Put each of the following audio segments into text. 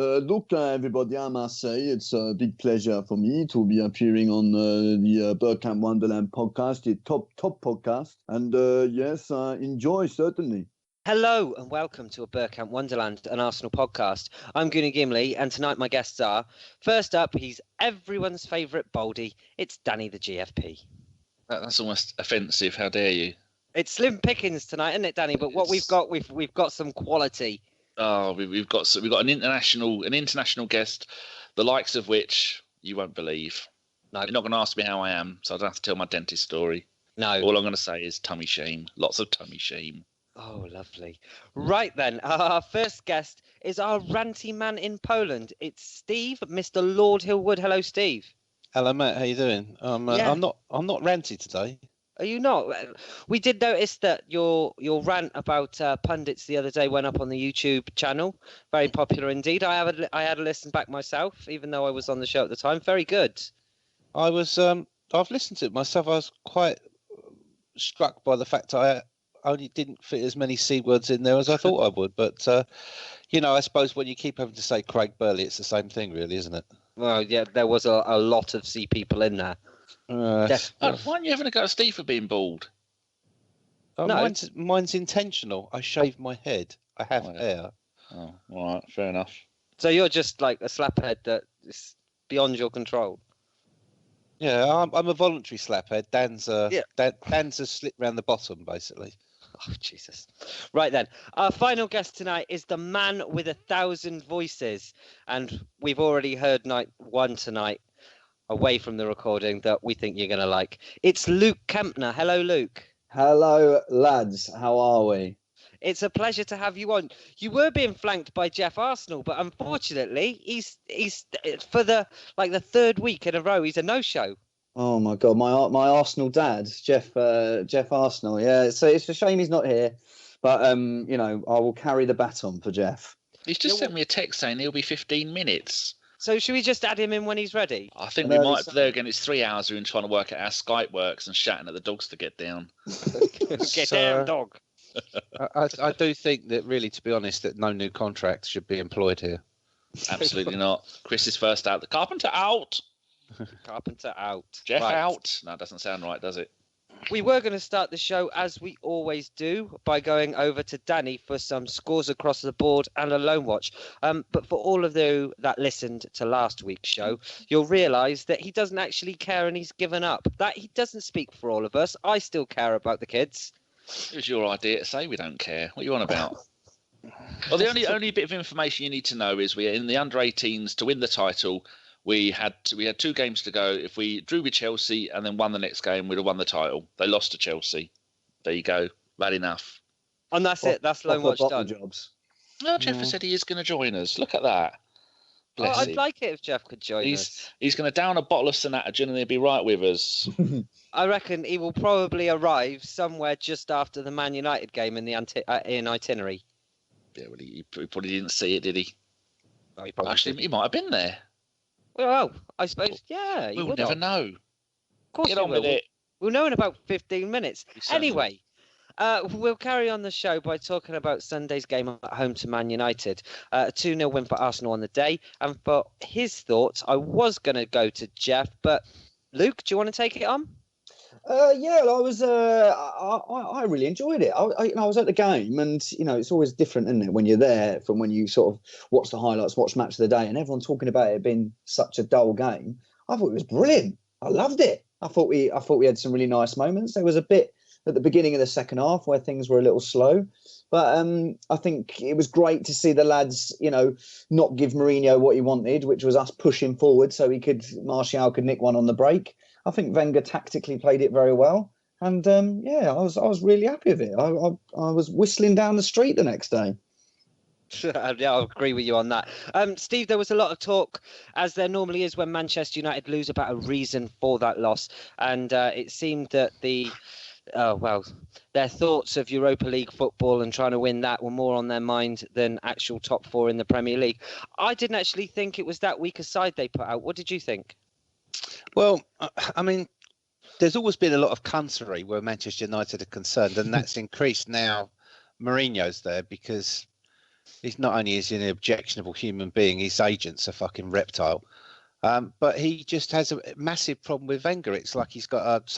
Look, everybody, I must say it's a big pleasure for me to be appearing on the Bergkamp Wonderland podcast, the top podcast. And yes, enjoy, certainly. Hello and welcome to a Bergkamp Wonderland, an Arsenal podcast. I'm Gimli, and tonight my guests are, first up, he's everyone's favourite Baldy. It's Danny the GFP. That's almost offensive. How dare you? It's slim pickings tonight, isn't it, Danny? But what we've got some quality. Oh, we've got an international guest, the likes of which you won't believe. No, you're not going to ask me how I am, so I don't have to tell my dentist story. No, all I'm going to say is tummy shame. Lots of tummy shame. Oh, lovely. Right then, our first guest is our ranty man in Poland. It's Steve, Mr. Lord Hillwood. Hello, Steve. Hello, mate. How you doing? I'm not ranty today. Are you not? We did notice that your rant about pundits the other day went up on the YouTube channel. Very popular indeed. I had a listen back myself, even though I was on the show at the time. Very good. I've listened to it myself. I was quite struck by the fact I only didn't fit as many C words in there as I thought I would. But, I suppose when you keep having to say Craig Burley, it's the same thing, really, isn't it? Well, yeah, there was a lot of C people in there. Why aren't you having a go at Steve for being bald? Oh, no, mine's intentional. I shave my head. I have hair. Oh, all right, fair enough. So you're just like a slaphead that is beyond your control. Yeah, I'm a voluntary slaphead. Dan's a slit round the bottom, basically. Oh, Jesus. Right then, our final guest tonight is the man with 1,000 voices. And we've already heard night one tonight, away from the recording, that we think you're going to like. It's Luke Kempner. Hello, Luke. Hello, lads. How are we? It's a pleasure to have you on. You were being flanked by Geoff Arsenal, but unfortunately, he's for the third week in a row, he's a no-show. Oh my God, my Arsenal dad, Geoff Arsenal. Yeah, so it's a shame he's not here, but I will carry the baton for Geoff. He's just sent me a text saying he'll be 15 minutes. So should we just add him in when he's ready? I think we might. There again, it's 3 hours we've been trying to work out how Skype works and shouting at the dogs to get down. Get down, dog. I do think that, really, to be honest, that no new contracts should be employed here. Absolutely not. Chris is first out. The carpenter out. Carpenter out. Geoff out. No, it doesn't sound right, does it? We were going to start the show, as we always do, by going over to Danny for some scores across the board and a loan watch. But for all of you that listened to last week's show, you'll realise that he doesn't actually care and he's given up. That he doesn't speak for all of us. I still care about the kids. It was your idea to say we don't care. What are you on about? Well, the only bit of information you need to know is we're in the under-18s to win the title. We had 2 games to go. If we drew with Chelsea and then won the next game, we'd have won the title. They lost to Chelsea. There you go. Bad enough. And that's it. That's loan watch done. Jobs. Well, Geoff said he is going to join us. Look at that. I'd like it if Geoff could join us. He's going to down a bottle of Sanatogen and he'll be right with us. I reckon he will probably arrive somewhere just after the Man United game in the itinerary. Yeah, well, he probably didn't see it, did he? No, he might have been there. Well, I suppose, yeah. We'll never know. Of course, get on with it. We'll know in about 15 minutes. Anyway, we'll carry on the show by talking about Sunday's game at home to Man United. A 2-0 win for Arsenal on the day. And for his thoughts, I was going to go to Geoff, but Luke, do you want to take it on? Yeah, I was. I really enjoyed it. I was at the game, and it's always different, isn't it, when you're there from when you sort of watch the highlights, watch match of the day, and everyone talking about it being such a dull game. I thought it was brilliant. I loved it. I thought we had some really nice moments. There was a bit at the beginning of the second half where things were a little slow, but I think it was great to see the lads, not give Mourinho what he wanted, which was us pushing forward so Martial could nick one on the break. I think Wenger tactically played it very well, and I was really happy with it. I was whistling down the street the next day. Yeah, I'll agree with you on that. Steve, there was a lot of talk, as there normally is when Manchester United lose, about a reason for that loss, and it seemed that their thoughts of Europa League football and trying to win that were more on their mind than actual top 4 in the Premier League. I didn't actually think it was that weak a side they put out. What did you think? Well, I mean, there's always been a lot of country where Manchester United are concerned, and that's increased now Mourinho's there, because He's not only is he an objectionable human being, his agent's a fucking reptile. But he just has a massive problem with Wenger. It's like he's got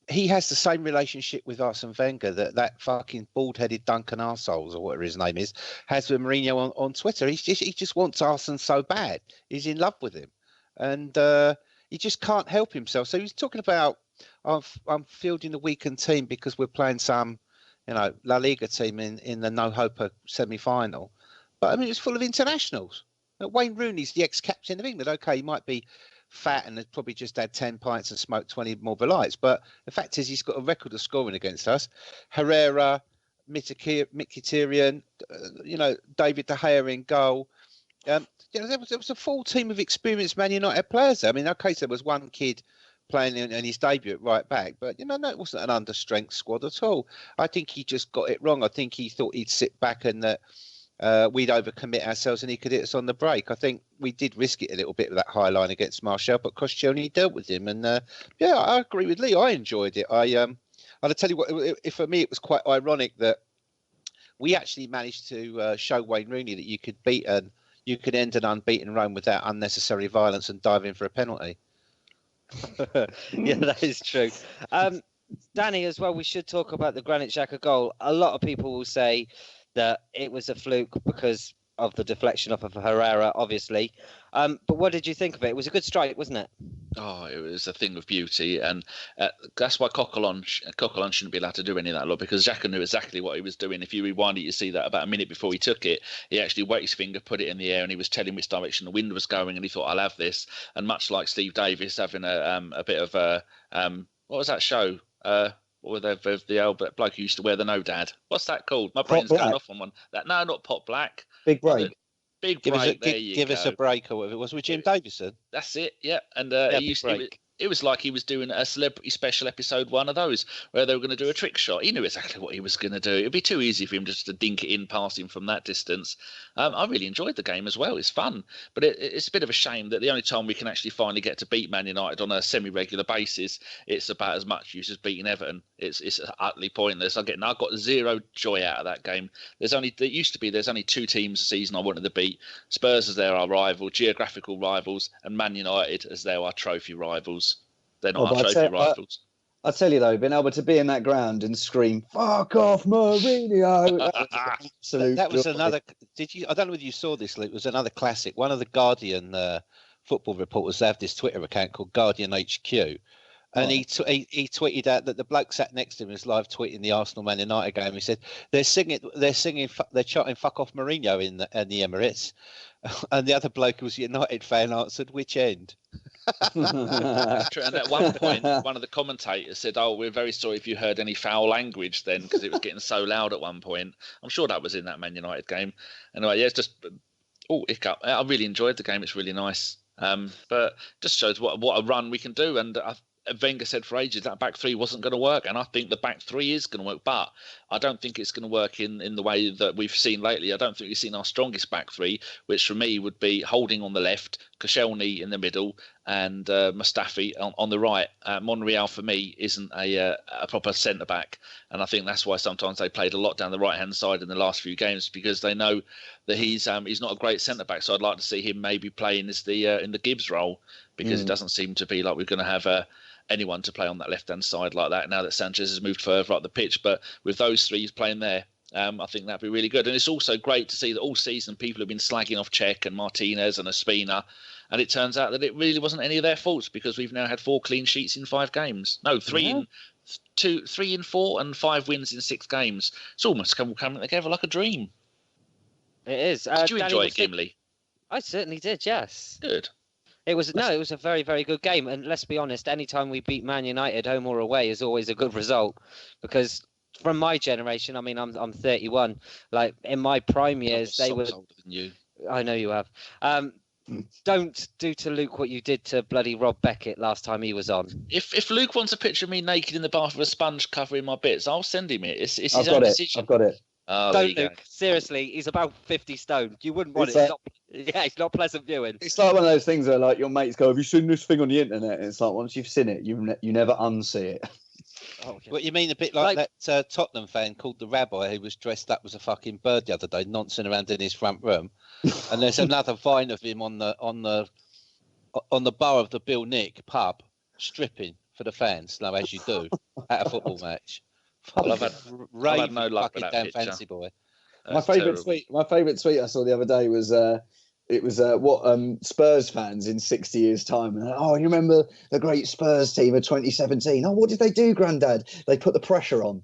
he has the same relationship with Arsene Wenger that fucking bald-headed Duncan Arseholes, or whatever his name is, has with Mourinho on Twitter. He just wants Arsene so bad. He's in love with him, and he just can't help himself. So he's talking about, I'm fielding a weakened team because we're playing some, La Liga team in the no hope semi-final. But I mean, it's full of internationals. Wayne Rooney's the ex-captain of England. Okay, he might be fat and has probably just had 10 pints and smoked 20 Marlboro Lights, but the fact is he's got a record of scoring against us. Herrera, Mkhitaryan, David De Gea in goal. There was a full team of experienced Man United players there. I mean, okay, so there was one kid playing in his debut at right back, but no, it wasn't an understrength squad at all. I think he just got it wrong. I think he thought he'd sit back and that we'd overcommit ourselves and he could hit us on the break. I think we did risk it a little bit with that high line against Martial, but Koscielny dealt with him. And I agree with Lee. I enjoyed it. I'll tell you what, for me, it was quite ironic that we actually managed to show Wayne Rooney that you could end an unbeaten run without unnecessary violence and dive in for a penalty. Yeah, that is true. Danny, as well, we should talk about the Granit Xhaka goal. A lot of people will say that it was a fluke because of the deflection off of Herrera, obviously. But what did you think of it? It was a good strike, wasn't it? Oh, it was a thing of beauty, and that's why Coquelin shouldn't be allowed to do any of that, because Xhaka knew exactly what he was doing. If you rewind it, you see that about a minute before he took it, he actually wet his finger, put it in the air, and he was telling which direction the wind was going, and he thought, I'll have this. And much like Steve Davis having a bit of a what was that show? Or the old bloke who used to wear the no dad. What's that called? My brain's going off on one. No, not Pot Black. Big Break. Big Break. Give us a break, or whatever it was with Jim Davison. That's it. Yeah, and he used to. It was like he was doing a celebrity special episode, one of those where they were going to do a trick shot. He knew exactly what he was going to do. It'd be too easy for him just to dink it in past him from that distance. I really enjoyed the game as well. It's fun, but it's a bit of a shame that the only time we can actually finally get to beat Man United on a semi-regular basis, it's about as much use as beating Everton. It's utterly pointless. I got zero joy out of that game. There's only two teams a season I wanted to beat. Spurs as they're our rival, geographical rivals, and Man United as they're our trophy rivals. They're not our trophy rivals. I tell you though, being able to be in that ground and scream "Fuck off, Mourinho!" That was another. I don't know whether you saw this, Luke. It was another classic. One of the Guardian football reporters, they have this Twitter account called Guardian HQ, and he tweeted out that the bloke sat next to him was live tweeting the Arsenal Man United game. He said they're chanting "Fuck off, Mourinho" in the Emirates, and the other bloke who was a United fan answered, "Which end?" That's true. And at one point, one of the commentators said, "Oh, we're very sorry if you heard any foul language then, because it was getting so loud at one point." I'm sure that was in that Man United game. Anyway, yeah, it's just hiccup. I really enjoyed the game. It's really nice, but just shows what a run we can do. And Wenger said for ages that back three wasn't going to work, and I think the back three is going to work, but I don't think it's going to work in the way that we've seen lately. I don't think we've seen our strongest back three, which for me would be Holding on the left, Koscielny in the middle, and Mustafi on the right. Monreal for me isn't a proper centre back, and I think that's why sometimes they played a lot down the right hand side in the last few games, because they know that he's not a great centre back. So I'd like to see him maybe playing as in the Gibbs role, because it doesn't seem to be like we're going to have anyone to play on that left-hand side like that now that Sanchez has moved further up the pitch. But with those three playing there, I think that'd be really good. And it's also great to see that all season people have been slagging off Cech and Martinez and Ospina, and it turns out that it really wasn't any of their faults, because we've now had 4 clean sheets in 5 games. No, 3 in 4 and 5 wins in 6 games. It's almost coming together like a dream. It is. Did you enjoy it, Gimli? I certainly did, yes. Good. It was a very, very good game. And let's be honest, anytime we beat Man United home or away is always a good result, because from my generation, I mean, I'm 31. Like in my prime years, they were older than you. I know you have. Don't do to Luke what you did to bloody Rob Beckett last time he was on. If Luke wants a picture of me naked in the bath with a sponge covering my bits, I'll send him it. It's his own decision. I've got it. Oh, don't, Luke. Seriously, he's about 50 stone. You wouldn't want it. It's not pleasant viewing. It's like one of those things where like your mates go, "Have you seen this thing on the internet?" And it's like once you've seen it, you never unsee it. Oh, yeah. What you mean, a bit like that Tottenham fan called the Rabbi, who was dressed up as a fucking bird the other day, nonsense around in his front room. And there's another vine of him on the bar of the Bill Nick pub, stripping for the fans, as you do at a football match. Well, I've had no luck with that damn picture. fancy boy. My favourite tweet I saw the other day was what Spurs fans in 60 years' time. And, you remember the great Spurs team of 2017? Oh, what did they do, Grandad? They put the pressure on.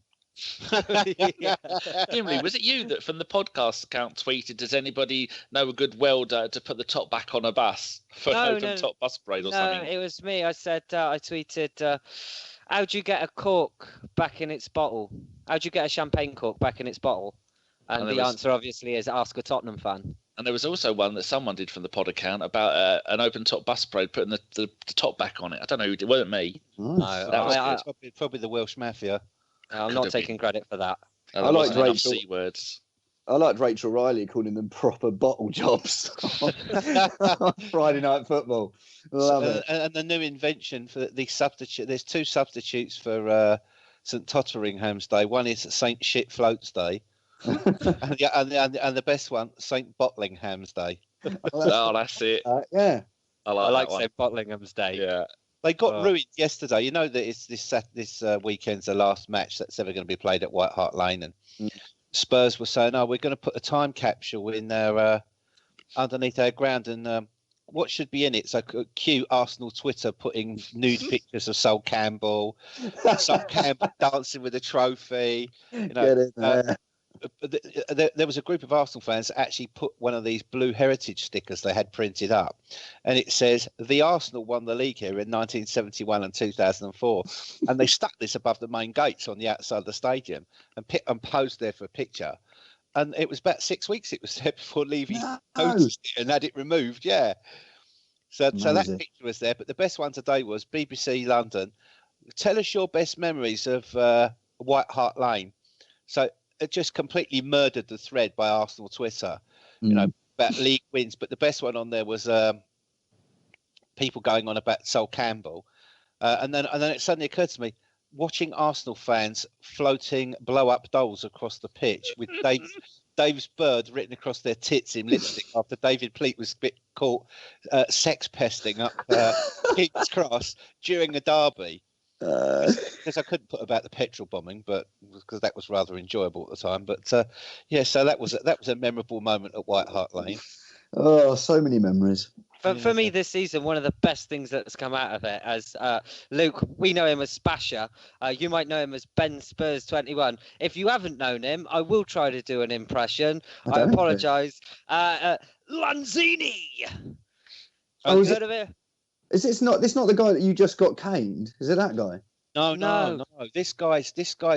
Gimli, was it you that from the podcast account tweeted, does anybody know a good welder to put the top back on a bus for an open top bus parade or something? No, it was me. I said, I tweeted, how'd you get a cork back in its bottle? How'd you get a champagne cork back in its bottle? And the answer obviously is ask a Tottenham fan. And there was also one that someone did from the pod account about an open top bus parade, putting the top back on it. I don't know who did. It wasn't me. No, that was probably the Welsh mafia. I'm not taking credit for that. I liked Rachel. C words. I liked Rachel Riley calling them proper bottle jobs on Friday Night Football. Love it. And the new invention for the substitute. There's two substitutes for St Totteringham's Day. One is St Shit Floats Day, and the best one, St Bottlingham's Day. Oh, that's it. Yeah, I like St Bottlingham's Day. Yeah. They got ruined yesterday. You know that it's this weekend's the last match that's ever going to be played at White Hart Lane, and Spurs were saying, we're going to put a time capsule in there underneath our ground, and what should be in it? So cue Arsenal Twitter putting nude pictures of Sol Campbell dancing with a trophy. You know, get it there. There was a group of Arsenal fans that actually put one of these blue heritage stickers they had printed up, and it says, "The Arsenal won the league here in 1971 and 2004," and they stuck this above the main gates on the outside of the stadium and posed there for a picture. And it was about 6 weeks it was there before Levy noticed it and had it removed. Yeah, so that picture was there. But the best one today was BBC London. Tell us your best memories of White Hart Lane. So it just completely murdered the thread by Arsenal Twitter, you know, about league wins. But the best one on there was people going on about Sol Campbell, and then it suddenly occurred to me, watching Arsenal fans floating blow-up dolls across the pitch with Dave's bird written across their tits in lipstick after David Pleat was caught sex pesting up King's Cross during a derby. Because I couldn't put about the petrol bombing, but because that was rather enjoyable at the time. But so that was a memorable moment at White Hart Lane. Oh, so many memories. For me this season, one of the best things that's come out of it, as Luke, we know him as Spasher. You might know him as Ben Spurs 21. If you haven't known him, I will try to do an impression. I apologise. Lanzini. Oh, heard of it? It's not the guy that you just got caned? Is it that guy? No. This guy's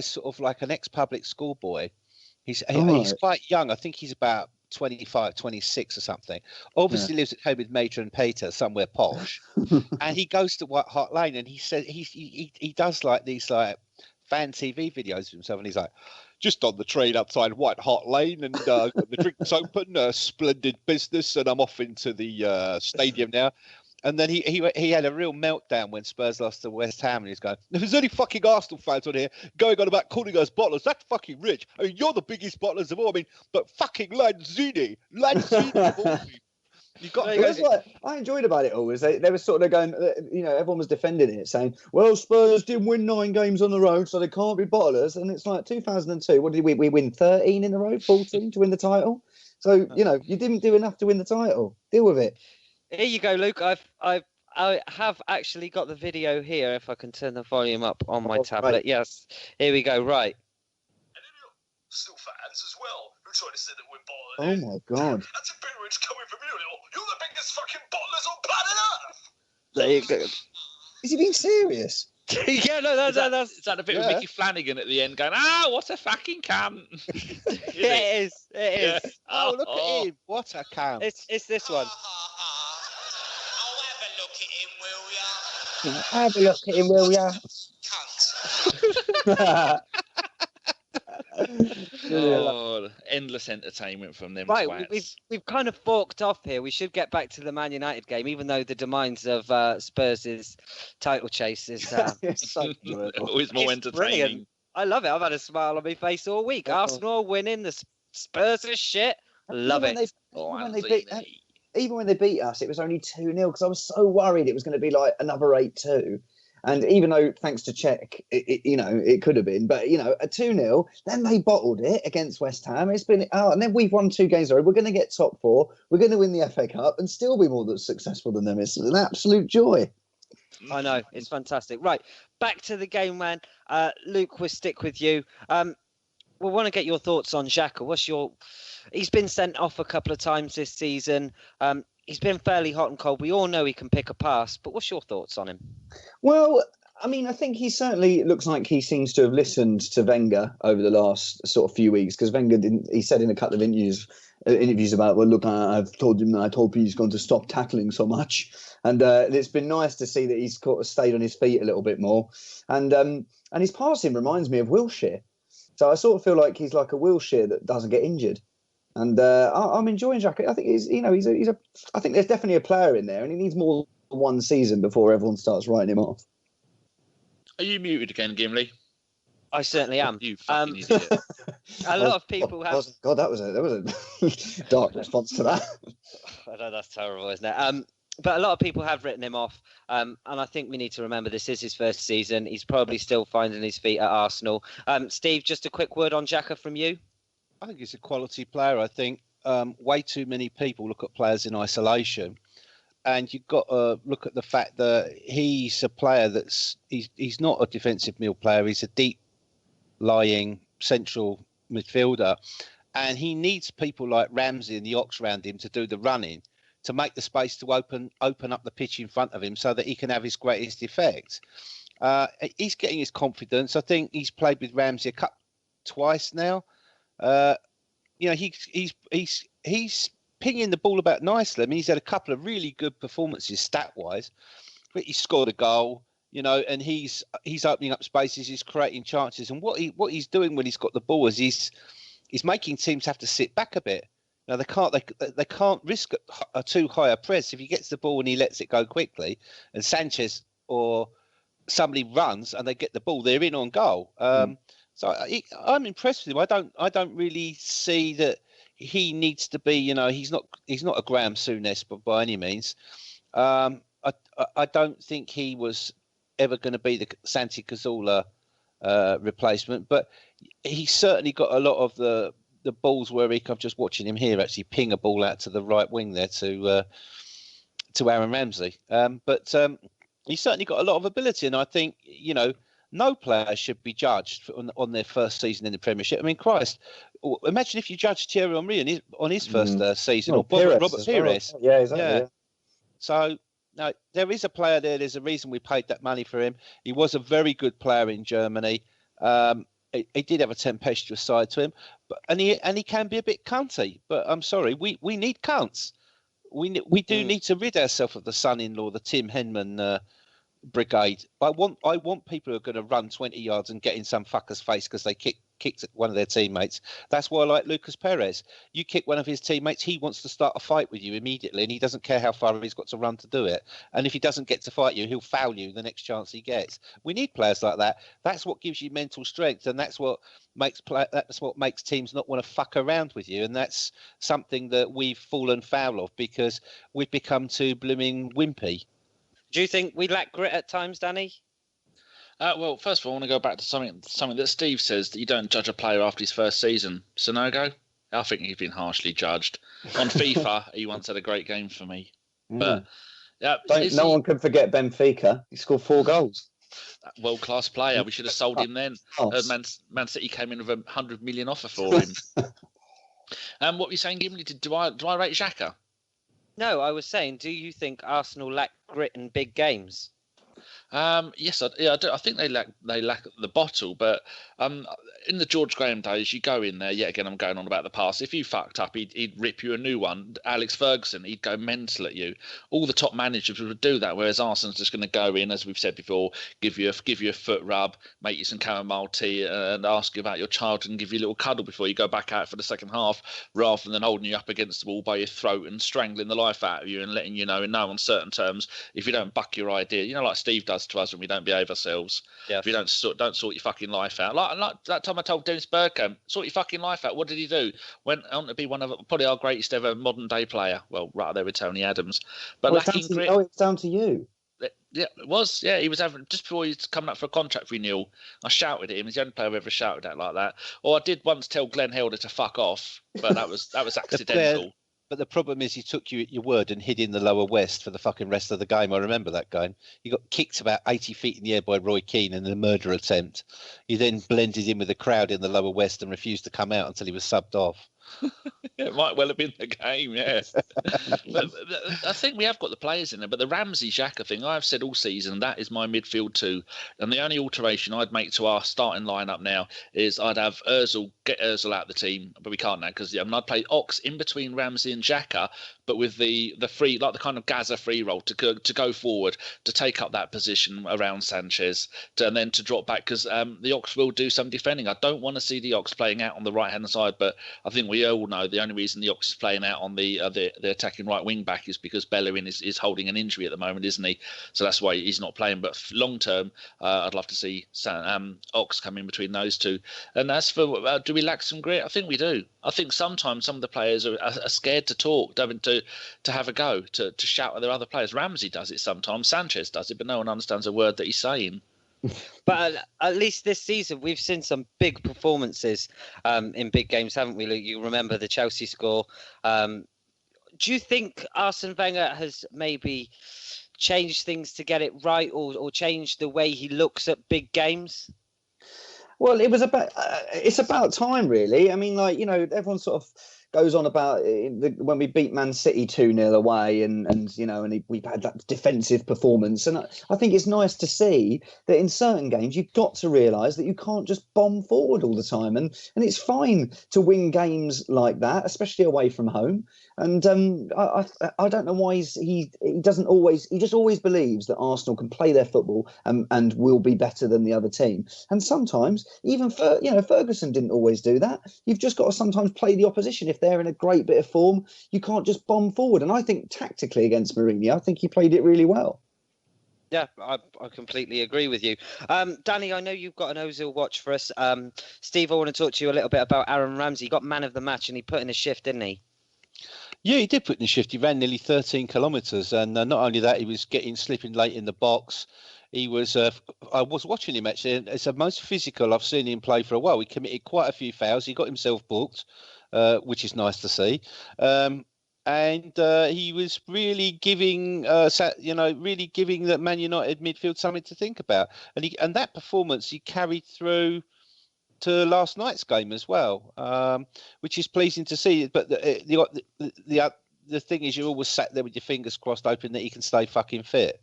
sort of like an ex-public school boy. He's quite young. I think he's about 25, 26 or something. Obviously lives at home with Major and Peter, somewhere posh. And he goes to White Hart Lane, and he said he does like these like fan TV videos of himself, and he's like, just on the train outside White Hart Lane, and got the drinks open, splendid business, and I'm off into the stadium now. And then he had a real meltdown when Spurs lost to West Ham, and he's going, if there's any fucking Arsenal fans on here going on about calling us bottlers, that's fucking rich. I mean, you're the biggest bottlers of all. I mean, but fucking Lanzini. You got. What I enjoyed about it all was they were sort of going, you know, everyone was defending it, saying, well, Spurs didn't win 9 games on the road, so they can't be bottlers. And it's like 2002. What did we win? 13 in a row, 14 to win the title. So you know, you didn't do enough to win the title. Deal with it. Here you go, Luke. I have actually got the video here. If I can turn the volume up on my tablet. Right. Yes. Here we go. Right. And then still fans as well who try to say that we're bottlers. Oh my God. That's a bit rich coming from you. You're the biggest fucking bottlers on planet Earth. There you go. Is he being serious? Yeah, no, that's is that a bit of Mickey Flanagan at the end going, what a fucking cunt. It is. Yeah. Oh, look at him. What a cunt. It's this one. Have a look at him, will ya? Cunt. Endless entertainment from them Right, twats. we've kind of forked off here. We should get back to the Man United game, even though the demise of Spurs' title chase is It's so enjoyable. Always more it's entertaining. brilliant. I love it. I've had a smile on my face all week. Arsenal are winning, the Spurs are shit. Love it. Even when they beat us, it was only 2-0 because I was so worried it was going to be like another 8-2. And even though, thanks to Czech, it could have been, but a 2-0, then they bottled it against West Ham. It's been and then we've won 2 games already. We're going to get top 4. We're going to win the FA Cup and still be more successful than them. It's an absolute joy. I know, it's fantastic. Right, back to the game, man. Luke, we'll stick with you. We want to get your thoughts on Xhaka. He's been sent off a couple of times this season. He's been fairly hot and cold. We all know he can pick a pass, but what's your thoughts on him? Well, I mean, I think he certainly looks like he seems to have listened to Wenger over the last sort of few weeks, because Wenger he said in a couple of interviews about, well, look, I told him he's going to stop tackling so much. And it's been nice to see that he's stayed on his feet a little bit more. And his passing reminds me of Wilshere. So I sort of feel like he's like a Wilshere that doesn't get injured. And I'm enjoying Xhaka. I think I think there's definitely a player in there, and he needs more than one season before everyone starts writing him off. Are you muted again, Gimli? I certainly am. You fucking idiot. A lot of people have. God, that was a dark response to that. I know that's terrible, isn't it? But a lot of people have written him off, and I think we need to remember this is his first season. He's probably still finding his feet at Arsenal. Steve, just a quick word on Xhaka from you. I think he's a quality player. I think way too many people look at players in isolation, and you've got to look at the fact that he's a player he's not a defensive middle player. He's a deep lying central midfielder, and he needs people like Ramsey and the Ox around him to do the running, to make the space to open up the pitch in front of him so that he can have his greatest effect. He's getting his confidence. I think he's played with Ramsey twice now. He's pinging the ball about nicely. I mean, he's had a couple of really good performances stat-wise, but he scored a goal, and he's opening up spaces, he's creating chances. And what he's doing when he's got the ball is he's making teams have to sit back a bit. Now they can't risk a too high a press. If he gets the ball and he lets it go quickly, and Sanchez or somebody runs and they get the ball, they're in on goal. So I'm impressed with him. I don't really see that he needs to be. He's not a Graham Souness by any means. I don't think he was ever going to be the Santi Cazorla replacement, but he's certainly got a lot of the balls where I'm just watching him here actually ping a ball out to the right wing there to Aaron Ramsey. But he's certainly got a lot of ability, and I think no player should be judged on their first season in the Premiership. I mean, Christ, imagine if you judged Thierry Henry on his first season, or Robert Pires. Well. Yeah, exactly. Yeah. So no, there is a player there. There's a reason we paid that money for him. He was a very good player in Germany. He did have a tempestuous side to him, and he can be a bit cunty. But I'm sorry, we need cunts. We do need to rid ourselves of the son-in-law, the Tim Henman brigade. I want people who are going to run 20 yards and get in some fucker's face because they kicked one of their teammates. That's why I like Lucas Perez. You kick one of his teammates, he wants to start a fight with you immediately, and he doesn't care how far he's got to run to do it. And if he doesn't get to fight you, he'll foul you the next chance he gets. We need players like that. That's what gives you mental strength, and that's what makes teams not want to fuck around with you. And that's something that we've fallen foul of because we've become too blooming wimpy. Do you think we lack grit at times, Danny? Well, first of all, I want to go back to something that Steve says, that you don't judge a player after his first season. Sonogo? I think he's been harshly judged. On FIFA, he once had a great game for me. But no one can forget Benfica. He scored 4 goals. World-class player. We should have sold him then. Man City came in with a 100 million offer for him. What were you saying, Gimli? Do I rate Xhaka? No, I was saying, do you think Arsenal lack grit in big games? Yes, I do. I think they lack the bottle, but in the George Graham days, you go in there. Yet again, I'm going on about the past. If you fucked up, he'd rip you a new one. Alex Ferguson, he'd go mental at you. All the top managers would do that, whereas Arsenal's just going to go in, as we've said before, give you a foot rub, make you some chamomile tea, and ask you about your childhood and give you a little cuddle before you go back out for the second half, rather than holding you up against the wall by your throat and strangling the life out of you and letting you know in no uncertain terms if you don't buck your idea. You know, like Steve does to us when we don't behave ourselves. Yeah. If you don't sort your fucking life out. Like that time I told Dennis Bergkamp, sort your fucking life out. What did he do? Went on to be one of probably our greatest ever modern day player. Well, right there with Tony Adams. But lacking grit. It's down to you. Yeah, it was. Yeah, he was having just before he was coming up for a contract renewal. I shouted at him. He's the only player I've ever shouted at like that. Or I did once tell Glenn Helder to fuck off, but that was accidental. But the problem is he took you at your word and hid in the lower west for the fucking rest of the game. I remember that game. He got kicked about 80 feet in the air by Roy Keane in a murder attempt. He then blended in with the crowd in the lower west and refused to come out until he was subbed off. It might well have been the game, yeah. But I think we have got the players in there. But the Ramsey Xhaka thing, I've said all season, that is my midfield too. And the only alteration I'd make to our starting lineup now is I'd have get Ozil out of the team, but we can't now because I'd play Ox in between Ramsey and Xhaka, but with the free, like the kind of Gaza free roll to go forward to take up that position around Sanchez, and then to drop back because the Ox will do some defending. I don't want to see the Ox playing out on the right hand side, but I think we all know the only reason the Ox is playing out on the attacking right wing back is because Bellerin is holding an injury at the moment, isn't he? So that's why he's not playing. But long term, I'd love to see Ox come in between those two. And as for do we lack some grit? I think we do. I think sometimes some of the players are scared to talk, to have a go, to shout at their other players. Ramsey does it sometimes. Sanchez does it, but no one understands a word that he's saying. But at least this season, we've seen some big performances in big games, haven't we, Luke? You remember the Chelsea score. Do you think Arsene Wenger has maybe changed things to get it right or changed the way he looks at big games? Well, it's about time, really. I mean, everyone sort of goes on about when we beat Man City 2-0 away and we've had that defensive performance. And I think it's nice to see that in certain games, you've got to realise that you can't just bomb forward all the time. And it's fine to win games like that, especially away from home. And I don't know why he just always believes that Arsenal can play their football and will be better than the other team. And sometimes even Ferguson didn't always do that. You've just got to sometimes play the opposition. If they're in a great bit of form, you can't just bomb forward. And I think tactically against Mourinho, I think he played it really well. Yeah, I completely agree with you. Danny, I know you've got an Ozil watch for us. Steve, I want to talk to you a little bit about Aaron Ramsey. He got man of the match and he put in a shift, didn't he? Yeah, he did put in a shift. He ran nearly 13 kilometres. And not only that, he was slipping late in the box. He was, I was watching him actually. It's the most physical I've seen him play for a while. He committed quite a few fouls. He got himself booked, which is nice to see. And he was really giving, really giving that Man United midfield something to think about. And that performance he carried through to last night's game as well, which is pleasing to see. But the thing is, you're always sat there with your fingers crossed, hoping that he can stay fucking fit.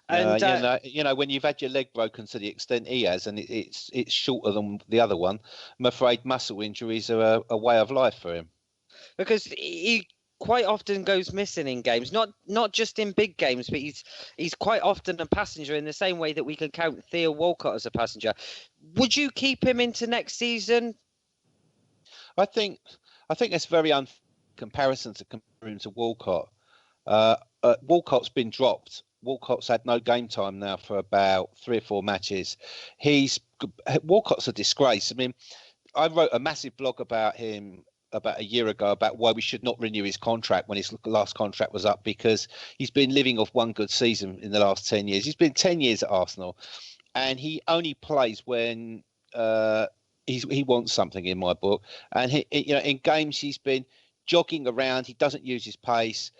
And when you've had your leg broken to the extent he has, and it's shorter than the other one, I'm afraid muscle injuries are a way of life for him. Because he quite often goes missing in games, not just in big games, but he's quite often a passenger in the same way that we can count Theo Walcott as a passenger. Would you keep him into next season? I think that's very unfair comparison to compare him to Walcott. Walcott's been dropped. Walcott's had no game time now for about 3 or 4 matches. Walcott's a disgrace. I mean, I wrote a massive blog about him about a year ago about why we should not renew his contract when his last contract was up, because he's been living off one good season in the last 10 years. He's been 10 years at Arsenal, and he only plays when he wants something, in my book. And in games he's been jogging around. He doesn't use his pace.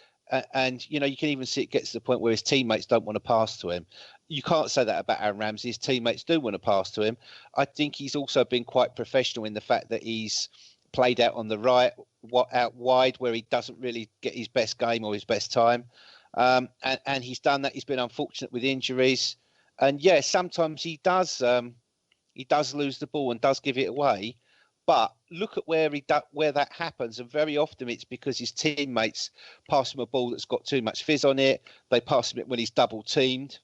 And you can even see it gets to the point where his teammates don't want to pass to him. You can't say that about Aaron Ramsey. His teammates do want to pass to him. I think he's also been quite professional in the fact that he's played out on the right, out wide, where he doesn't really get his best game or his best time. And he's done that. He's been unfortunate with injuries, and yeah, sometimes he does lose the ball and does give it away. But look at where that happens, and very often it's because his teammates pass him a ball that's got too much fizz on it. They pass him it when he's double teamed,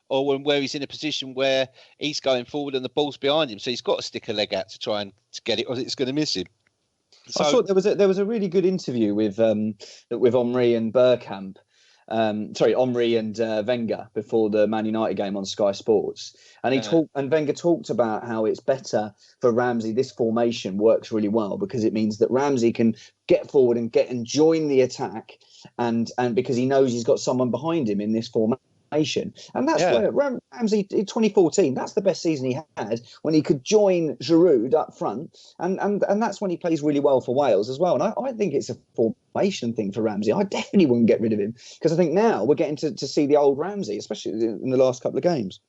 or where he's in a position where he's going forward and the ball's behind him, so he's got to stick a leg out to try and get it, or it's going to miss him. So, I thought there was a really good interview with Henry and Bergkamp. Henry and Wenger before the Man United game on Sky Sports, and Wenger talked about how it's better for Ramsey. This formation works really well because it means that Ramsey can get forward and join the attack, and because he knows he's got someone behind him in this formation. And that's where Ramsey in 2014, that's the best season he had, when he could join Giroud up front, and that's when he plays really well for Wales as well. And I think it's a formation thing for Ramsey. I definitely wouldn't get rid of him, because I think now we're getting to see the old Ramsey, especially in the last couple of games.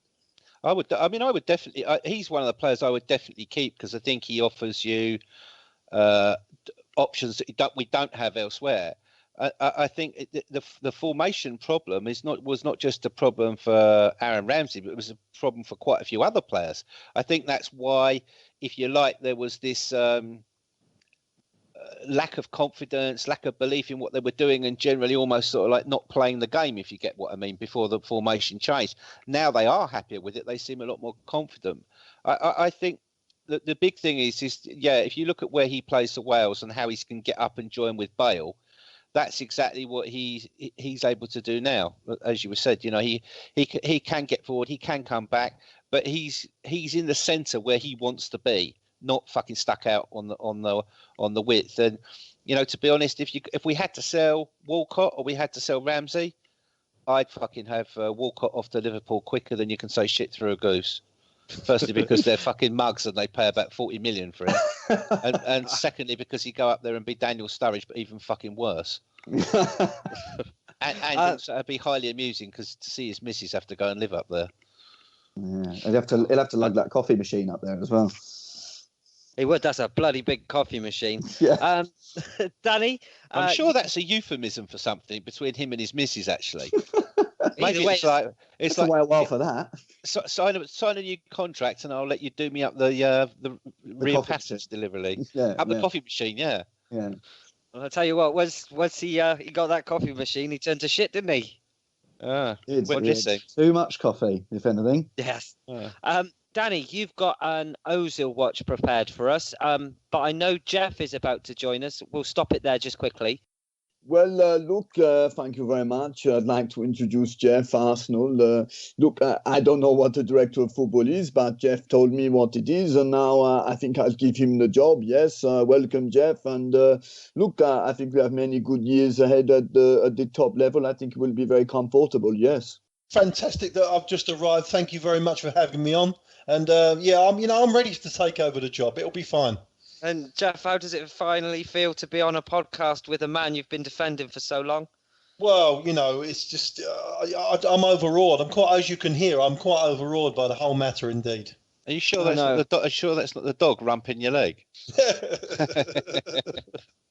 I would definitely. He's one of the players I would definitely keep, because I think he offers you options that we don't have elsewhere. I think the formation problem was not just a problem for Aaron Ramsey, but it was a problem for quite a few other players. I think that's why, if you like, there was this lack of confidence, lack of belief in what they were doing, and generally almost sort of like not playing the game, if you get what I mean, before the formation changed. Now they are happier with it. They seem a lot more confident. I think that the big thing is if you look at where he plays for Wales and how he can get up and join with Bale, that's exactly what he's able to do now. As you were said, he can get forward, he can come back, but he's in the centre where he wants to be, not fucking stuck out on the width. And to be honest, if we had to sell Walcott or we had to sell Ramsey, I'd fucking have Walcott off to Liverpool quicker than you can say shit through a goose. Firstly, because they're fucking mugs and they pay about 40 million for him, and secondly, because he'd go up there and be Daniel Sturridge, but even fucking worse. and also it'd be highly amusing because to see his missus have to go and live up there. Yeah, he'll have to lug that coffee machine up there as well. He would. That's a bloody big coffee machine. Yeah. Danny, I'm sure that's a euphemism for something between him and his missus, actually. Maybe it's a while for that. Sign a new contract, and I'll let you do me up the real passage delivery. The coffee machine. Yeah. Well, I'll tell you what. Once he got that coffee machine, he turned to shit, didn't he? Too much coffee, if anything. Yes. Danny, you've got an Ozil watch prepared for us, but I know Geoff is about to join us. We'll stop it there just quickly. Well, thank you very much. I'd like to introduce Geoff, Arsenal. I don't know what the director of football is, but Geoff told me what it is, and now I think I'll give him the job. Yes, welcome, Geoff. And I think we have many good years ahead at the top level. I think it will be very comfortable. Yes. Fantastic that I've just arrived. Thank you very much for having me on. And I'm ready to take over the job. It'll be fine. And Geoff, how does it finally feel to be on a podcast with a man you've been defending for so long? Well, it's just I'm overawed. As you can hear, I'm quite overawed by the whole matter indeed. Are you sure that's not the dog rumping your leg?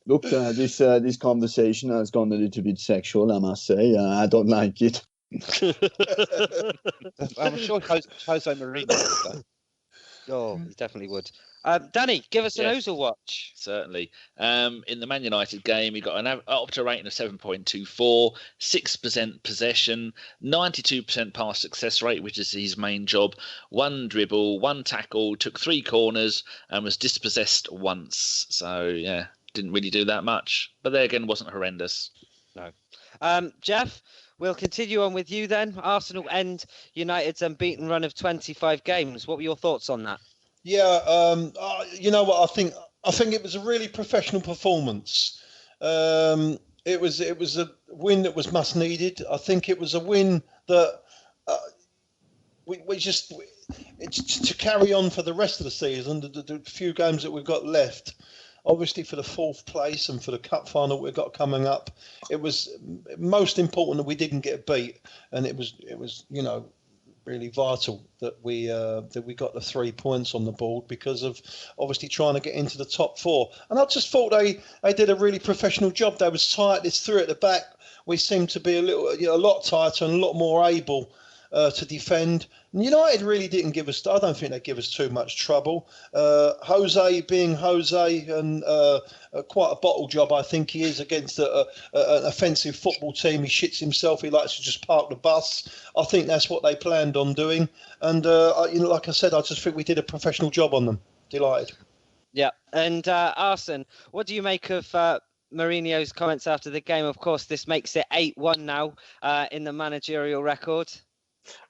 Look, this conversation has gone a little bit sexual, I must say. I don't like it. I'm sure Jose Mourinho would though. Oh, he definitely would. Danny, give us an Ozil watch. Certainly. In the Man United game, he got an Opta rating of 7.24, 6% possession, 92% pass success rate, which is his main job, 1 dribble, 1 tackle, took 3 corners, and was dispossessed once. So, didn't really do that much. But there again, wasn't horrendous. No. Geoff, we'll continue on with you then. Arsenal end United's unbeaten run of 25 games. What were your thoughts on that? Yeah, you know what? I think it was a really professional performance. It was a win that was much needed. I think it was a win that it's to carry on for the rest of the season. The few games that we've got left, obviously for the 4th place and for the cup final we've got coming up, it was most important that we didn't get beat, and it was really vital that we got the 3 points on the board because of obviously trying to get into the top 4. And I just thought they did a really professional job. They was tight. It's through at the back. We seemed to be a lot tighter and a lot more able to defend. And United really didn't give us. I don't think they give us too much trouble. Jose being Jose and quite a bottle job, I think he is against an offensive football team. He shits himself. He likes to just park the bus. I think that's what they planned on doing. And like I said, I just think we did a professional job on them. Delighted. Yeah, and Arsene, what do you make of Mourinho's comments after the game? Of course, this makes it 8-1 now in the managerial record.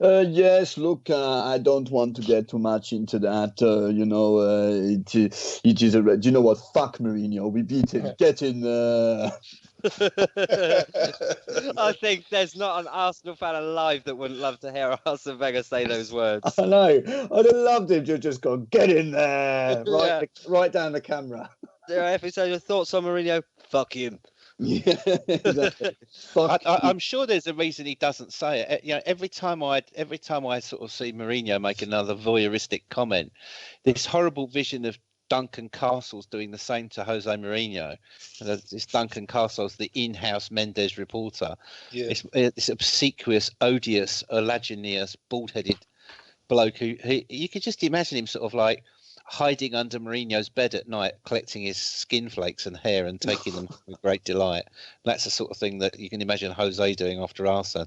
Yes, look, I don't want to get too much into that. It is do you know what? Fuck Mourinho. We beat him. Get in there. I think there's not an Arsenal fan alive that wouldn't love to hear Arsene Wenger say those words. I know. I'd have loved him to have just gone, get in there. Right down the camera. If you say your thoughts on Mourinho, fuck him. Yeah, exactly. I'm sure there's a reason he doesn't say it. Every time I sort of see Mourinho make another voyeuristic comment, this horrible vision of Duncan Castles doing the same to Jose Mourinho. This Duncan Castles, the in-house Mendes reporter. Yeah. This obsequious, odious, olaginous, bald-headed bloke who you could just imagine him sort of like hiding under Mourinho's bed at night, collecting his skin flakes and hair and taking them with great delight. That's the sort of thing that you can imagine Jose doing after Arsene.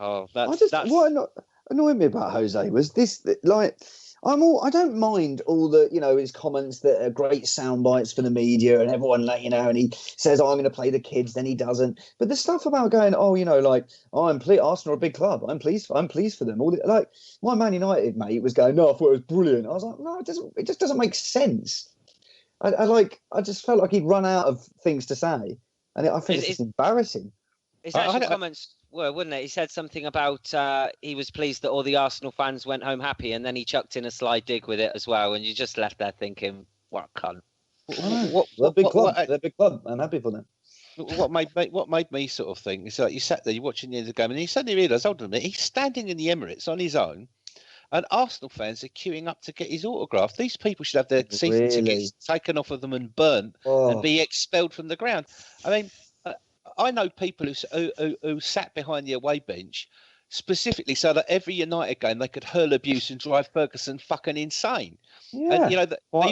Oh, what annoyed me about Jose was this, like, I don't mind all the, his comments that are great sound bites for the media and everyone, and he says, I'm going to play the kids, then he doesn't. But the stuff about going, I'm pleased, Arsenal are a big club. I'm pleased for them. Like my Man United mate was going, no, I thought it was brilliant. I was like, no, it just doesn't make sense. I just felt like he'd run out of things to say. And I think it's embarrassing. His actual comments were, wouldn't it? He said something about he was pleased that all the Arsenal fans went home happy, and then he chucked in a sly dig with it as well, and you just left there thinking, what a cunt. They're a big club. They're a big club. I'm happy for them. What made me sort of think is like you sat there, you're watching the end of the game, and you suddenly realise, hold on a minute, he's standing in the Emirates on his own, and Arsenal fans are queuing up to get his autograph. These people should have their season tickets taken off of them and burnt and be expelled from the ground. I mean, I know people who sat behind the away bench specifically so that every United game they could hurl abuse and drive Ferguson fucking insane. Yeah, and they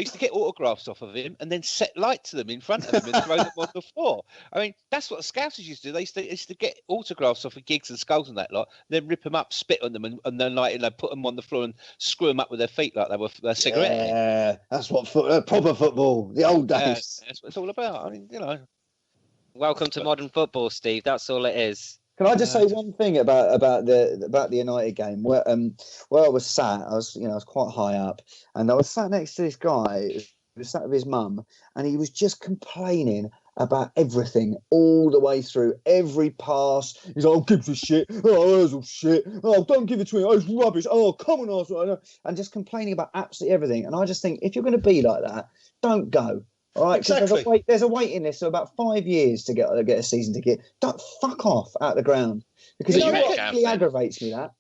used to get autographs off of him and then set light to them in front of him and throw them on the floor. I mean, that's what the Scousers used to do. They used to get autographs off of Giggs and Skulls and that lot, then rip them up, spit on them, and then put them on the floor and screw them up with their feet like they were a cigarette. Yeah, that's what proper football, the old days. That's what it's all about. I mean, Welcome to modern football, Steve. That's all it is. Can I just say one thing about the United game? Where I was sat, I was quite high up, and I was sat next to this guy who was sat with his mum, and he was just complaining about everything all the way through, every pass. He's like, "Oh, gives a shit. Oh, that's all shit. Oh, don't give it to me. Oh, it's rubbish. Oh, come on, Arsenal," and just complaining about absolutely everything. And I just think, if you're going to be like that, don't go. All right, exactly. There's a waiting list of about 5 years to get a season ticket. Don't fuck off out the ground because it really aggravates me. That.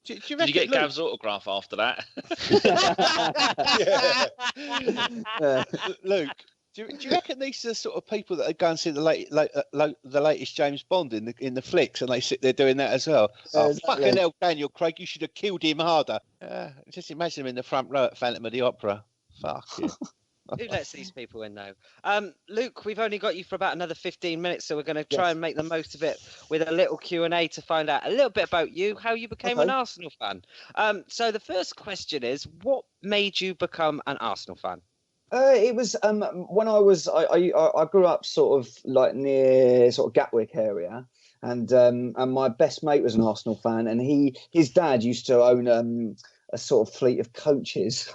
Did you get Gav's autograph after that? Luke, do you reckon these are the sort of people that go and see the latest James Bond in the flicks, and they sit there doing that as well? Fucking hell, Daniel Craig, you should have killed him harder. Just imagine him in the front row at Phantom of the Opera. Fuck you. Who lets these people in now? Luke, we've only got you for about another 15 minutes, so we're going to try and make the most of it with a little Q&A to find out a little bit about you, how you became an Arsenal fan. So the first question is, what made you become an Arsenal fan? It was when I grew up sort of like near sort of Gatwick area, and my best mate was an Arsenal fan, and his dad used to own a sort of fleet of coaches,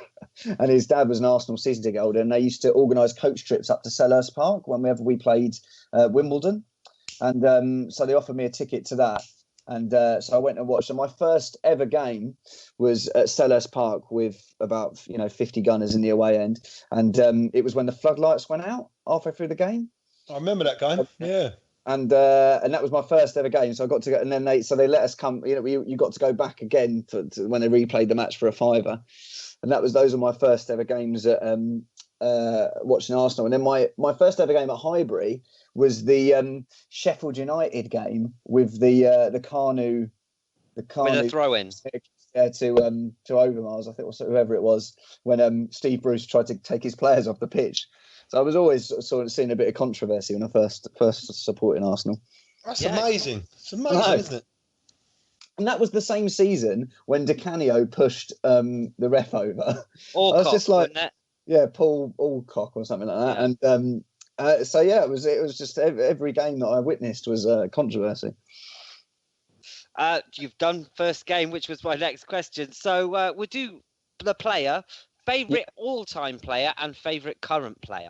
and his dad was an Arsenal season ticket holder, and they used to organise coach trips up to Selhurst Park whenever we played Wimbledon, and so they offered me a ticket to that, and so I went and watched. And my first ever game was at Selhurst Park with about 50 gunners in the away end, and it was when the floodlights went out halfway through the game. I remember that game. Yeah. and that was my first ever game. So I got to go, and then they let us come. You got to go back again when they replayed the match for a fiver, and those were my first ever games at watching Arsenal. And then my first ever game at Highbury was the Sheffield United game with the Carnu with a throw-in. To Overmars, I think, or whoever it was, when Steve Bruce tried to take his players off the pitch. So I was always sort of seeing a bit of controversy when I first supporting Arsenal. That's amazing. It's amazing, isn't it? And that was the same season when Di Canio pushed the ref over. Alcock, I was just like, Paul Alcock or something like that. Yeah. And it was just every game that I witnessed was controversy. You've done first game, which was my next question. So we'll do the player, favourite all-time player and favourite current player.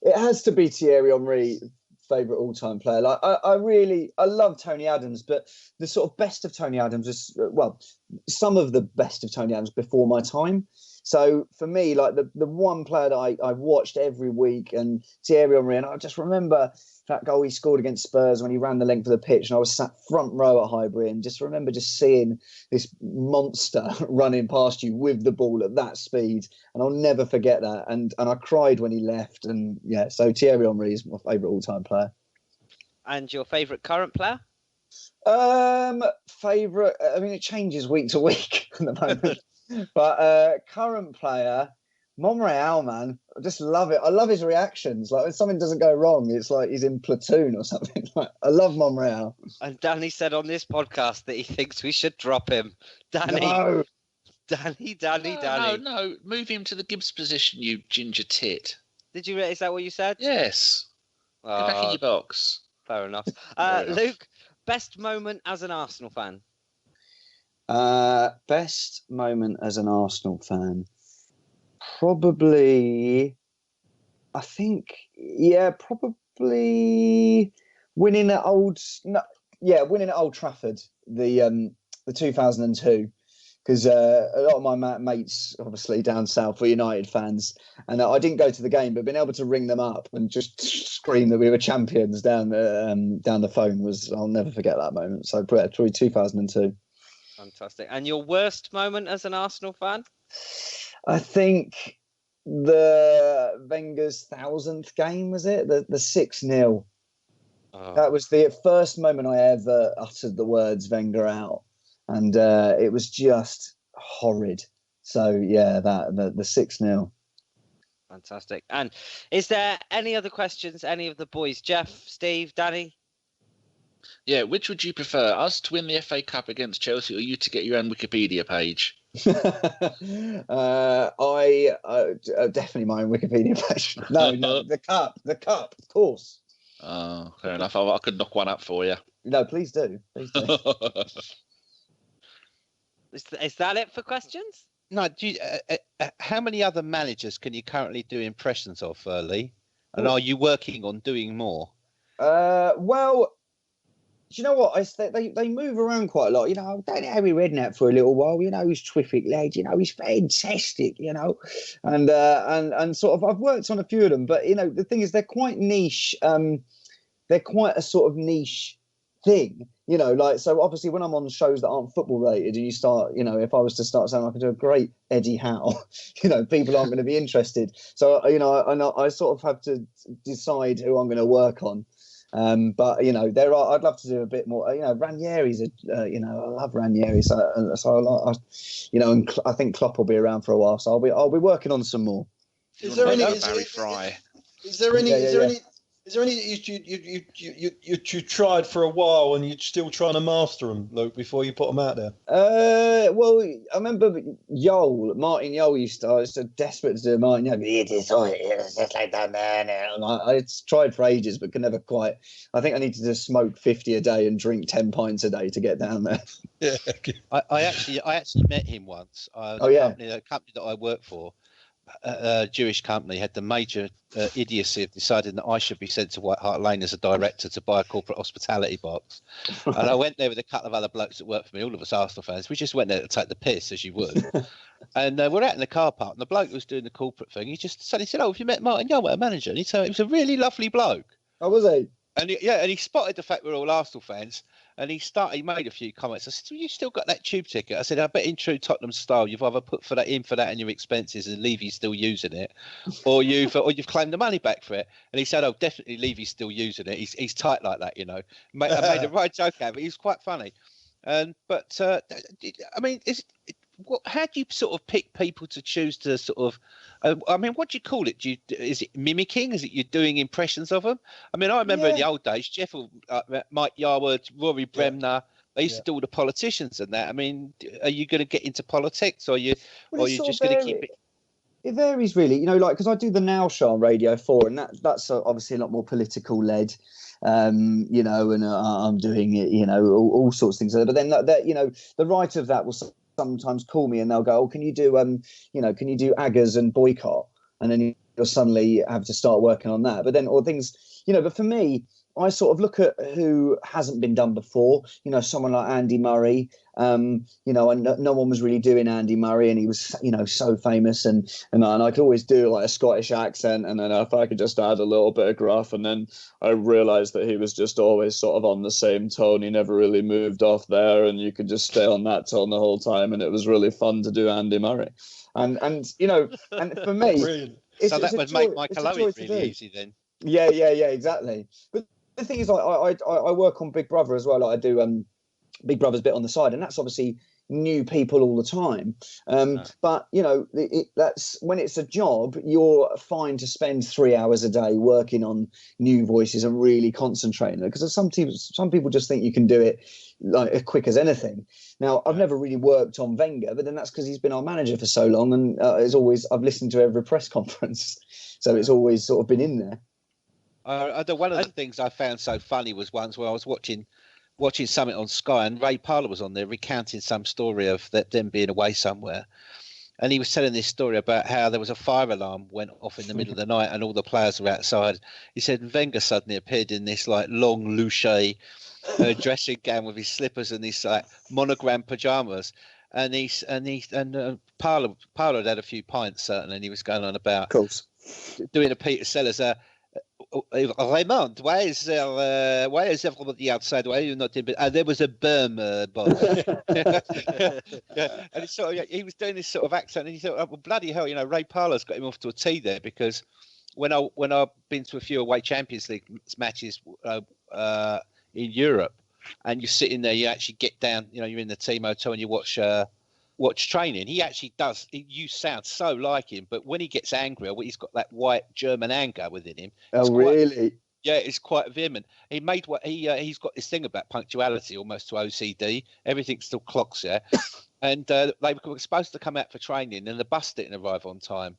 It has to be Thierry Henry, favourite all-time player. Like I love Tony Adams, but the sort of best of Tony Adams is, some of the best of Tony Adams before my time. So for me, like the one player that I watched every week, and Thierry Henry, and I just remember that goal he scored against Spurs when he ran the length of the pitch, and I was sat front row at Highbury, and just remember just seeing this monster running past you with the ball at that speed, and I'll never forget that. And I cried when he left, and so Thierry Henry is my favourite all-time player. And your favourite current player? Favourite, I mean, it changes week to week at the moment. But current player, Monreal, man, I just love it. I love his reactions. Like when something doesn't go wrong, it's like he's in Platoon or something. I love Monreal. And Danny said on this podcast that he thinks we should drop him. Danny. No. Danny. No, move him to the Gibbs position, you ginger tit. Did you? Is that what you said? Yes. Get back in your box. Fair enough. Luke, best moment as an Arsenal fan? Best moment as an Arsenal fan, probably. I think, probably winning at Old Trafford, the 2002, because a lot of my mates, obviously down south, were United fans, and I didn't go to the game, but being able to ring them up and just scream that we were champions down the phone I'll never forget that moment. So probably 2002. Fantastic. And your worst moment as an Arsenal fan? I think the Wenger's 1000th game, was it? The 6-0. Oh. That was the first moment I ever uttered the words Wenger out. And it was just horrid. So, the 6-0. Fantastic. And is there any other questions, any of the boys? Geoff, Steve, Danny? Yeah, which would you prefer, us to win the FA Cup against Chelsea or you to get your own Wikipedia page? I definitely my own Wikipedia page. No, the cup, of course. Oh, fair enough. I could knock one up for you. No, please do. Please do. Is that it for questions? No. Do you, how many other managers can you currently do impressions of, Lee? And are you working on doing more? Well, do you know what? They move around quite a lot. You know, don't Harry Redknapp for a little while. You know, he's terrific, lad. You know, he's fantastic. You know, and sort of I've worked on a few of them, but you know, the thing is they're quite niche. They're quite a sort of niche thing. You know, like so. Obviously, when I'm on shows that aren't football related, and you start, you know, if I was to start saying I could do a great Eddie Howe, you know, people aren't going to be interested. So you know, I sort of have to decide who I'm going to work on. But you know, I'd love to do a bit more. You know, Ranieri's you know, I love Ranieri, so you know, and I think Klopp will be around for a while, so I'll be working on some more. Is there any you tried for a while and you're still trying to master them, Luke, before you put them out there? Well, I remember Martin Yole used to. I was so desperate to do Martin Yole. It's just like that, man. And I tried for ages, but could never quite. I think I need to just smoke 50 a day and drink 10 pints a day to get down there. Yeah. I actually met him once. The company that I work for. A Jewish company had the major idiocy of deciding that I should be sent to White Hart Lane as a director to buy a corporate hospitality box. And I went there with a couple of other blokes that worked for me, all of us Arsenal fans. We just went there to take the piss, as you would. And we're out in the car park, and the bloke who was doing the corporate thing, he just suddenly said, "Oh, have you met Martin Yole, our manager?" And he was a really lovely bloke. Oh, was he? And he spotted the fact we're all Arsenal fans, and he made a few comments. I said, "You still got that tube ticket?" I said, "I bet in true Tottenham style, you've either put for that and your expenses, and Levy's still using it, or you've claimed the money back for it." And he said, "Oh, definitely Levy's still using it. He's tight like that, you know." I made a right joke out of it. He was quite funny. But I mean, how do you sort of pick people to choose to sort of? I mean, what do you call it? Is it mimicking? Is it you're doing impressions of them? I mean, I remember in the old days, Geoff, Mike Yarwood, Rory Bremner. They used to do all the politicians and that. I mean, are you going to get into politics, or are you just going to keep it? It varies really, you know, like because I do the Now Show on Radio 4, and that's obviously a lot more political led. You know, and I'm doing it, you know, all sorts of things. But then that, you know, the writer of that will sometimes call me and they'll go, "Oh, can you do, you know, can you do Aggers and Boycott?" And then you'll suddenly have to start working on that. But then, or things, you know. But for me, I sort of look at who hasn't been done before. You know, someone like Andy Murray. You know, and no one was really doing Andy Murray, and he was, you know, so famous, and I could always do like a Scottish accent, and then if I could just add a little bit of gruff, and then I realised that he was just always sort of on the same tone. He never really moved off there, and you could just stay on that tone the whole time, and it was really fun to do Andy Murray. And you know, and for me, that would make Michael Owen really easy then. Yeah, exactly. But the thing is, I work on Big Brother as well. Like I do Big Brother's bit on the side, and that's obviously new people all the time. But you know, that's when it's a job, you're fine to spend 3 hours a day working on new voices and really concentrating. Because some people just think you can do it like as quick as anything. Now, I've never really worked on Wenger, but then that's because he's been our manager for so long, and I've listened to every press conference, so it's always sort of been in there. One of the things I found so funny was once where I was watching something on Sky, and Ray Parlour was on there recounting some story of them being away somewhere, and he was telling this story about how there was a fire alarm went off in the middle of the night and all the players were outside. He said Wenger suddenly appeared in this like long louche dressing gown with his slippers and these like monogram pajamas, and Parlour had had a few pints certainly, and he was going on about, of course, doing a Peter Sellers. Raymond, why is everybody outside? Why are you not in bed? There was a berm, boss. And it's sort of, he was doing this sort of accent, and he thought, "Oh, well, bloody hell, you know, Ray Parlour's got him off to a tee there." Because when I've been to a few away Champions League matches in Europe, and you're sitting there, you actually get down, you know, you're in the team hotel and you watch training. He actually does. You sound so like him, but when he gets angry, or he's got that white German anger within him. Oh, really? Yeah, it's quite vehement. He's got this thing about punctuality, almost to OCD. Everything still clocks, yeah. And they were supposed to come out for training, and the bus didn't arrive on time.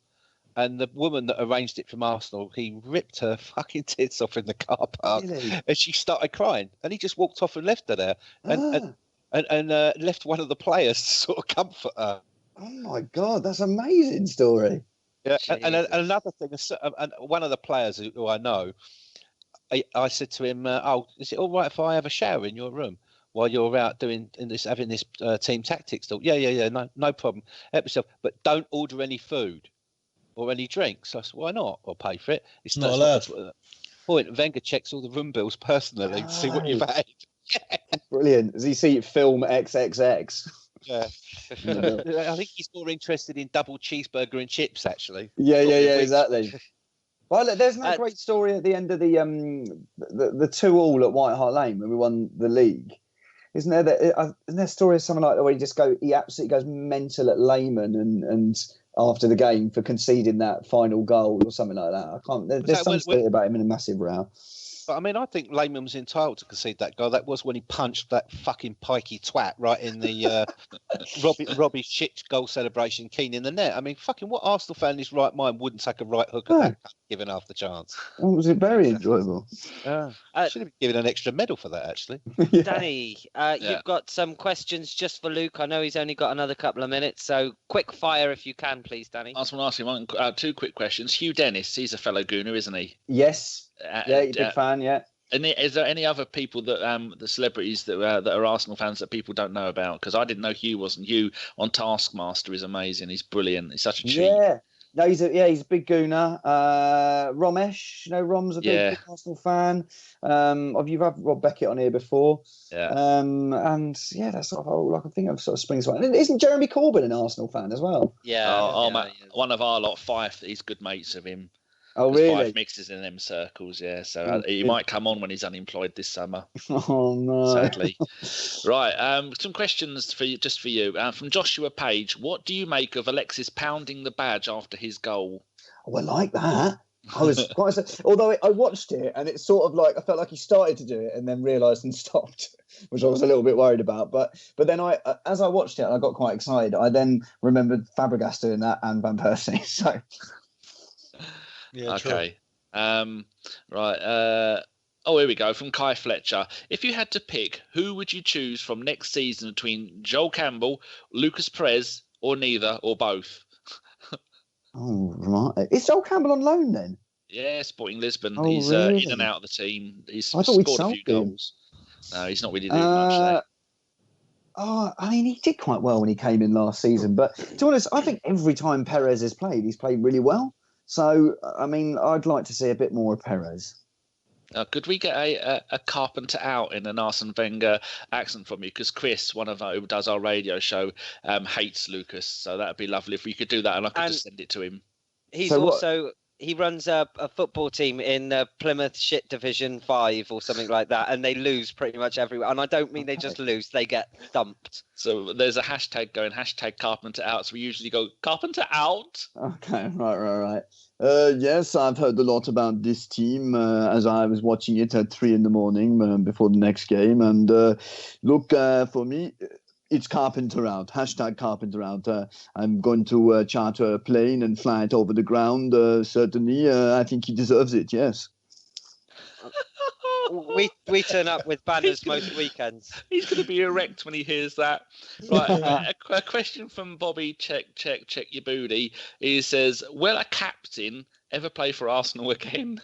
And the woman that arranged it from Arsenal, he ripped her fucking tits off in the car park, really? And she started crying. And he just walked off and left her there. And left one of the players to sort of comfort her. Oh my God, that's an amazing story. Yeah, and another thing, one of the players who I know, I said to him, "Oh, is it all right if I have a shower in your room while you're out having this team tactics talk?" Yeah, no problem. Help yourself, but don't order any food or any drinks. I said, "Why not? I'll pay for it." It's not allowed. Point. Wenger checks all the room bills personally to see what you've had. Brilliant. Does he see film XXX? Yeah. I think he's more interested in double cheeseburger and chips, actually. Yeah, exactly. Well, there's no great story at the end of the 2-2 at White Hart Lane when we won the league. Isn't there a story of something like that where he absolutely goes mental at Lehmann and after the game for conceding that final goal or something like that? I can't. There's some story about him in a massive row. But I mean, I think Lehmann was entitled to concede that goal. That was when he punched that fucking pikey twat right in the Robbie shit goal celebration, Keane in the net. I mean, fucking what Arsenal fan in his right mind wouldn't take a right hook at that, given half the chance? Oh, was it very enjoyable? Should have been given an extra medal for that, actually. Yeah. Danny, you've got some questions just for Luke. I know he's only got another couple of minutes, so quick fire if you can, please, Danny. I just want to ask him two quick questions. Hugh Dennis, he's a fellow Gooner, isn't he? Yes. Yeah, big fan, yeah. And is there any other people that the celebrities that are Arsenal fans that people don't know about? Because I didn't know Hugh wasn't. Hugh on Taskmaster is amazing. He's brilliant. He's such a cheat. No, he's a big gooner. Romesh, Rom's a big Arsenal fan. You've had Rob Beckett on here before. Yeah. And yeah, that's sort of all I can think of. Sort of springs to mind. And isn't Jeremy Corbyn an Arsenal fan as well? Yeah. One of our lot, Fife, he's good mates of him. Oh, really? Fife mixes in them circles, yeah. So he might come on when he's unemployed this summer. Oh no! Sadly. Right. Some questions for you, just for you. From Joshua Page. What do you make of Alexis pounding the badge after his goal? Oh, I like that. I was quite. Although I watched it, and it's sort of like I felt like he started to do it and then realised and stopped, which I was a little bit worried about. But then as I watched it, and I got quite excited. I then remembered Fabregas doing that and Van Persie. So. Yeah, okay. Right. Here we go. From Kai Fletcher. If you had to pick, who would you choose from next season between Joel Campbell, Lucas Perez, or neither, or both? Oh, right. Is Joel Campbell on loan then? Yeah, Sporting Lisbon. Oh, he's really? in and out of the team. He's I thought we'd scored a sold few him. goals. No, he's not really doing much there. I mean, he did quite well when he came in last season. But to be honest, I think every time Perez has played, he's played really well. So, I mean, I'd like to see a bit more of Perez. Could we get a Carpenter out in an Arsene Wenger accent from you? Because Chris, one of who does our radio show, hates Lucas. So that'd be lovely if we could do that, and I could just send it to him. He's he runs a football team in Plymouth Shit Division 5 or something like that, and they lose pretty much everywhere. And I don't mean they just lose; they get thumped. So there's a hashtag going #Carpenter out. So we usually go Carpenter out. Okay, right. Yes, I've heard a lot about this team as I was watching it at 3 a.m. Before the next game. And look, for me, it's Carpenter out. #Carpenter out. I'm going to charter a plane and fly it over the ground. Certainly, I think he deserves it. Yes. We turn up with banners most weekends. He's going to be erect when he hears that. Right. a question from Bobby. Check your booty. He says, "Will a captain ever play for Arsenal again?"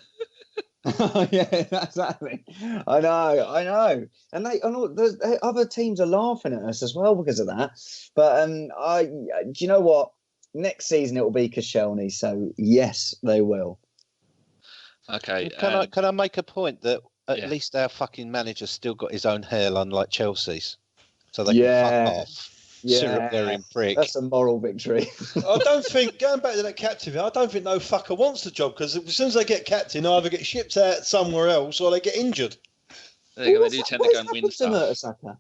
Yeah, exactly. I know, and the other teams are laughing at us as well because of that. But do you know what? Next season it will be Koscielny, so yes, they will. Okay. Can I make a point that at least our fucking manager's still got his own hair, unlike Chelsea's, so they can fuck off. Syrup wearing prick. That's a moral victory. I don't think, going back to that captain, I don't think no fucker wants the job, because as soon as they get captain, they either get shipped out somewhere else or they get injured. They do tend to go and win stuff. Mertesacker?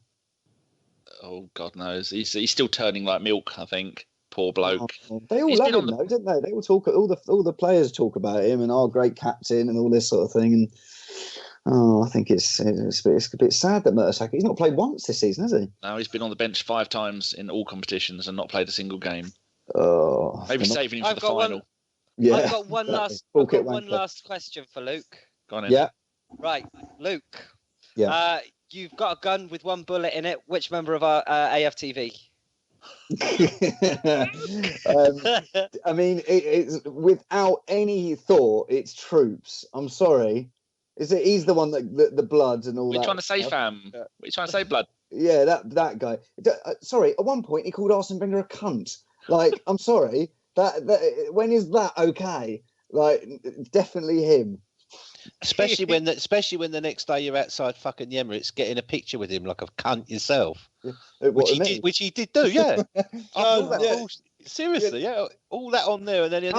Oh, God knows. He's still turning like milk, I think. Poor bloke. They all love him, though, don't they? They all talk. All the players talk about him and our great captain and all this sort of thing. And I think it's a bit sad that Mertesacker, he's not played once this season, has he? No, he's been on the bench 5 times in all competitions and not played a single game. Oh, maybe saving him for the final. I've got one last question for Luke. Go on in. Yeah. Right, Luke. Yeah. You've got a gun with one bullet in it. Which member of our AFTV? I mean, it's without any thought, it's Troops. I'm sorry. He's the one that the Bloods and all that. We're trying to say, fam. We're trying to say, Blood. Yeah, that guy. Sorry, at one point he called Arsene Wenger a cunt. Like, I'm sorry. That when is that okay? Like, definitely him. Especially when the next day you're outside fucking the Emirates getting a picture with him like a cunt yourself, which he did do, yeah. Seriously, yeah, all that on there, and then he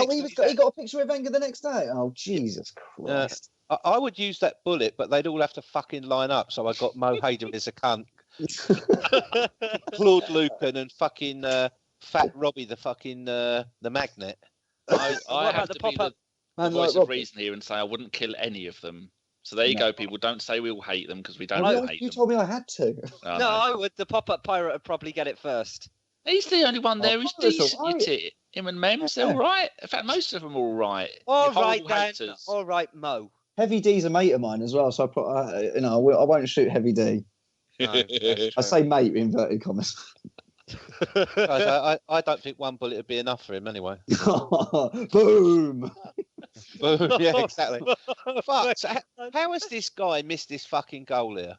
got a picture with Wenger the next day. Oh, Jesus Christ! I would use that bullet, but they'd all have to fucking line up. So I got Mo Hayden as a cunt, Claude Lucan, and fucking Fat Robbie, the fucking the magnet. I have to be the voice of reason here and say I wouldn't kill any of them. So there you go, people. Don't say we all hate them, because we don't hate them. You told me I had to. No, I would. The pop-up pirate would probably get it first. He's the only one there who's decent. Him and Mems, they're all right. In fact, most of them are all right. All right, Dan. All right, Mo. Heavy D's a mate of mine as well, so I put, I won't shoot Heavy D. No, I say mate in inverted commas. I don't think one bullet would be enough for him anyway. Boom. Boom. Yeah, exactly. Fuck. So how has this guy missed this fucking goal here?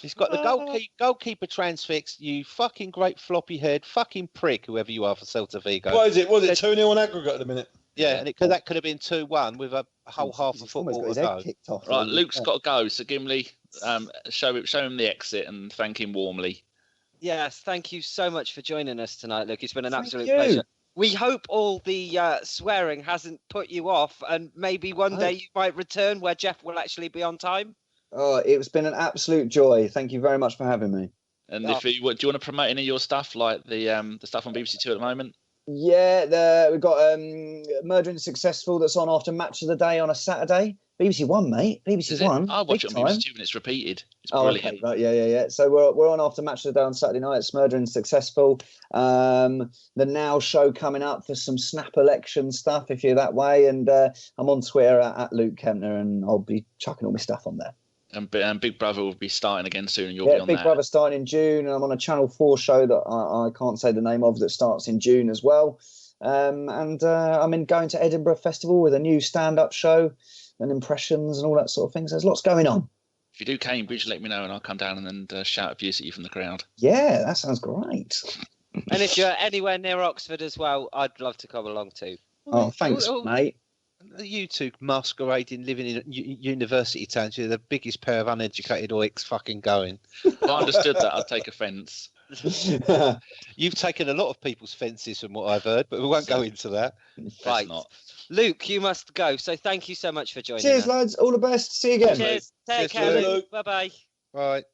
He's got the goalkeeper transfixed. You fucking great floppy head, fucking prick, whoever you are for Celta Vigo. What is it? Was it 2-0 on aggregate at the minute? Yeah, and that could have been 2-1 with a whole half of football Almost to got go. his head kicked off. Right, Luke's got to go. So Gimli, show him the exit and thank him warmly. Yes, thank you so much for joining us tonight, Luke. It's been an Thank absolute you. pleasure. We hope all the swearing hasn't put you off, and maybe one day you might return where Geoff will actually be on time. Oh, it's been an absolute joy. Thank you very much for having me. And do you want to promote any of your stuff, like the stuff on BBC Two at the moment? Yeah, we've got Murder and Successful that's on after Match of the Day on a Saturday. BBC One, mate. BBC One. I watch it on big time. BBC Two and it's repeated. It's Oh, brilliant. okay, right, yeah. So we're on after Match of the Day on Saturday night. It's Murder and Successful. The Now show coming up for some snap election stuff if you're that way. And I'm on Twitter at Luke Kempner, and I'll be chucking all my stuff on there. And Big Brother will be starting again soon, and you'll be on Big that. Brother starting in June, and I'm on a Channel 4 show that I can't say the name of that starts in June as well. I'm going to Edinburgh Festival with a new stand-up show and impressions and all that sort of thing. So there's lots going on. If you do Cambridge, let me know, and I'll come down and shout abuse at you from the crowd. Yeah, that sounds great. And if you're anywhere near Oxford as well, I'd love to come along too. Oh, thanks, mate. You two masquerading, living in university towns, you're the biggest pair of uneducated oiks fucking going. If I understood that, I'd take offence. You've taken a lot of people's fences from what I've heard, but we won't go into that. Right. Not. Luke, you must go. So thank you so much for joining Cheers, us. lads. All the best. See you again. Cheers. Take Cheers, care, Luke. Luke. Bye-bye. Right.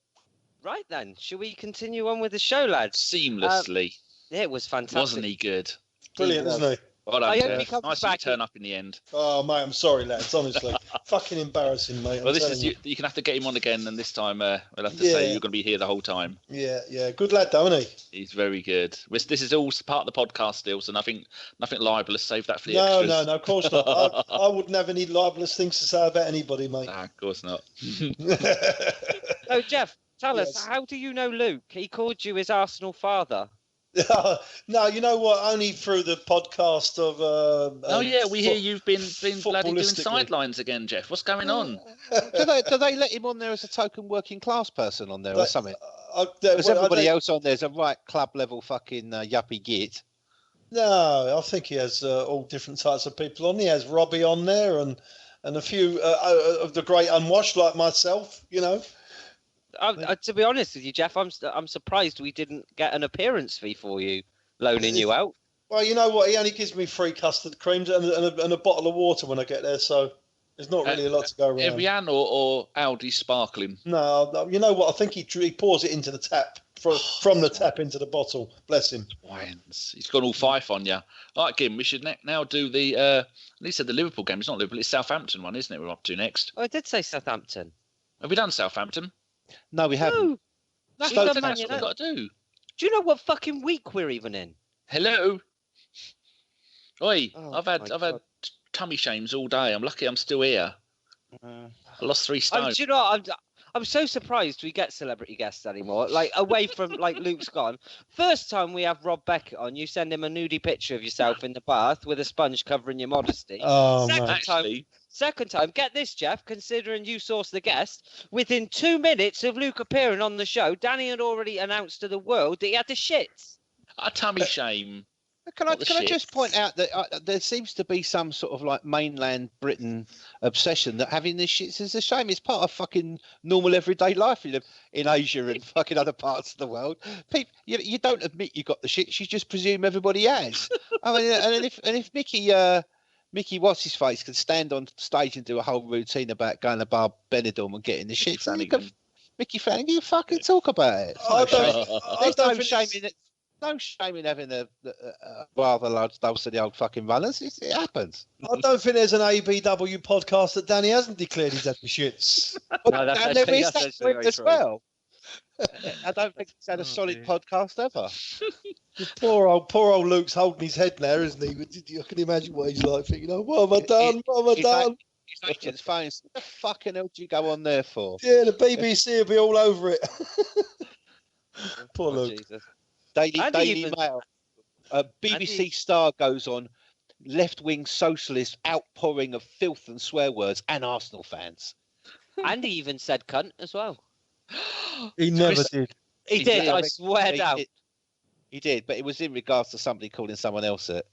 Right then, shall we continue on with the show, lads? Seamlessly. It was fantastic. Wasn't he good? Brilliant, isn't he? Well done, I hope Geoff. he comes Nice back to turn up in the end. Oh, mate, I'm sorry, lads. Honestly, fucking embarrassing, mate. Well, I'm telling you. you can have to get him on again, and this time we'll have to say you're going to be here the whole time. Yeah. Good lad, though, isn't he? He's very good. This is all part of the podcast still, so nothing libelous. Save that for the extras. No, of course not. I wouldn't have any libelous things to say about anybody, mate. Nah, of course not. So, Geoff, tell us, Yes. how do you know Luke? He called you his Arsenal father. No, you know what? Only through the podcast of. Oh yeah, we hear you've been bloody doing footballistically. sidelines again, Geoff. What's going on? Do they let him on there as a token working class person on there or something? Because Well, everybody else on there's a right club level fucking yuppie git. No, I think he has all different types of people on. He has Robbie on there and a few of the great unwashed like myself, you know. To be honest with you, Geoff, I'm surprised we didn't get an appearance fee for you, loaning you out. Well, you know what? He only gives me free custard creams and a bottle of water when I get there, so there's not really a lot to go around. Evian or Aldi sparkling? No, you know what? I think he pours it into the tap, from the tap into the bottle. Bless him. Wines. He's gone all fife on you. All right, Kim, we should now do the, at least said the Liverpool game. It's not Liverpool, it's Southampton one, isn't it? We're up to next. Oh, I did say Southampton. Have we done Southampton? No, we haven't. No. That's We've what done Man we've United. got to do. Do you know what fucking week we're even in? Hello. Oi, Oh, I've my had God. tummy shames all day. I'm lucky I'm still here. I lost 3 stone. Do you know what? I'm so surprised we get celebrity guests anymore. Like, away from, like, Luke's gone. First time we have Rob Beckett on, you send him a nudie picture of yourself in the bath with a sponge covering your modesty. Oh, Second time, get this, Geoff, considering you sourced the guest, within 2 minutes of Luke appearing on the show, Danny had already announced to the world that he had the shits. A tummy shame. Can I just point out that there seems to be some sort of like mainland Britain obsession that having this shit is a shame. It's part of fucking normal everyday life in Asia and fucking other parts of the world. People, you don't admit you got the shit. You just presume everybody has. I mean, and if Mickey what's his face can stand on stage and do a whole routine about going to Bar Benidorm and getting the shit, so Mickey Flanagan, you fucking talk about it. No shame in having a rather large dose of the old fucking runners. It happens. I don't think there's an ABW podcast that Danny hasn't declared he's had the shits. No, that's And there actually- is that's that actually with very as true. well. I don't think he's had a solid podcast ever. Poor old Luke's holding his head now, isn't he? I can imagine what he's like, thinking, "Oh, what have I done? What have I done?" His agent's phone. What the fucking hell do you go on there for? Yeah, the BBC will be all over it. Poor Oh, Luke. Jesus. Daily even- Mail. BBC Star goes on. Left-wing socialist outpouring of filth and swear words and Arsenal fans. And he even said cunt as well. He never Chris- did. He did. I swear down. He did, but it was in regards to somebody calling someone else it.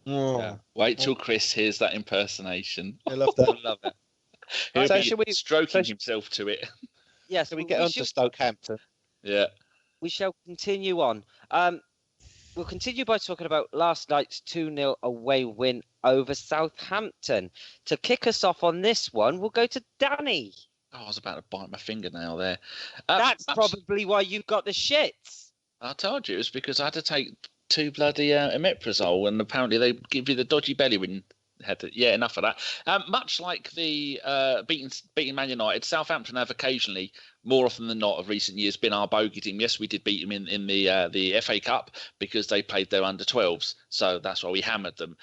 Oh, Yeah. Wait till Chris hears that impersonation. I love I that. love it. He'll So be shall we- stroking so- himself to it. Yes, Can we get on to Stoke Hampton? Yeah. we shall continue on. We'll continue by talking about last night's 2-0 away win over Southampton. To kick us off on this one, we'll go to Danny. Oh, I was about to bite my fingernail there. That's perhaps- probably why you got the shits. I told you it was because I had to take 2 bloody omeprazole, and apparently they give you the dodgy belly when you had to. Yeah, enough of that. Much like the beating Man United, Southampton have occasionally, more often than not, of recent years, been our bogey team. Yes, we did beat them in the FA Cup because they played their under-12s, so that's why we hammered them.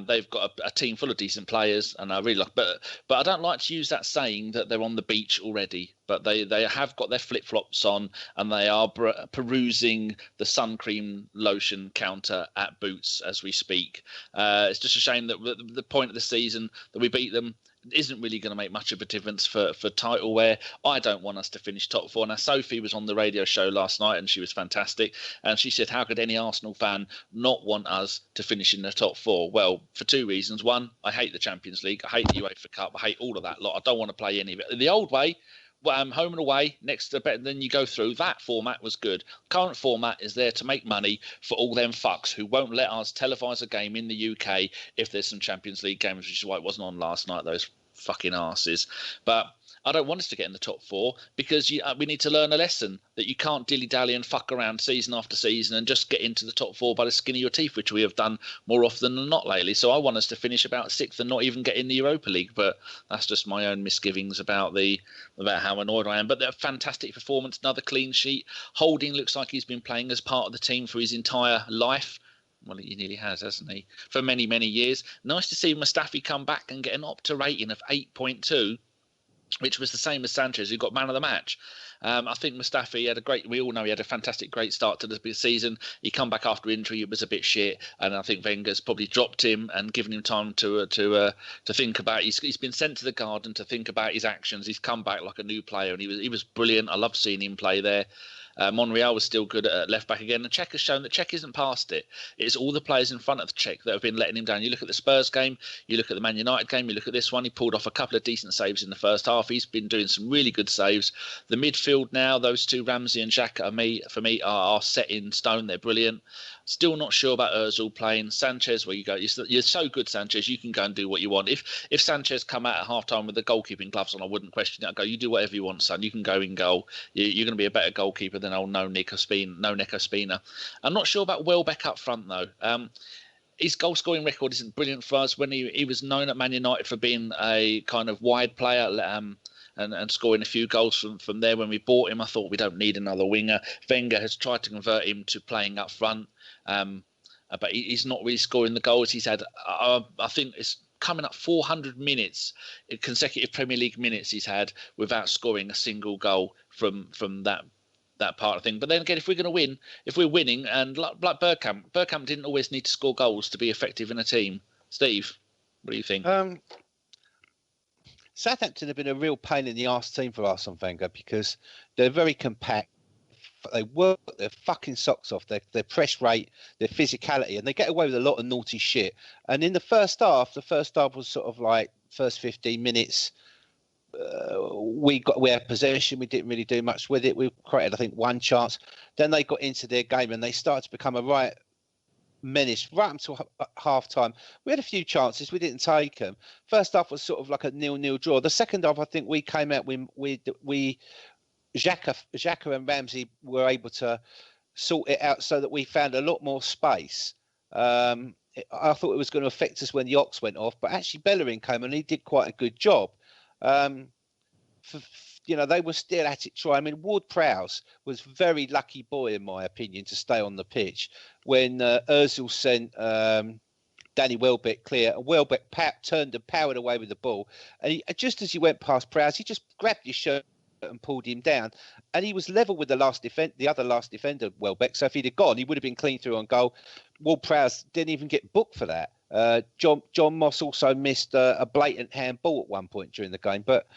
They've got a team full of decent players, and I really like. But I don't like to use that saying that they're on the beach already. But they have got their flip-flops on, and they are perusing the sun cream lotion counter at Boots as we speak. It's just a shame that the point of the season that we beat them isn't really going to make much of a difference for titleware. I don't want us to finish top 4. Now, Sophie was on the radio show last night, and she was fantastic. And she said, how could any Arsenal fan not want us to finish in the top 4? Well, for 2 reasons. One, I hate the Champions League. I hate the UEFA Cup. I hate all of that lot. I don't want to play any of it. The old way, home and away, next to better than you go through. That format was good. Current format is there to make money for all them fucks who won't let us televise a game in the UK if there's some Champions League games, which is why it wasn't on last night, those fucking arses. But I don't want us to get in the top 4 because we need to learn a lesson that you can't dilly-dally and fuck around season after season and just get into the top 4 by the skin of your teeth, which we have done more often than not lately. So I want us to finish about 6th and not even get in the Europa League. But that's just my own misgivings about how annoyed I am. But they're a fantastic performance, another clean sheet. Holding looks like he's been playing as part of the team for his entire life. Well, he nearly has, hasn't he? For many, many years. Nice to see Mustafi come back and get an Opta rating of 8.2, which was the same as Sanchez, who got man of the match. I think Mustafi had we all know he had a fantastic, great start to the season. He come back after injury, it was a bit shit, and I think Wenger's probably dropped him and given him time to think about. He's been sent to the garden to think about his actions. He's come back like a new player, and he was brilliant. I loved seeing him play there. Monreal was still good at left back again, and Czech has shown that Czech isn't past it. It's all the players in front of the Czech that have been letting him down. You look at the Spurs game, you look at the Man United game, you look at this one. He pulled off a couple of decent saves in the first half. He's been doing some really good saves. The midfield now, those two, Ramsey and Xhaka, for me are set in stone. They're brilliant. Still not sure about Ozil playing. Sanchez, where you go, you're so good, Sanchez. You can go and do what you want. If Sanchez come out at half time with the goalkeeping gloves on, I wouldn't question it. I'd go, you do whatever you want, son. You can go in goal. You're going to be a better goalkeeper than old No Nick Ospina. I'm not sure about Welbeck up front though. His goal scoring record isn't brilliant for us. When he was known at Man United for being a kind of wide player. And scoring a few goals from there. When we bought him, I thought we don't need another winger. Wenger has tried to convert him to playing up front, but he's not really scoring the goals. He's had, I think it's coming up 400 minutes, consecutive Premier League minutes he's had without scoring a single goal from that part of thing. But then again, if we're going to win, if we're winning, and like Bergkamp didn't always need to score goals to be effective in a team. Steve, what do you think? Southampton have been a real pain in the arse team for Arsene Wenger because they're very compact. They work their fucking socks off. Their press rate, their physicality, and they get away with a lot of naughty shit. And in the first half was sort of like first 15 minutes. We had possession. We didn't really do much with it. We created, I think, one chance. Then they got into their game and they started to become a right menace right until half time. We had a few chances, we didn't take them. First half was sort of like a 0-0 draw. The second half, I think we came out, we Xhaka and Ramsey were able to sort it out so that we found a lot more space. I thought it was going to affect us when the Ox went off, but actually Bellerin came and he did quite a good job. They were still at it trying. I mean, Ward-Prowse was very lucky boy, in my opinion, to stay on the pitch when Ozil sent Danny Welbeck clear. Welbeck turned and powered away with the ball. And just as he went past Prowse, he just grabbed his shirt and pulled him down. And he was level with the other last defender, Welbeck. So if he'd have gone, he would have been clean through on goal. Ward-Prowse didn't even get booked for that. John Moss also missed a blatant handball at one point during the game. But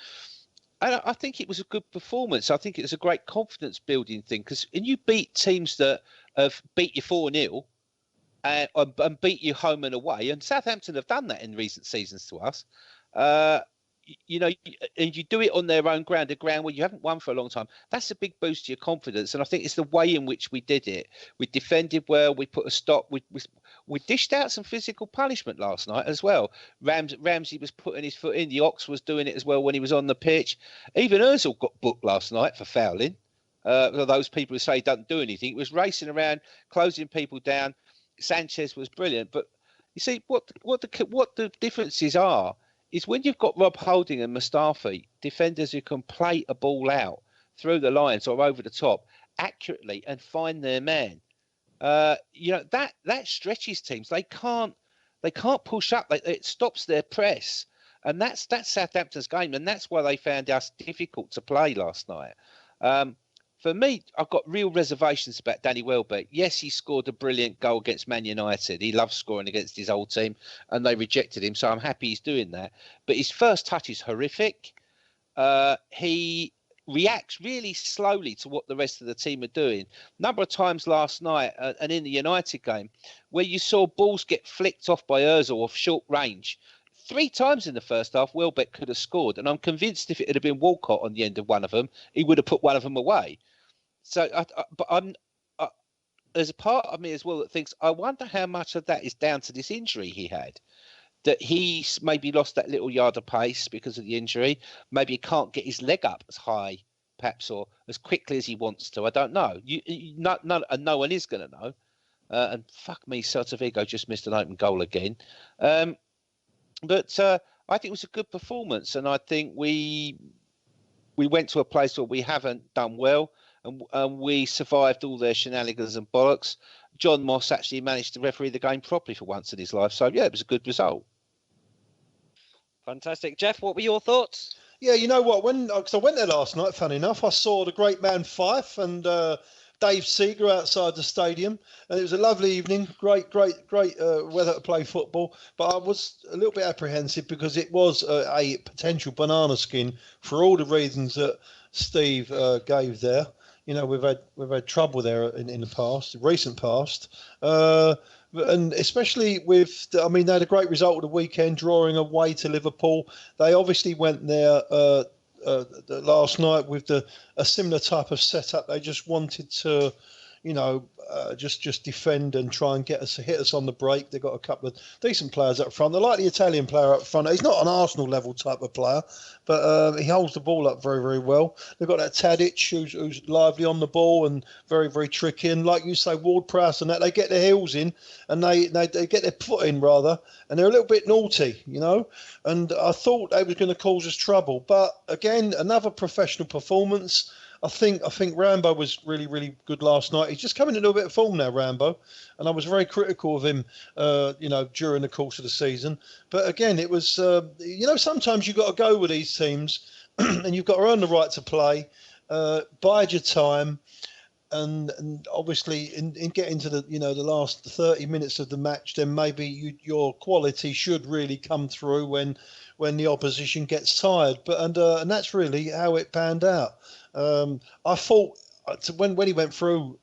And I think it was a good performance. I think it was a great confidence building thing because when you beat teams that have beat you 4-0 and beat you home and away, and Southampton have done that in recent seasons to us, and you do it on their own ground, a ground where you haven't won for a long time, that's a big boost to your confidence. And I think it's the way in which we did it. We defended well, we put a stop, we dished out some physical punishment last night as well. Ramsey was putting his foot in, the Ox was doing it as well when he was on the pitch. Even Ozil got booked last night for fouling. Those people who say he doesn't do anything, he was racing around, closing people down. Sanchez was brilliant. But you see, what the differences are, is when you've got Rob Holding and Mustafi, defenders who can play a ball out through the lines or over the top accurately and find their man. That stretches teams. They can't push up. It stops their press, and that's Southampton's game, and that's why they found us difficult to play last night. For me, I've got real reservations about Danny Welbeck. Yes, he scored a brilliant goal against Man United. He loves scoring against his old team, and they rejected him, so I'm happy he's doing that. But his first touch is horrific. He reacts really slowly to what the rest of the team are doing. Number of times last night and in the United game where you saw balls get flicked off by Ozil off short range. 3 times in the first half, Welbeck could have scored, and I'm convinced if it had been Walcott on the end of one of them, he would have put one of them away. So, there's a part of me as well that thinks, I wonder how much of that is down to this injury he had. That he's maybe lost that little yard of pace because of the injury. Maybe he can't get his leg up as high, perhaps, or as quickly as he wants to. I don't know. No one is going to know. And fuck me, Celta Vigo just missed an open goal again. But I think it was a good performance, and I think we went to a place where we haven't done well, and we survived all their shenanigans and bollocks. John Moss actually managed to referee the game properly for once in his life, so yeah, it was a good result. Fantastic. Geoff, what were your thoughts? Yeah, you know what? Because I went there last night, funny enough, I saw the great man Fife and Dave Seeger outside the stadium, and it was a lovely evening. Great weather to play football, but I was a little bit apprehensive because it was a potential banana skin for all the reasons that Steve gave there. You know, we've had trouble there in the past, recent past, and especially with. They had a great result of the weekend, drawing away to Liverpool. They obviously went there last night with a similar type of setup. They just wanted to, just defend and try and hit us on the break. They've got a couple of decent players up front. They're like the Italian player up front. He's not an Arsenal level type of player, but he holds the ball up very, very well. They've got that Tadic who's lively on the ball and very, very tricky. And like you say, Ward-Prowse and that, they get their heels in and they get their foot in rather, and they're a little bit naughty, And I thought they were going to cause us trouble, but again, another professional performance. I think Rambo was really, really good last night. He's just coming into a bit of form now, Rambo, and I was very critical of him, during the course of the season. But again, it was, sometimes you've got to go with these teams, and you've got to earn the right to play, bide your time, and obviously in getting to the last 30 minutes of the match, then maybe your quality should really come through when the opposition gets tired. But and that's really how it panned out. I thought when he went through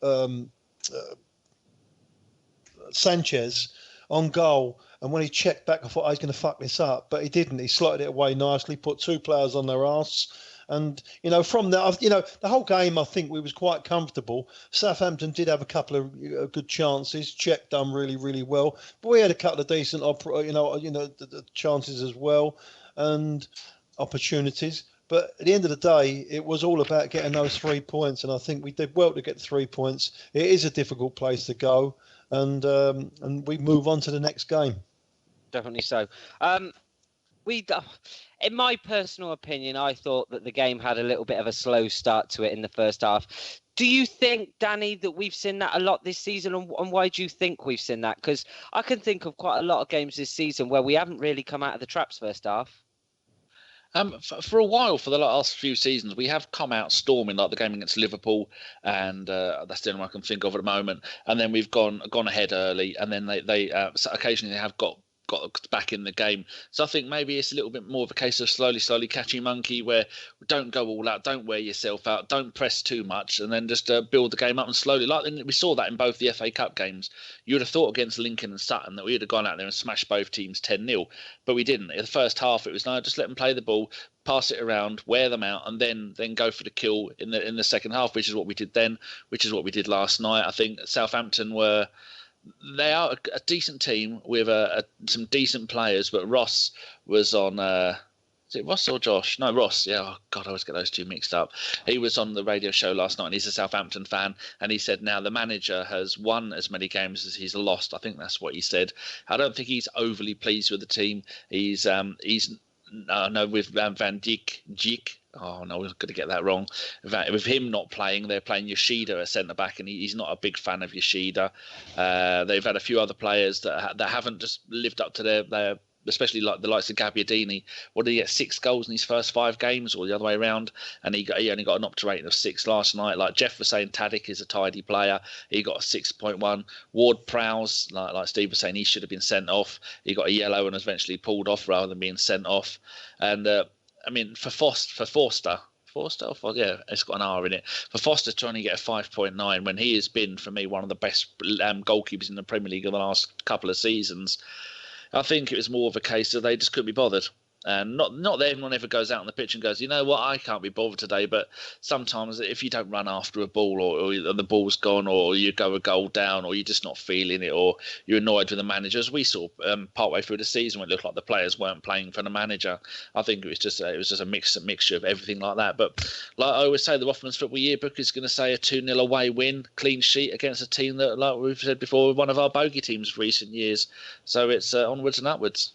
Sanchez on goal, and when he checked back, I thought, he's going to fuck this up, but he didn't. He slotted it away nicely, put 2 players on their arse. And, from that, the whole game, I think we was quite comfortable. Southampton did have a couple of good chances. Czech done really, really well. But we had a couple of decent, the chances as well and opportunities. But at the end of the day, it was all about getting those 3 points. And I think we did well to get 3 points. It is a difficult place to go. And we move on to the next game. Definitely so. In my personal opinion, I thought that the game had a little bit of a slow start to it in the first half. Do you think, Danny, that we've seen that a lot this season? And why do you think we've seen that? Because I can think of quite a lot of games this season where we haven't really come out of the traps first half. For a while, for the last few seasons, we have come out storming, like the game against Liverpool, and that's the only one I can think of at the moment. And then we've gone ahead early, and then they occasionally have got got back in the game. So I think maybe it's a little bit more of a case of slowly catching monkey, where don't go all out, don't wear yourself out, don't press too much, and then just build the game up and slowly. Like we saw that in both the FA Cup games. You would have thought against Lincoln and Sutton that we would have gone out there and smashed both teams 10-0, but we didn't. In the first half, it was no, just let them play the ball, pass it around, wear them out, and then go for the kill in the second half, which is what we did then, which is what we did last night. I think Southampton they are a decent team with some decent players, but Ross was on. Is it Ross or Josh? No, Ross. Yeah. Oh God, I always get those two mixed up. He was on the radio show last night, and he's a Southampton fan. And he said now the manager has won as many games as he's lost. I think that's what he said. I don't think he's overly pleased with the team. He's with Van Dijk. Oh no, we're going to get that wrong. With him not playing, they're playing Yoshida at centre back, and he's not a big fan of Yoshida. They've had a few other players that haven't just lived up to their especially like the likes of Gabbiadini. What did he get? 6 goals in his first 5 games, or the other way around? And he only got an opta rating of 6 last night. Like Geoff was saying, Tadic is a tidy player. He got a 6.1. Ward Prowse, like Steve was saying, he should have been sent off. He got a yellow and was eventually pulled off rather than being sent off. And I mean, for Forster, yeah, it's got an R in it. For Foster trying to get a 5.9 when he has been, for me, one of the best goalkeepers in the Premier League in the last couple of seasons, I think it was more of a case of they just couldn't be bothered. And not that everyone ever goes out on the pitch and goes, you know what, I can't be bothered today. But sometimes if you don't run after a ball, or the ball's gone, or you go a goal down, or you're just not feeling it, or you're annoyed with the manager, as we saw partway through the season when it looked like the players weren't playing for the manager. I think it was just a mixture of everything like that. But like I always say, the Rothmans Football Yearbook is going to say a 2-0 away win, clean sheet against a team that, like we've said before, one of our bogey teams of recent years. So it's onwards and upwards.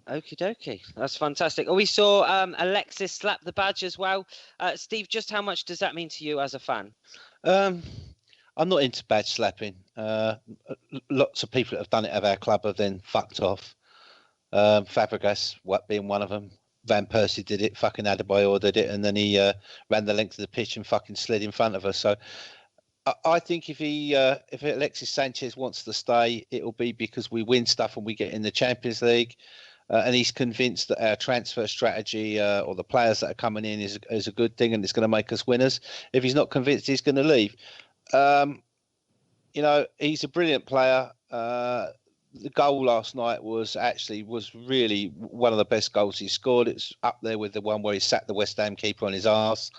Okie dokie. That's fantastic. We saw Alexis slap the badge as well. Steve, just how much does that mean to you as a fan? I'm not into badge slapping. Lots of people that have done it at our club have then fucked off. Fabregas being one of them. Van Persie did it. Fucking Adebayor did it. And then he ran the length of the pitch and fucking slid in front of us. So I think if Alexis Sanchez wants to stay, it'll be because we win stuff and we get in the Champions League. And he's convinced that our transfer strategy or the players that are coming in is a good thing and it's going to make us winners. If he's not convinced, he's going to leave. He's a brilliant player. The goal last night was really one of the best goals he scored. It's up there with the one where he sat the West Ham keeper on his arse.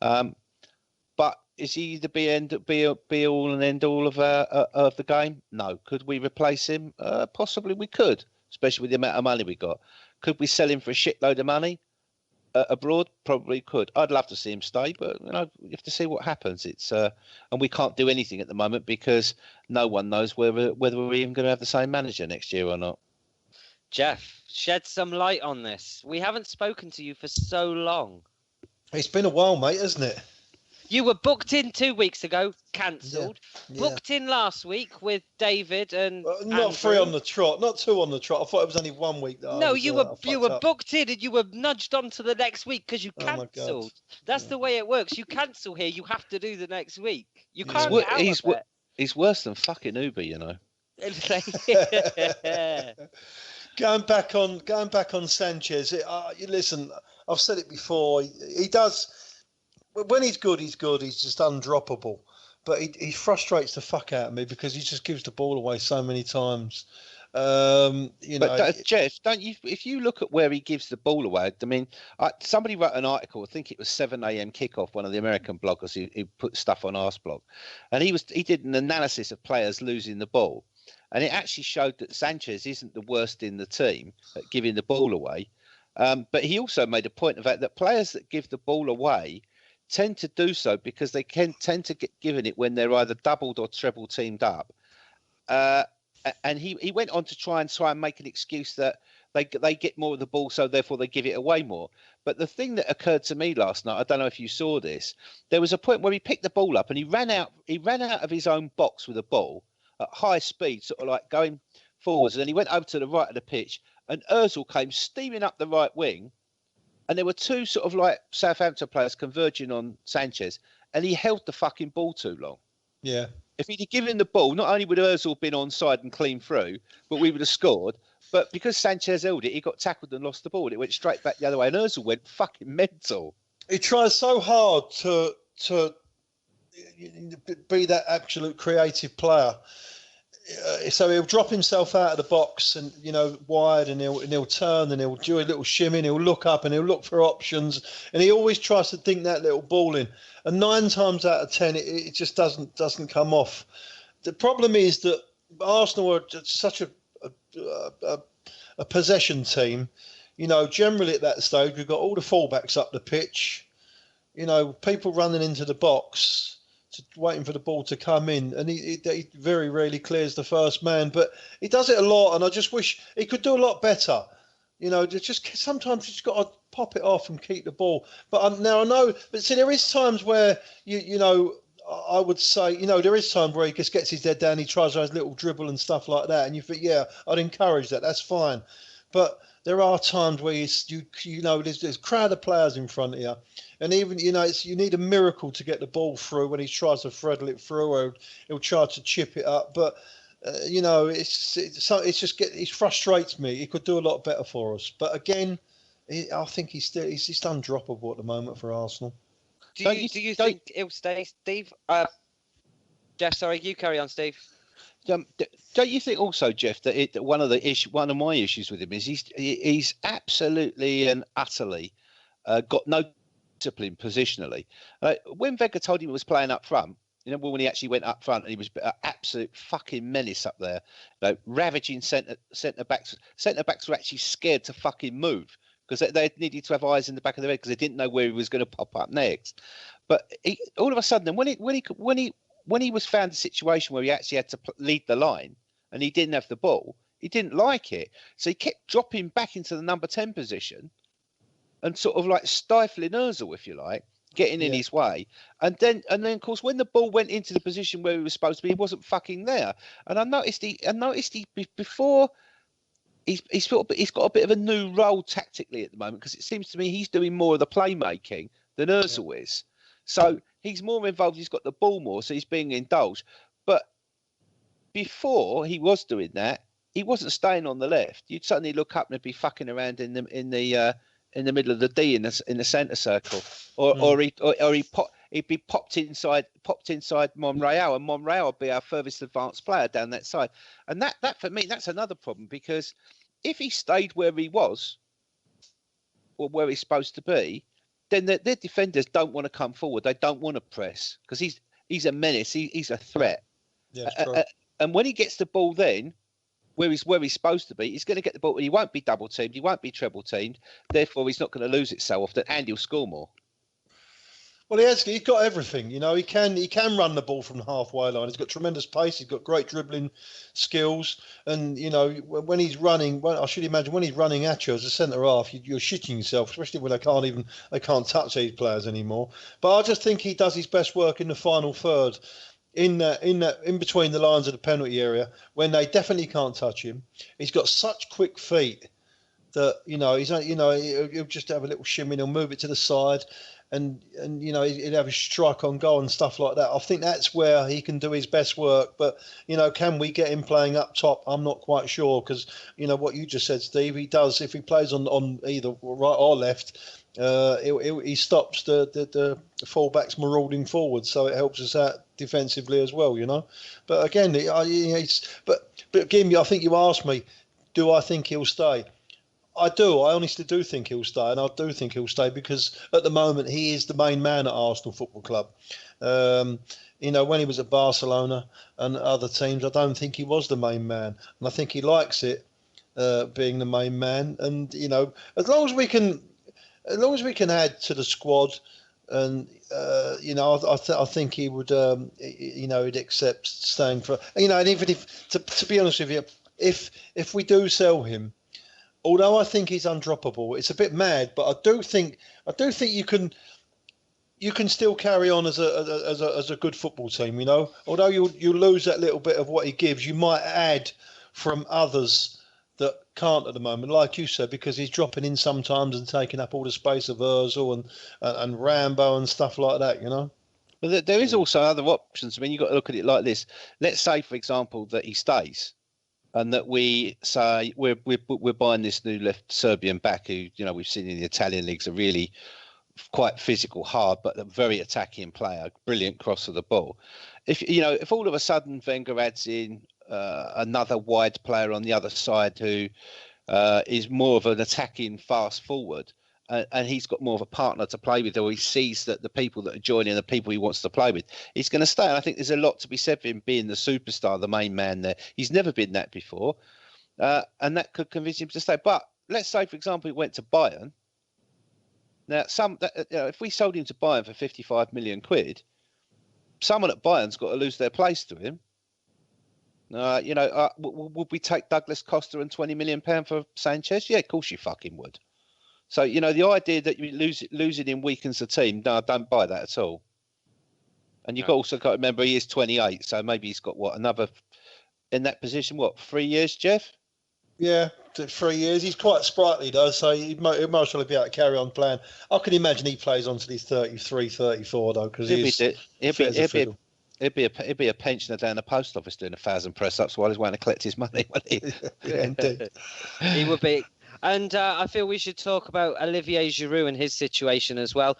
But is he the be all and end all of the game? No. Could we replace him? Possibly we could. Especially with the amount of money we got. Could we sell him for a shitload of money abroad? Probably could. I'd love to see him stay, but you have to see what happens. It's and we can't do anything at the moment because no one knows whether we're even going to have the same manager next year or not. Geoff, shed some light on this. We haven't spoken to you for so long. It's been a while, mate, hasn't it? You were booked in 2 weeks ago, cancelled. Yeah. Booked in last week with David and not Andrew. 3 on the trot, not 2 on the trot. I thought it was only 1 week. You were booked in and you were nudged on to the next week because you cancelled. That's the way it works. You cancel here, you have to do the next week. You can't get out of it. He's worse than fucking Uber, you know. Going back on Sanchez. Listen, I've said it before. He does. When he's good, he's good. He's just undroppable. But he frustrates the fuck out of me because he just gives the ball away so many times. Geoff, don't you? If you look at where he gives the ball away, I mean, somebody wrote an article. I think it was 7 a.m. Kickoff. One of the American bloggers who put stuff on Arseblog, and he did an analysis of players losing the ball, and it actually showed that Sanchez isn't the worst in the team at giving the ball away. But he also made a point of that players that give the ball away tend to do so because they can tend to get given it when they're either doubled or treble teamed up. And he went on to try and make an excuse that they get more of the ball, so therefore they give it away more. But the thing that occurred to me last night, I don't know if you saw this, there was a point where he picked the ball up and he ran out of his own box with a ball at high speed, sort of like going forwards, and then he went over to the right of the pitch and Ozil came steaming up the right wing. And there were 2 sort of like Southampton players converging on Sanchez, and he held the fucking ball too long. Yeah. if he'd have given the ball, not only would Ozil have been onside and clean through, but we would have scored. But because Sanchez held it, he got tackled and lost the ball. It went straight back the other way, and Ozil went fucking mental. He tries so hard to be that absolute creative player. So he'll drop himself out of the box and wide, and he'll turn and he'll do a little shimmy, and he'll look up and he'll look for options, and he always tries to dink that little ball in. And 9 times out of 10, it just doesn't come off. The problem is that Arsenal are such a possession team. Generally at that stage, we've got all the fullbacks up the pitch. People running into the box, waiting for the ball to come in, and he very rarely clears the first man. But he does it a lot, and I just wish he could do a lot better. Just sometimes he's got to pop it off and keep the ball. But now I know, but see, there is times where I would say, there is times where he just gets his head down, he tries his little dribble and stuff like that, and you think, yeah, I'd encourage that. That's fine. But there are times where there's a crowd of players in front of you, and even you need a miracle to get the ball through when he tries to threadle it through, or he'll try to chip it up. But it frustrates me. He could do a lot better for us. But again, I think he's just undroppable at the moment for Arsenal. Do you think he'll stay, Steve? Geoff, sorry, you carry on, Steve. Don't you think also, Geoff, that one of my issues with him is he's absolutely and utterly got no discipline positionally. When Wenger told him he was playing up front, when he actually went up front, and he was an absolute fucking menace up there, ravaging centre backs. Centre backs were actually scared to fucking move because they needed to have eyes in the back of their head because they didn't know where he was going to pop up next. But all of a sudden, when he was found a situation where he actually had to lead the line and he didn't have the ball, he didn't like it. So he kept dropping back into the number 10 position and sort of like stifling Ozil, if you like, getting in his way. And then, of course, when the ball went into the position where he was supposed to be, he wasn't fucking there. And I noticed before he's got a bit of a new role tactically at the moment, because it seems to me he's doing more of the playmaking than Ozil is. So he's more involved. He's got the ball more, so he's being indulged. But before he was doing that, he wasn't staying on the left. You'd suddenly look up and he'd be fucking around in the middle of the D in the centre circle, or he'd be popped inside Monreal, and Monreal would be our furthest advanced player down that side. And that for me, that's another problem, because if he stayed where he was, or where he's supposed to be, then their defenders don't want to come forward. They don't want to press, because he's a menace. He's a threat. Yeah, and when he gets the ball, then where he's supposed to be, he's going to get the ball. He won't be double teamed. He won't be treble teamed. Therefore, he's not going to lose it so often, and he'll score more. Well, he's got everything. He can run the ball from the halfway line. He's got tremendous pace. He's got great dribbling skills. And when he's running, I should imagine when he's running at you as a centre half, you're shitting yourself, especially when they can't touch these players anymore. But I just think he does his best work in the final third, in between the lines of the penalty area, when they definitely can't touch him. He's got such quick feet that he'll just have a little shimmy. He'll move it to the side. And he'd have a strike on goal and stuff like that. I think that's where he can do his best work. But can we get him playing up top? I'm not quite sure, because what you just said, Steve. He does, if he plays on either right or left, he stops the fullbacks marauding forward, so it helps us out defensively as well. But again, but Gimli, I think you asked me, do I think he'll stay? I do. I honestly do think he'll stay, and I do think he'll stay because at the moment he is the main man at Arsenal Football Club. When he was at Barcelona and other teams, I don't think he was the main man, and I think he likes it, being the main man. And as long as we can add to the squad, and I think he would, he'd accept staying for, and even if, to be honest with you, if we do sell him. Although I think he's undroppable, it's a bit mad, but I do think you can still carry on as a good football team. Although you lose that little bit of what he gives, you might add from others that can't at the moment, like you said, because he's dropping in sometimes and taking up all the space of Ozil and Rambo and stuff like that. But there is also other options. I mean, you've got to look at it like this. Let's say, for example, that he stays, and that we say we're buying this new left Serbian back, who we've seen in the Italian leagues are really quite physical, hard, but a very attacking player, brilliant cross of the ball. If all of a sudden Wenger adds in another wide player on the other side who is more of an attacking fast forward. And he's got more of a partner to play with, or he sees that the people that are joining are the people he wants to play with. He's going to stay. And I think there's a lot to be said for him being the superstar, the main man there. He's never been that before. And that could convince him to stay. But let's say, for example, he went to Bayern. Now, if we sold him to Bayern for 55 million quid, someone at Bayern's got to lose their place to him. Would we take Douglas Costa and £20 million for Sanchez? Yeah, of course you fucking would. So, the idea that you losing him weakens the team, no, I don't buy that at all. And you've also got to remember he is 28, so maybe he's got, another, in that position, 3 years, Geoff? Yeah, 3 years. He's quite sprightly, though, so he'll most probably be able to carry on playing. I can imagine he plays on till he's 33, 34, though, because He'd be a pensioner down the post office doing 1,000 press-ups while he's waiting to collect his money, wouldn't he? Yeah, indeed. He would be. And I feel we should talk about Olivier Giroud and his situation as well.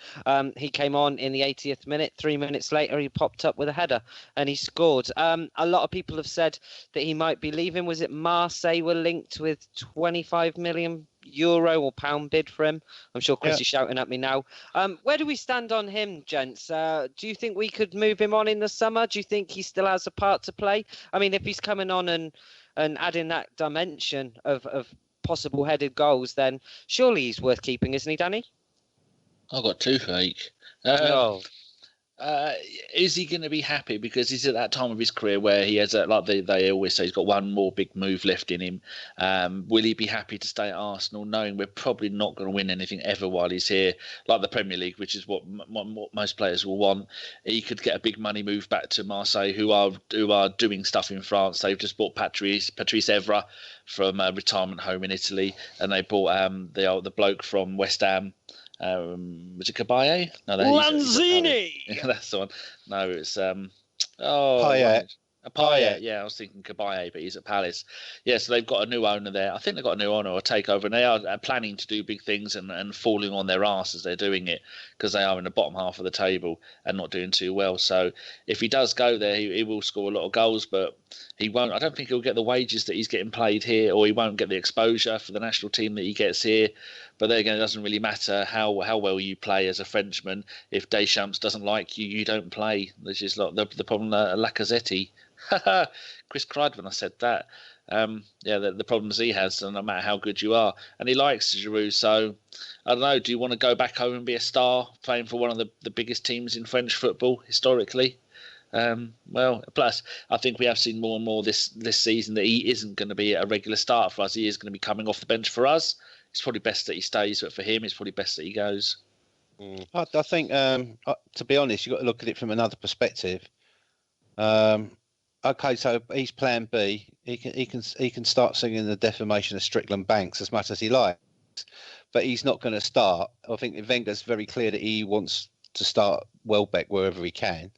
He came on in the 80th minute. 3 minutes later, he popped up with a header and he scored. A lot of people have said that he might be leaving. Was it Marseille were linked with 25 million euro or pound bid for him? I'm sure Chris is shouting at me now. Where do we stand on him, gents? Do you think we could move him on in the summer? Do you think he still has a part to play? I mean, if he's coming on and adding that dimension of possible headed goals, then surely he's worth keeping, isn't he, Danny? I've got toothache. Is he going to be happy because he's at that time of his career where he has they always say he's got one more big move left in him? Will he be happy to stay at Arsenal knowing we're probably not going to win anything ever while he's here, like the Premier League, which is what most players will want? He could get a big money move back to Marseille, who are doing stuff in France. They've just bought Patrice Evra from a retirement home in Italy, and they bought the bloke from West Ham. Was it Cabaye? No, Lanzini. That's the one. No, it's Payet. Payet. Yeah, I was thinking Cabaye, but he's at Palace. Yeah, so they've got a new owner there. I think they've got a new owner or takeover, and they are planning to do big things and falling on their arse as they're doing it because they are in the bottom half of the table and not doing too well. So if he does go there, he will score a lot of goals, but he won't. I don't think he'll get the wages that he's getting paid here, or he won't get the exposure for the national team that he gets here. But there again, it doesn't really matter how well you play as a Frenchman. If Deschamps doesn't like you, you don't play. This is like the problem. Lacazette. Chris cried when I said that. The problems he has, no matter how good you are, and he likes Giroud. So I don't know. Do you want to go back home and be a star, playing for one of the biggest teams in French football historically? Plus I think we have seen more and more this season that he isn't going to be a regular starter for us. He is going to be coming off the bench for us. It's probably best that he stays, but for him, it's probably best that he goes. I think, to be honest, you've got to look at it from another perspective. Okay, so he's Plan B. He can start singing the defamation of Strickland Banks as much as he likes, but he's not going to start. I think Wenger's very clear that he wants to start Welbeck wherever he can.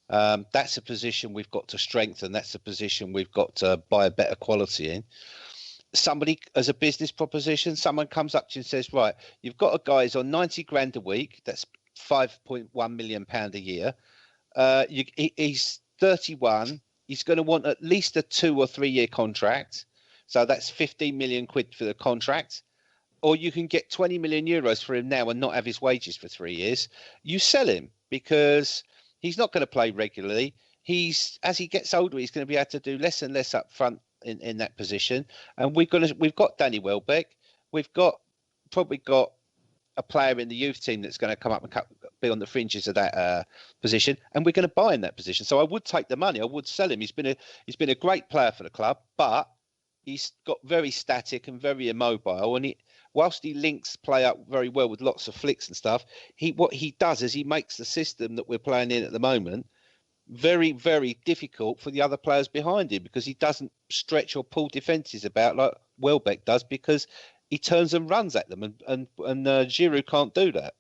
That's a position we've got to strengthen. That's a position we've got to buy a better quality in. Somebody, as a business proposition, someone comes up to you and says, right, you've got a guy who's on 90 grand a week. That's £5.1 million a year. He's 31. He's going to want at least a 2 or 3 year contract. So that's 15 million quid for the contract. Or you can get 20 million euros for him now and not have his wages for 3 years. You sell him because he's not going to play regularly. As he gets older, he's going to be able to do less and less up front in that position. And we've got Danny Welbeck. We've probably got a player in the youth team that's going to come up and be on the fringes of that position, and we're going to buy in that position. So I would take the money. I would sell him. He's been a great player for the club, but he's got very static and very immobile. And whilst he links play up very well with lots of flicks and stuff, what he does is he makes the system that we're playing in at the moment very, very difficult for the other players behind him, because he doesn't stretch or pull defences about like Welbeck does, because he turns and runs at them, and Giroud can't do that.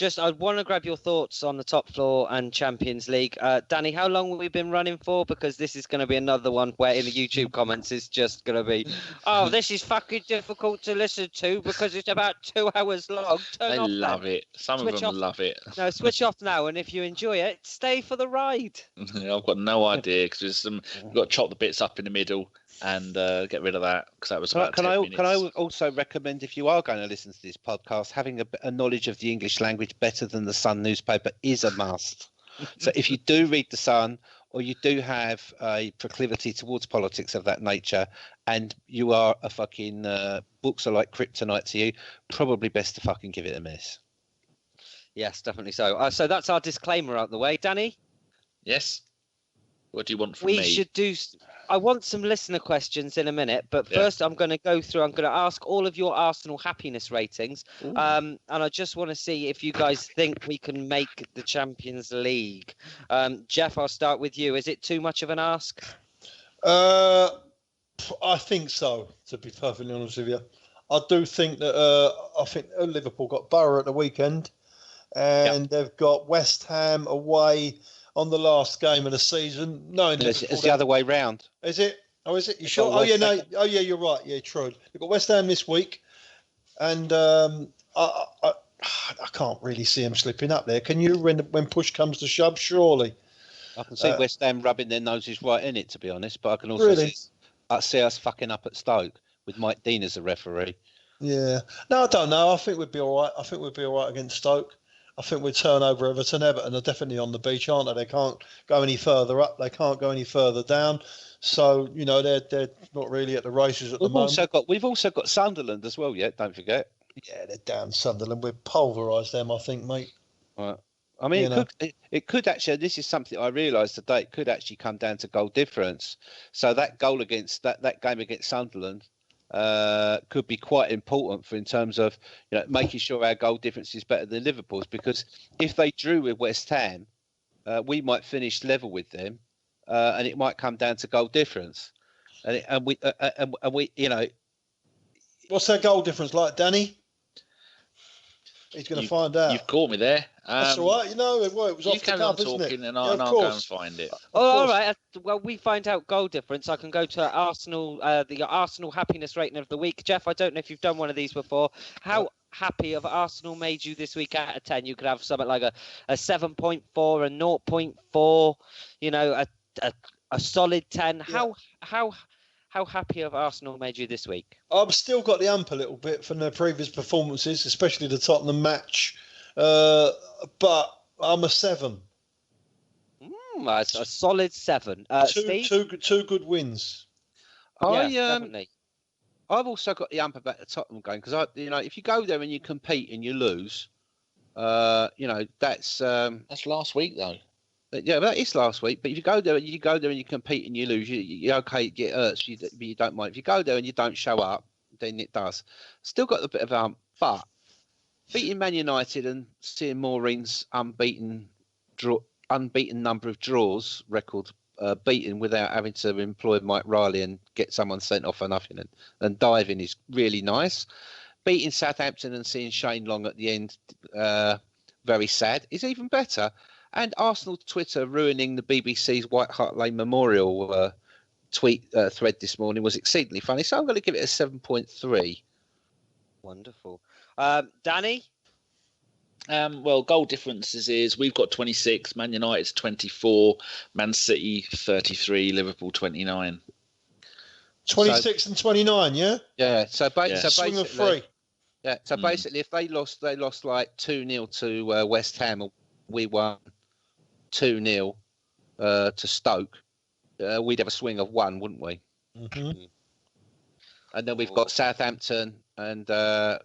I want to grab your thoughts on the top floor and Champions League. Danny, how long have we been running for? Because this is going to be another one where in the YouTube comments it's just going to be, oh, this is fucking difficult to listen to because it's about 2 hours long. They love it. Some of them love it. No, switch off now, and if you enjoy it, stay for the ride. I've got no idea because we've got to chop the bits up in the middle and get rid of that because that was about 10 minutes. Can I also recommend, if you are going to listen to this podcast, having a knowledge of the English language better than the Sun newspaper is a must. So if you do read the Sun, or you do have a proclivity towards politics of that nature, and you are a fucking books are like kryptonite to you, probably best to fucking give it a miss. Yes, definitely so. So that's our disclaimer out the way. Danny? Yes? What do you want from me? I want some listener questions in a minute, but first I'm going to ask all of your Arsenal happiness ratings. And I just want to see if you guys think we can make the Champions League. Geoff, I'll start with you. Is it too much of an ask? I think so, to be perfectly honest with you. I do think that Liverpool got Borough at the weekend, and they've got West Ham away on the last game of the season. No, it's the other way round. Is it? Oh, is it? You sure? Oh, yeah, no. Oh, yeah, you're right. Yeah, true. You've got West Ham this week, and I can't really see them slipping up there. Can you, when push comes to shove? Surely. I can see West Ham rubbing their noses right in it, to be honest. But I can also see us fucking up at Stoke with Mike Dean as a referee. Yeah. No, I don't know. I think we'd be all right. I think we'd be all right against Stoke. I think we'd turn over Everton. Everton are definitely on the beach, aren't they? They can't go any further up. They can't go any further down. So, you know, they're not really at the races at the moment. We've also got Sunderland as well, don't forget. Yeah, they're down Sunderland. We've pulverised them, I think, mate. Right. I mean, it could actually, this is something I realised today, it could actually come down to goal difference. So that goal against, that game against Sunderland, could be quite important in terms of making sure our goal difference is better than Liverpool's, because if they drew with West Ham, we might finish level with them, and it might come down to goal difference. And we what's their goal difference like, Danny? He's going to find out. You've caught me there. That's all right. It was off the cuff, isn't it? And I'll go and find it. All right. Well, we find out goal difference. I can go to Arsenal, the Arsenal happiness rating of the week. Geoff, I don't know if you've done one of these before. How happy have Arsenal made you this week out of 10? You could have something like a 7.4, a 0.4, a solid 10. Yeah. How happy have Arsenal made you this week? I've still got the ump a little bit from their previous performances, especially the Tottenham match. But I'm a 7. A solid 7. Steve? Two good wins. Definitely. I've also got the ump about the Tottenham game because if you go there and you compete and you lose, that's last week though. Yeah, that is last week. But if you go there and you compete and you lose, you okay, it hurts, but you don't mind. If you go there and you don't show up, then it does. Still got a bit of but beating Man United and seeing Maureen's unbeaten number of draws record beaten without having to employ Mike Riley and get someone sent off for nothing and diving is really nice. Beating Southampton and seeing Shane Long at the end, very sad, is even better. And Arsenal Twitter ruining the BBC's White Hart Lane Memorial tweet thread this morning was exceedingly funny. So I'm going to give it a 7.3. Wonderful. Danny? Well, goal differences is we've got 26, Man United's 24, Man City 33, Liverpool 29. 26 and 29, yeah? Yeah. So basically, swing of 3. Yeah. So basically, if they lost like 2-0 to West Ham, and we won 2-0 to Stoke, we'd have a swing of 1, wouldn't we? Mm-hmm. And then we've got Southampton and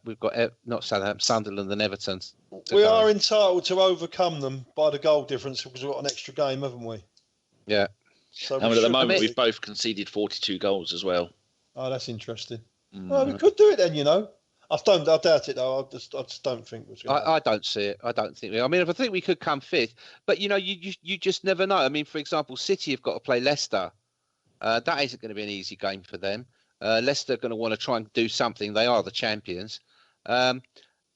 we've got not Southampton, Sunderland and Everton. We are entitled to overcome them by the goal difference because we've got an extra game, haven't we? Yeah. So at the moment, we've both conceded 42 goals as well. Oh, that's interesting. Well, we could do it then, I doubt it though. I just don't think we're going to. I don't see it. I don't think. I mean, I think we could come 5th, but you just never know. I mean, for example, City have got to play Leicester. That isn't going to be an easy game for them. Leicester are going to want to try and do something. They are the champions.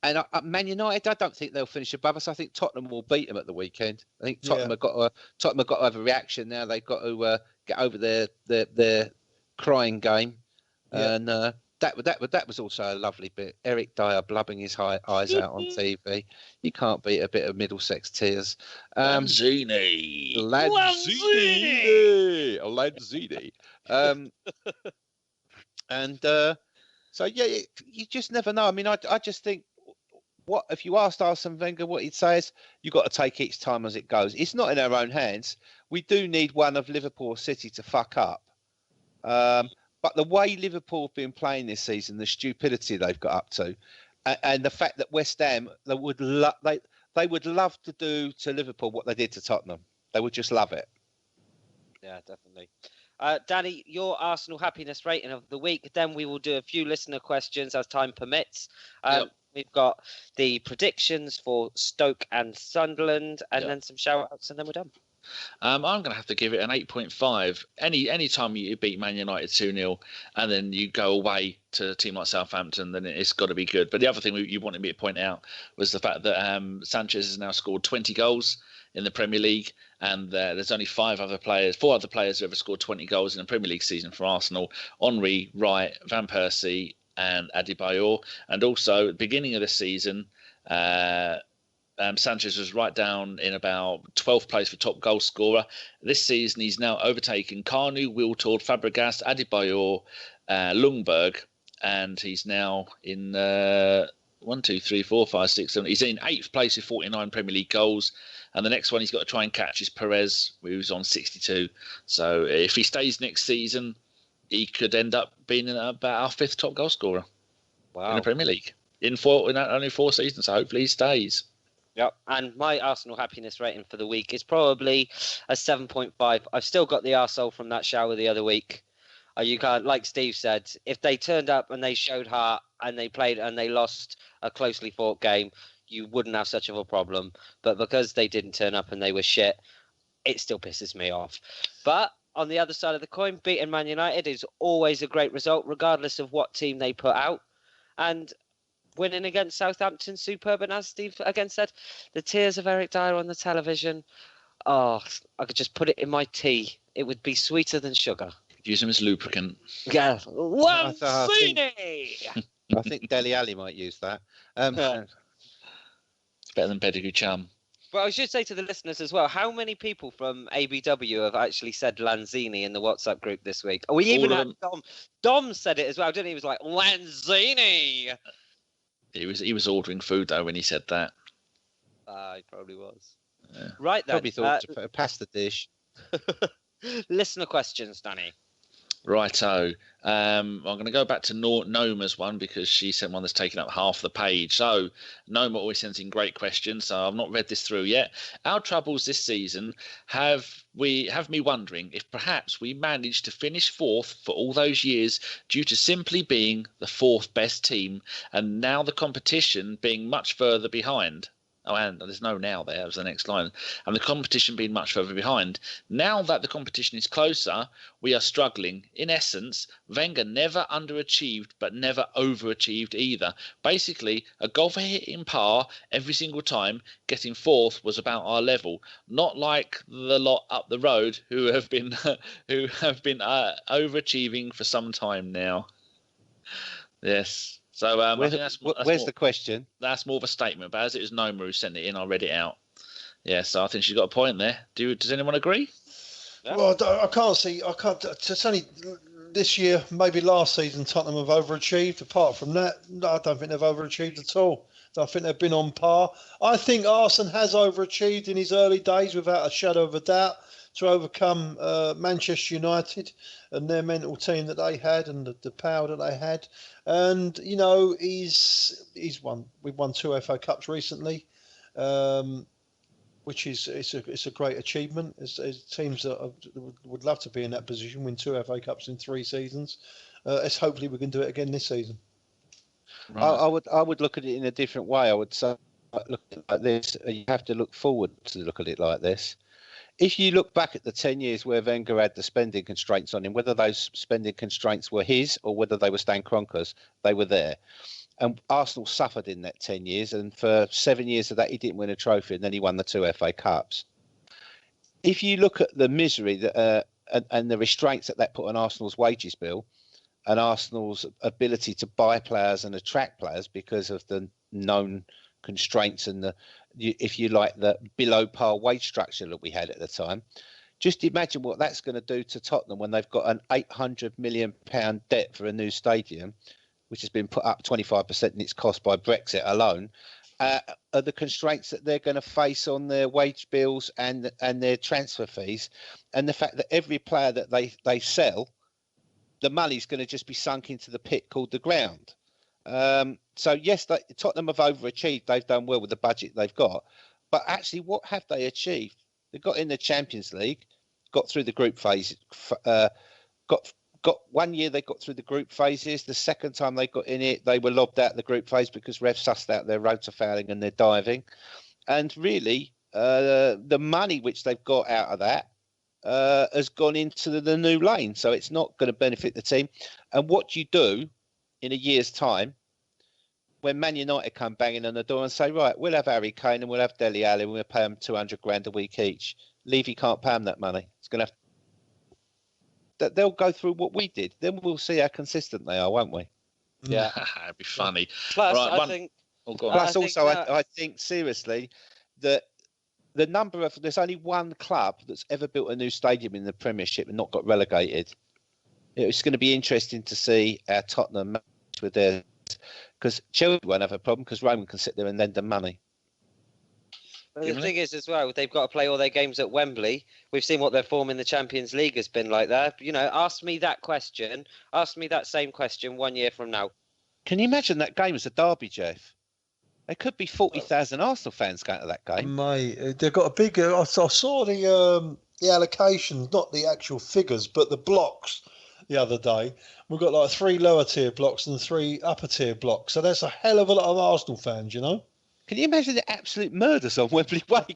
And Man United, I don't think they'll finish above us. I think Tottenham will beat them at the weekend. I think Tottenham have got to have a reaction now. They've got to get over their crying game, and that was also a lovely bit. Eric Dyer blubbing his eyes out on TV. You can't beat a bit of Middlesex tears. Lanzini. So you just never know. I mean, I just think, what if you asked Arsene Wenger what he'd say is, you've got to take each time as it goes. It's not in our own hands. We do need one of Liverpool or City to fuck up. But the way Liverpool have been playing this season, the stupidity they've got up to, and the fact that West Ham, they would love to do to Liverpool what they did to Tottenham. They would just love it. Yeah, definitely. Danny, your Arsenal happiness rating of the week. Then we will do a few listener questions as time permits. We've got the predictions for Stoke and Sunderland, and then some shout-outs, and then we're done. I'm going to have to give it an 8.5. Any time you beat Man United 2-0 and then you go away to a team like Southampton, then it's got to be good. But the other thing you wanted me to point out was the fact that Sanchez has now scored 20 goals in the Premier League, and there's only four other players who ever scored 20 goals in a Premier League season for Arsenal: Henry, Wright, Van Persie, and Adebayor. And also, at the beginning of the season, Sanchez was right down in about 12th place for top goal scorer. This season, he's now overtaken Kanu, Wiltord, Fabregas, Adebayor, Ljungberg, and he's now in 1, 2, 3, 4, 5, 6, 7. He's in 8th place with 49 Premier League goals. And the next one he's got to try and catch is Perez, who's on 62. So if he stays next season, he could end up being about our 5th top goal scorer in the Premier League in only 4 seasons. So hopefully he stays. Yep. And my Arsenal happiness rating for the week is probably a 7.5. I've still got the arsehole from that shower the other week. You can't, like Steve said, if they turned up and they showed heart and they played and they lost a closely fought game, you wouldn't have such of a problem. But because they didn't turn up and they were shit, it still pisses me off. But on the other side of the coin, beating Man United is always a great result, regardless of what team they put out. And winning against Southampton, superb. And as Steve again said, the tears of Eric Dyer on the television, I could just put it in my tea. It would be sweeter than sugar. Use him as lubricant. Yeah. I think Dele Alli might use that. It's better than pedigree chum. Well, I should say to the listeners as well, how many people from ABW have actually said Lanzini in the WhatsApp group this week? We even had Dom. Dom said it as well, didn't he? He was like, Lanzini! He was ordering food, though, when he said that. He probably was. Yeah. Right, then. Probably thought to pass the dish. Listener questions, Danny. Righto. I'm going to go back to Noma's one because she sent one that's taken up half the page. So Noma always sends in great questions. So I've not read this through yet. Our troubles this season have me wondering if perhaps we managed to finish 4th for all those years due to simply being the 4th best team, and now the competition being much further behind. Oh, and there's no now there. That was the next line. And the competition being much further behind. Now that the competition is closer, we are struggling. In essence, Wenger never underachieved, but never overachieved either. Basically, a golfer hitting par every single time, getting 4th was about our level. Not like the lot up the road who have been overachieving for some time now. Yes. So I think that's where's the question? That's more of a statement, but as it was Noma who sent it in, I read it out. Yeah, so I think she's got a point there. Does anyone agree? Yeah. Well, I can't see. It's only this year, maybe last season, Tottenham have overachieved. Apart from that, I don't think they've overachieved at all. I think they've been on par. I think Arsene has overachieved in his early days, without a shadow of a doubt, to overcome Manchester United and their mental team that they had and the power that they had. And he's won. We've won 2 FA Cups recently, which is it's a great achievement. It's teams that would love to be in that position, win 2 FA Cups in 3 seasons. Hopefully we can do it again this season. Right. I would look at it in a different way. I would say, look at it like this. You have to look forward to look at it like this. If you look back at the 10 years where Wenger had the spending constraints on him, whether those spending constraints were his or whether they were Stan Kroenke's, they were there. And Arsenal suffered in that 10 years. And for 7 years of that, he didn't win a trophy. And then he won the 2 FA Cups. If you look at the misery that and the restraints that put on Arsenal's wages bill and Arsenal's ability to buy players and attract players because of the known constraints and the below par wage structure that we had at the time, just imagine what that's going to do to Tottenham when they've got an £800 million debt for a new stadium, which has been put up 25% in its cost by Brexit alone. Are the constraints that they're going to face on their wage bills and their transfer fees, and the fact that every player that they sell, the money's going to just be sunk into the pit called the ground. So yes, Tottenham have overachieved. They've done well with the budget they've got, but actually, what have they achieved? They got in the Champions League, got through the group phase, got 1 year they got through the group phases. The second time they got in it, they were lobbed out the group phase because refs sussed out their rotor fouling and their diving. And really, the money which they've got out of that has gone into the new lane. So it's not going to benefit the team. And what you do in a year's time, when Man United come banging on the door and say, right, we'll have Harry Kane and we'll have Dele Alli and we'll pay them 200 grand a week each. Levy can't pay them that money. It's going to have that they'll go through what we did. Then we'll see how consistent they are, won't we? Yeah, it'd be funny. Plus, right, I think. Oh, go on. Plus, I think seriously that the number of there's only one club that's ever built a new stadium in the Premiership and not got relegated. It's going to be interesting to see how Tottenham match with theirs, because Chelsea won't have a problem because Roman can sit there and lend them money. But the thing is, as well, they've got to play all their games at Wembley. We've seen what their form in the Champions League has been like there. You know, ask me that same question 1 year from now. Can you imagine that game as a derby, Geoff? There could be 40,000 Arsenal fans going to that game. Mate, they've got a big. I saw the allocations, not the actual figures, but the blocks the other day. We've got like 3 lower tier blocks and 3 upper tier blocks. So that's a hell of a lot of Arsenal fans, you know. Can you imagine the absolute murders on Wembley Way?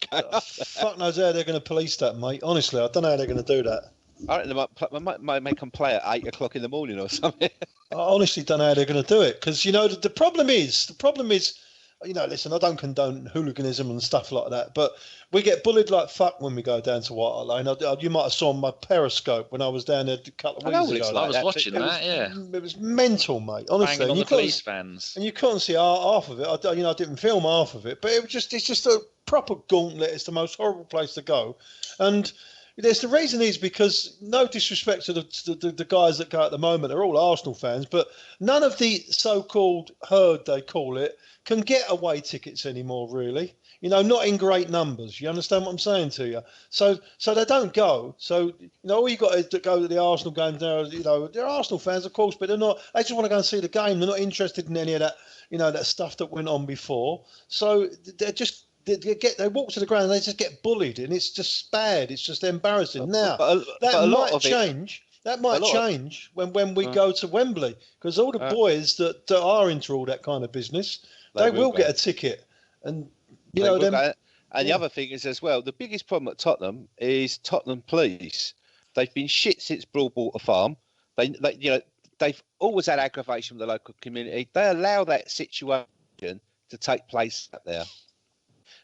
Fuck knows how they're going to police that, mate. Honestly, I don't know how they're going to do that. I reckon they might make them play at 8 o'clock in the morning or something. I honestly don't know how they're going to do it because, you know, the problem is, you know, listen, I don't condone hooliganism and stuff like that, but we get bullied like fuck when we go down to White Hart Lane. You might have saw my Periscope when I was down there a couple of weeks ago. I was watching that, yeah. It was mental, mate. Honestly, banging on the police vans, and you couldn't see half of it. I didn't film half of it, but it's just a proper gauntlet. It's the most horrible place to go, and there's the reason is because no disrespect to the guys that go at the moment, they're all Arsenal fans, but none of the so-called herd, they call it, can get away tickets anymore, really. You know, not in great numbers. You understand what I'm saying to you? So they don't go. So, you know, all you got is to go to the Arsenal game there. You know, they're Arsenal fans, of course, but they're not. They just want to go and see the game. They're not interested in any of that, you know, that stuff that went on before. So they walk to the ground and they just get bullied, and it's just bad. It's just embarrassing. Now that might change. That might change when we go to Wembley, because all the boys that are into all that kind of business, they will get a ticket. And you know them. And the other thing is as well, the biggest problem at Tottenham is Tottenham Police. They've been shit since Broadwater Farm. They've always had aggravation with the local community. They allow that situation to take place out there.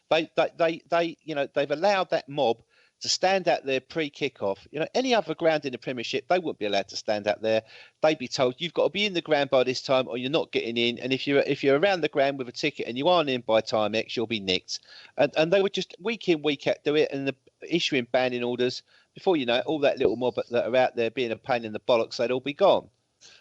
They've allowed that mob to stand out there pre-kick-off. You know, any other ground in the Premiership, they wouldn't be allowed to stand out there. They'd be told, you've got to be in the ground by this time or you're not getting in. And if you're around the ground with a ticket and you aren't in by time X, you'll be nicked. And they would just week in, week out do it, and issuing banning orders. Before you know it, all that little mob that are out there being a pain in the bollocks, they'd all be gone.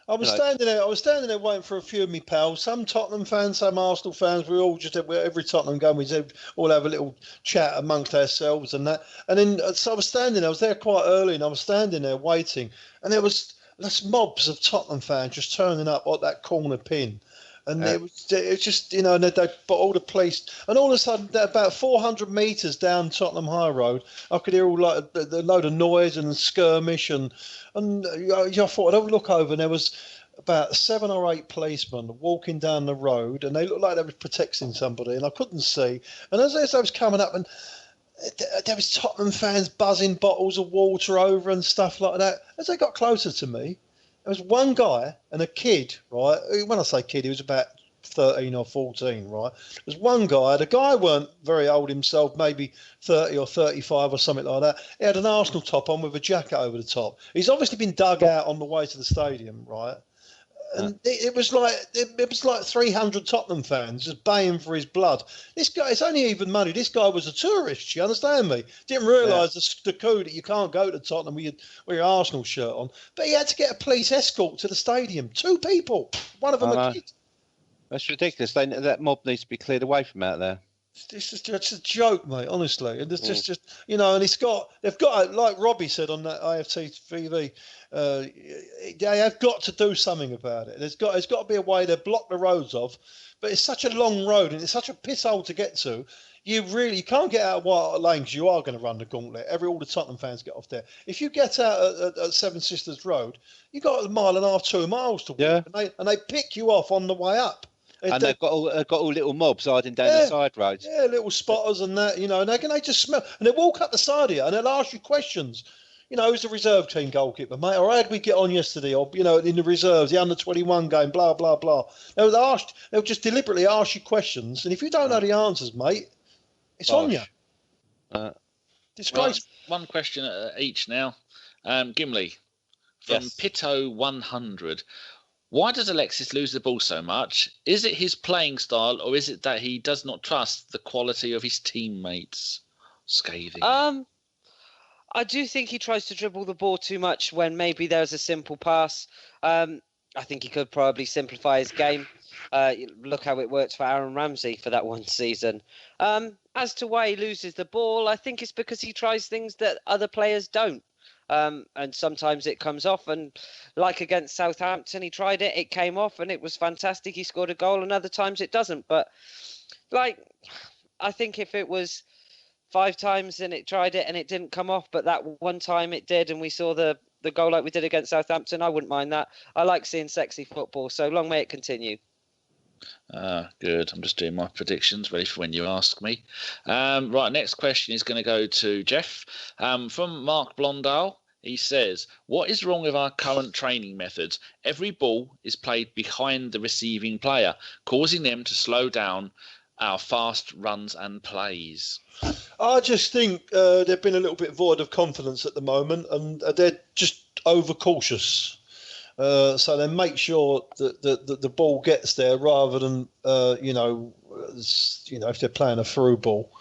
I was standing there waiting for a few of my pals, some Tottenham fans, some Arsenal fans. We all just, every Tottenham game, we all have a little chat amongst ourselves and that. And then, so I was there quite early, and I was standing there waiting, and there was mobs of Tottenham fans just turning up at that corner pin. And it was just, you know, and they put all the police, and all of a sudden, about 400 metres down Tottenham High Road, I could hear all like a load of noise and skirmish, and I thought I'd look over, and there was about 7 or 8 policemen walking down the road, and they looked like they were protecting somebody, and I couldn't see. And as I was coming up, and there was Tottenham fans buzzing bottles of water over and stuff like that. As they got closer to me, there was one guy and a kid, right? When I say kid, he was about 13 or 14, right? There's one guy, the guy weren't very old himself, maybe 30 or 35 or something like that. He had an Arsenal top on with a jacket over the top. He's obviously been dug out on the way to the stadium, right? And it was like 300 Tottenham fans just baying for his blood. This guy, it's only even money. This guy was a tourist. You understand me? Didn't realise the coup that you can't go to Tottenham with your Arsenal shirt on. But he had to get a police escort to the stadium. 2 people. One of them a kid. That's ridiculous. That mob needs to be cleared away from out there. It's a joke, mate. Honestly, and it's just and they've got like Robbie said on that IFT TV. They have got to do something about it. It's got to be a way to block the roads off. But it's such a long road and it's such a piss hole to get to. You can't get out of White Hart Lane because you are going to run the gauntlet. All the Tottenham fans get off there. If you get out at Seven Sisters Road, you got 1.5 miles, 2 miles to walk, and they pick you off on the way up. And they've got all little mobs hiding down the side roads. Yeah, little spotters and that, and they just smell. And they walk up the side of you and they'll ask you questions. Who's the reserve team goalkeeper, mate? Or how did we get on yesterday? Or, in the reserves, the under-21 game, blah, blah, blah. They'll just deliberately ask you questions. And if you don't know the answers, mate, it's on you. Disgrace. One question each now. Gimli, from Pito 100. Why does Alexis lose the ball so much? Is it his playing style, or is it that he does not trust the quality of his teammates? Scathing. I do think he tries to dribble the ball too much when maybe there's a simple pass. I think he could probably simplify his game. Look how it worked for Aaron Ramsey for that one season. As to why he loses the ball, I think it's because he tries things that other players don't. And sometimes it comes off, and like against Southampton, he tried it, it came off, and it was fantastic. He scored a goal, and other times it doesn't. But I think if it was 5 times and it tried it and it didn't come off, but that one time it did, and we saw the goal like we did against Southampton, I wouldn't mind that. I like seeing sexy football, so long may it continue. Good. I'm just doing my predictions, ready for when you ask me. Right, next question is going to go to Geoff. From Mark Blondale, he says, what is wrong with our current training methods? Every ball is played behind the receiving player, causing them to slow down our fast runs and plays. I just think they've been a little bit void of confidence at the moment, and they're just overcautious. So they make sure that the ball gets there rather than if they're playing a through ball.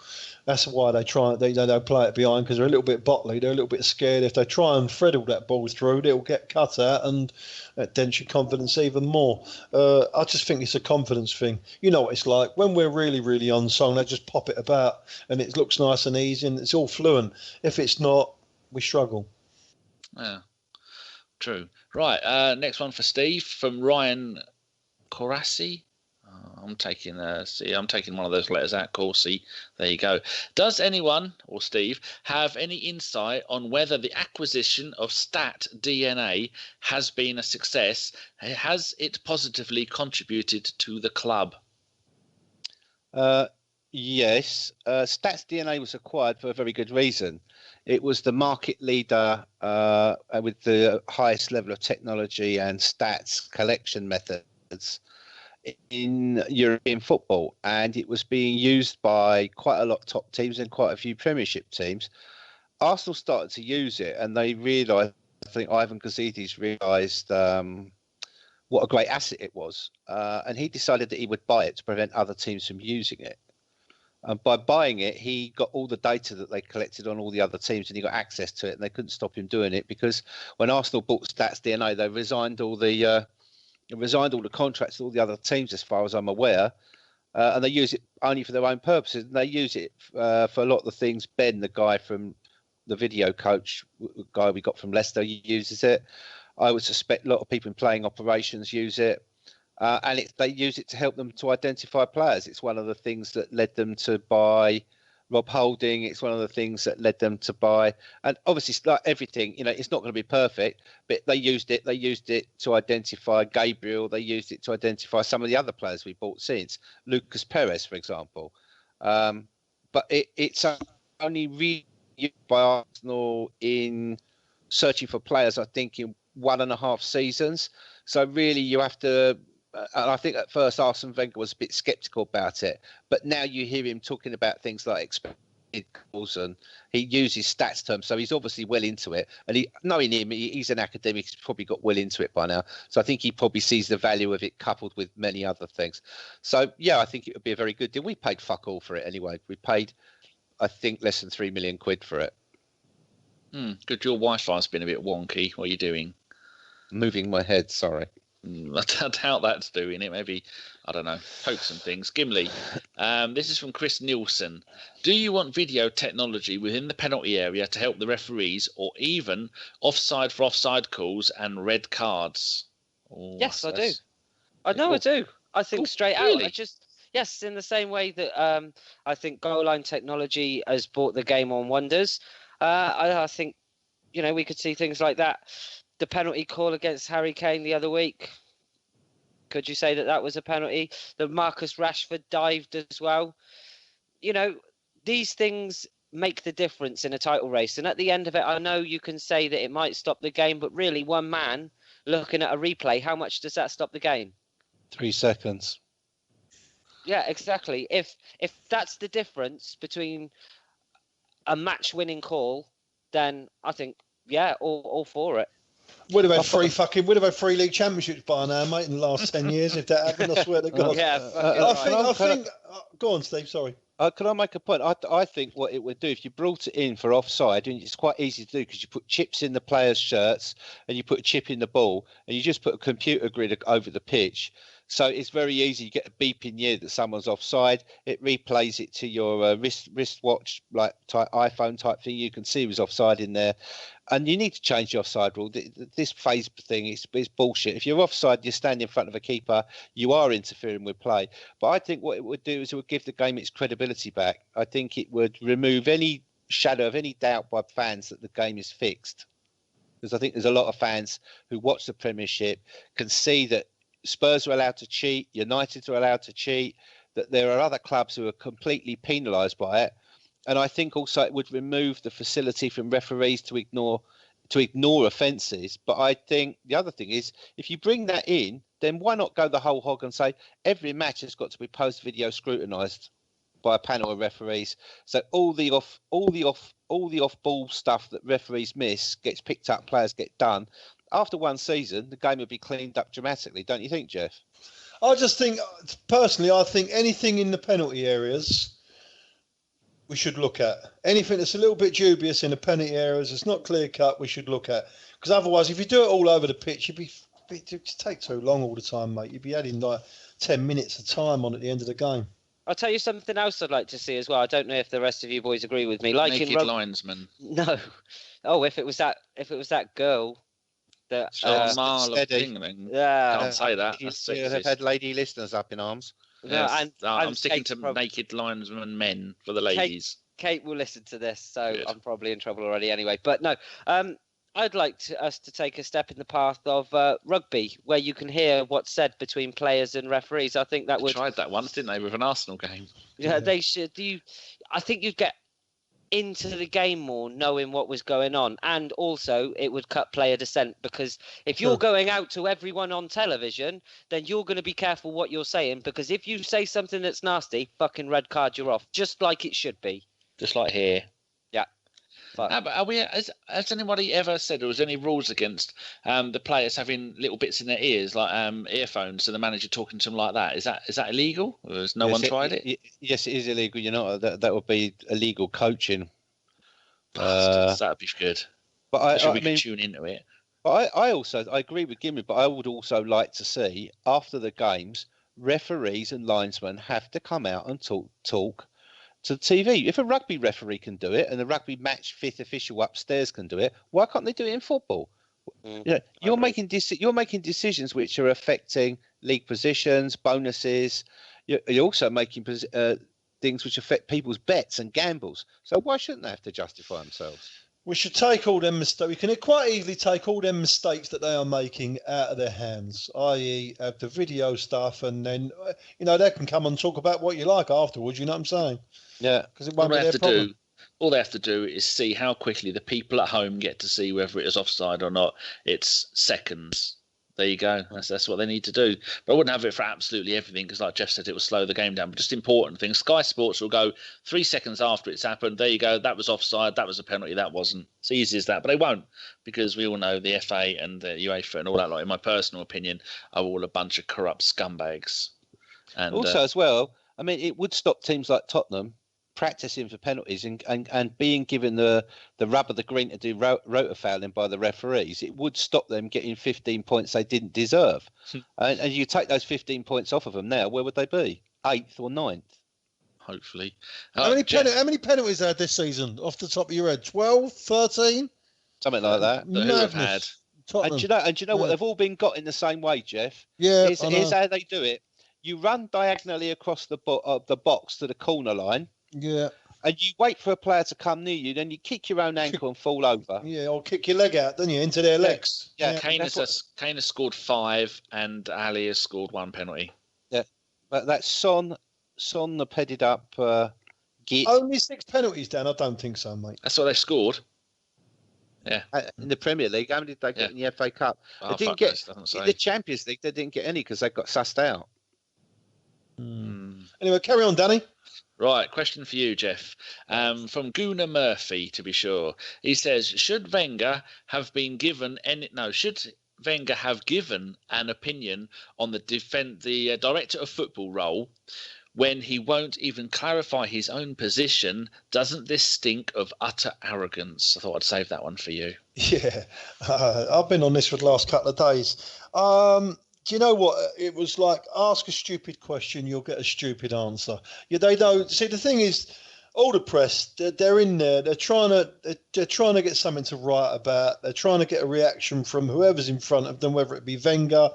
That's why they don't play it behind, because they're a little bit bottly, they're a little bit scared. If they try and threadle that ball through, it'll get cut out, and that dents your confidence even more. I just think it's a confidence thing. You know what it's like when we're really, really on song. They just pop it about, and it looks nice and easy, and it's all fluent. If it's not, we struggle. Yeah. True. Right. Next one for Steve from Ryan Corasi. I'm taking one of those letters out. Corsi. There you go. Does anyone or Steve have any insight on whether the acquisition of Stat DNA has been a success? Has it positively contributed to the club? Yes. Stats DNA was acquired for a very good reason. It was the market leader with the highest level of technology and stats collection methods in European football, and it was being used by quite a lot of top teams and quite a few Premiership teams. Arsenal started to use it, and they realised, I think Ivan Gazidis realised what a great asset it was, and he decided that he would buy it to prevent other teams from using it. And by buying it, he got all the data that they collected on all the other teams, and he got access to it, and they couldn't stop him doing it, because when Arsenal bought Stats DNA, they resigned all the contracts to all the other teams, as far as I'm aware, and they use it only for their own purposes. And they use it for a lot of the things. Ben, the guy from the video coach, guy we got from Leicester, uses it. I would suspect a lot of people in playing operations use it. And they use it to help them to identify players. It's one of the things that led them to buy Rob Holding. It's one of the things that led them to buy. And obviously, like everything, it's not going to be perfect, but they used it. They used it to identify Gabriel. They used it to identify some of the other players we bought since, Lucas Perez, for example. But it's only really used by Arsenal in searching for players, I think, in 1.5 seasons. So really, you have to and I think at first Arsene Wenger was a bit sceptical about it, but now you hear him talking about things like expected goals, and he uses stats terms, so he's obviously well into it. And knowing him, he's an academic, he's probably got well into it by now. So I think he probably sees the value of it coupled with many other things. So yeah, I think it would be a very good deal. We paid fuck all for it anyway. We paid, I think, less than £3 million for it. Good. Your Wi-Fi's been a bit wonky. What are you doing? Moving my head, sorry. I doubt that's doing it. Maybe, I don't know, poke some things. Gimli, this is from Chris Nielsen. Do you want video technology within the penalty area to help the referees, or even offside for offside calls and red cards? Oh, yes, I do. I do. I think straight really? out. Yes, in the same way that I think goal line technology has brought the game on wonders. I think, we could see things like that. The penalty call against Harry Kane the other week. Could you say that was a penalty? The Marcus Rashford dived as well. These things make the difference in a title race. And at the end of it, I know you can say that it might stop the game, but really one man looking at a replay, how much does that stop the game? 3 seconds. Yeah, exactly. If that's the difference between a match-winning call, then I think, all for it. We'd have had 3 league championships by now, mate, in the last 10 years if that happened. I swear to God. I think. Go on, Steve. Sorry. Can I make a point? I think what it would do if you brought it in for offside, and it's quite easy to do because you put chips in the players' shirts and you put a chip in the ball, and you just put a computer grid over the pitch. So it's very easy. You get a beep in your ear that someone's offside. It replays it to your wristwatch, like type iPhone type thing. You can see who's offside in there. And you need to change the offside rule. This phase thing is bullshit. If you're offside, you stand in front of a keeper, you are interfering with play. But I think what it would do is it would give the game its credibility back. I think it would remove any shadow of any doubt by fans that the game is fixed. Because I think there's a lot of fans who watch the Premiership, can see that Spurs are allowed to cheat, United are allowed to cheat, that there are other clubs who are completely penalised by it. And I think also it would remove the facility from referees to ignore offences. But I think the other thing is, if you bring that in, then why not go the whole hog and say every match has got to be post-video scrutinised by a panel of referees, so all the off-ball stuff that referees miss gets picked up, players get done. After one season, the game would be cleaned up dramatically, don't you think, Geoff? I just think, personally, I think anything in the penalty areas we should look at. Anything that's a little bit dubious in the penalty areas, it's not clear cut, we should look at. Because otherwise, if you do it all over the pitch, it'd take too long all the time, mate. You'd be adding like 10 minutes of time on at the end of the game. I'll tell you something else I'd like to see as well. I don't know if the rest of you boys agree with me. Like naked linesman. No. Oh, if it was that girl. That Marla Pingling. Yeah. Can't say that. They've had lady listeners up in arms. No, yes. I'm sticking Kate's to naked linesman men for the ladies. Kate will listen to this, so Good. I'm probably in trouble already anyway. But no, I'd like us to take a step in the path of rugby, where you can hear what's said between players and referees. I think that They would. tried that once, didn't they, with an Arsenal game? Yeah, they should. I think you'd get into the game more knowing what was going on, and also it would cut player dissent, because if you're going out to everyone on television, then you're going to be careful what you're saying, because if you say something that's nasty, fucking red card, you're off, just like it should be. Just like here. Yeah. But has anybody ever said, or was there any rules against the players having little bits in their ears, like earphones, so the manager talking to them like that? Is that illegal? Or has no one tried it? Yes, it is illegal. You know, that would be illegal coaching. That'd be good. But I mean, tune into it. But I agree with Gimli, but I would also like to see, after the games, referees and linesmen have to come out and talk to the TV. If a rugby referee can do it and the rugby match fifth official upstairs can do it, why can't they do it in football? You're making decisions which are affecting league positions, bonuses. You're also making things which affect people's bets and gambles. So why shouldn't they have to justify themselves? We should take all them mistakes. We can quite easily take all them mistakes that they are making out of their hands, i.e. the video stuff, and then they can come and talk about what you like afterwards. You know what I'm saying? Yeah, because it won't be their problem. All they have to do is see how quickly the people at home get to see whether it is offside or not. It's seconds. There you go. That's what they need to do. But I wouldn't have it for absolutely everything because, like Geoff said, it will slow the game down. But just important things. Sky Sports will go 3 seconds after it's happened. There you go. That was offside. That was a penalty. That wasn't. It's easy as that. But they won't because we all know the FA and the UEFA and all that. Like, in my personal opinion, are all a bunch of corrupt scumbags. And also, as well, I mean, it would stop teams like Tottenham practicing for penalties and being given the rub of the green to do rota fouling by the referees. It would stop them getting 15 points they didn't deserve. And you take those 15 points off of them now, where would they be? 8th or 9th? Hopefully. How many penalties they had this season off the top of your head? 12, 13? Something like that. Who have had? And do you know what? They've all been got in the same way, Geoff. Yeah. Here's how they do it. You run diagonally across the box to the corner line. Yeah. And you wait for a player to come near you, then you kick your own ankle and fall over. Yeah, or kick your leg out, don't you, into their legs. Yeah. Kane has scored 5 and Ali has scored 1 penalty. Yeah. But that's Son the headed up Git. Only 6 penalties, Dan? I don't think so, mate. That's what they've scored. Yeah. In the Premier League, how many did they get in the FA Cup? Oh, they didn't get in the Champions League. They didn't get any because they got sussed out. Anyway, carry on, Danny. Right, question for you, Geoff. From Gunnar Murphy, to be sure. He says, should Wenger have given an opinion on the director of football role when he won't even clarify his own position? Doesn't this stink of utter arrogance? I thought I'd save that one for you. Yeah, I've been on this for the last couple of days. Do you know what? It was like, ask a stupid question, you'll get a stupid answer. Yeah, they don't. See, the thing is, all the press, they're in there. They're trying to get something to write about. They're trying to get a reaction from whoever's in front of them, whether it be Wenger,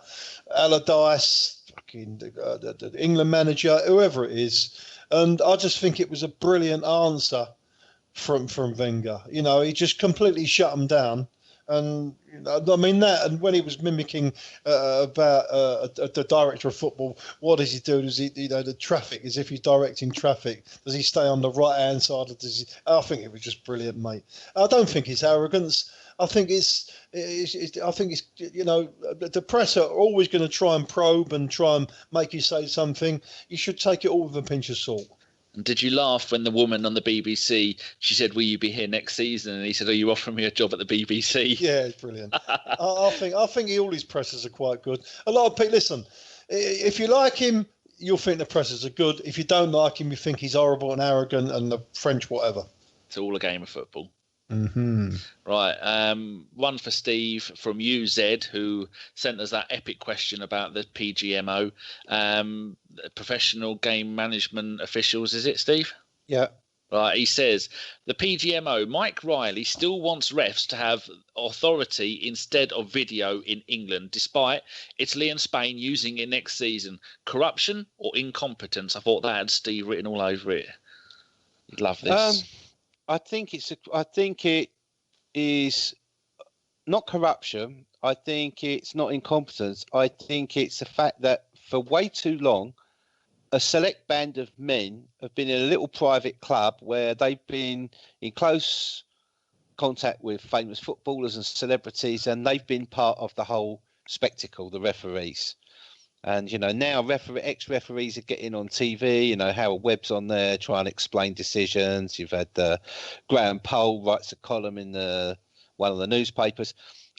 Allardyce, fucking the England manager, whoever it is. And I just think it was a brilliant answer from Wenger. You know, he just completely shut them down. And I mean that, and when he was mimicking about the director of football, what does he do? Does he, the traffic, as if he's directing traffic? Does he stay on the right hand side? Or does he? I think it was just brilliant, mate. I don't think it's arrogance. I think it's the press are always going to try and probe and try and make you say something. You should take it all with a pinch of salt. And did you laugh when the woman on the BBC, she said, will you be here next season? And he said, are you offering me a job at the BBC? Yeah, it's brilliant. I think all his presses are quite good. A lot of people, listen, if you like him, you'll think the presses are good. If you don't like him, you think he's horrible and arrogant and the French whatever. It's all a game of football. Mm-hmm. Right. One for Steve from UZ, who sent us that epic question about the PGMO. Professional game management officials, is it, Steve? Yeah. Right. He says the PGMO, Mike Riley, still wants refs to have authority instead of video in England, despite Italy and Spain using it next season. Corruption or incompetence? I thought that had Steve written all over it. You'd love this. I think it is not corruption. I think it's not incompetence. I think it's the fact that for way too long, a select band of men have been in a little private club where they've been in close contact with famous footballers and celebrities, and they've been part of the whole spectacle, the referees. And, now ex-referees are getting on TV. Howard Webb's on there trying to explain decisions. You've had Graham Poll writes a column in one of the newspapers.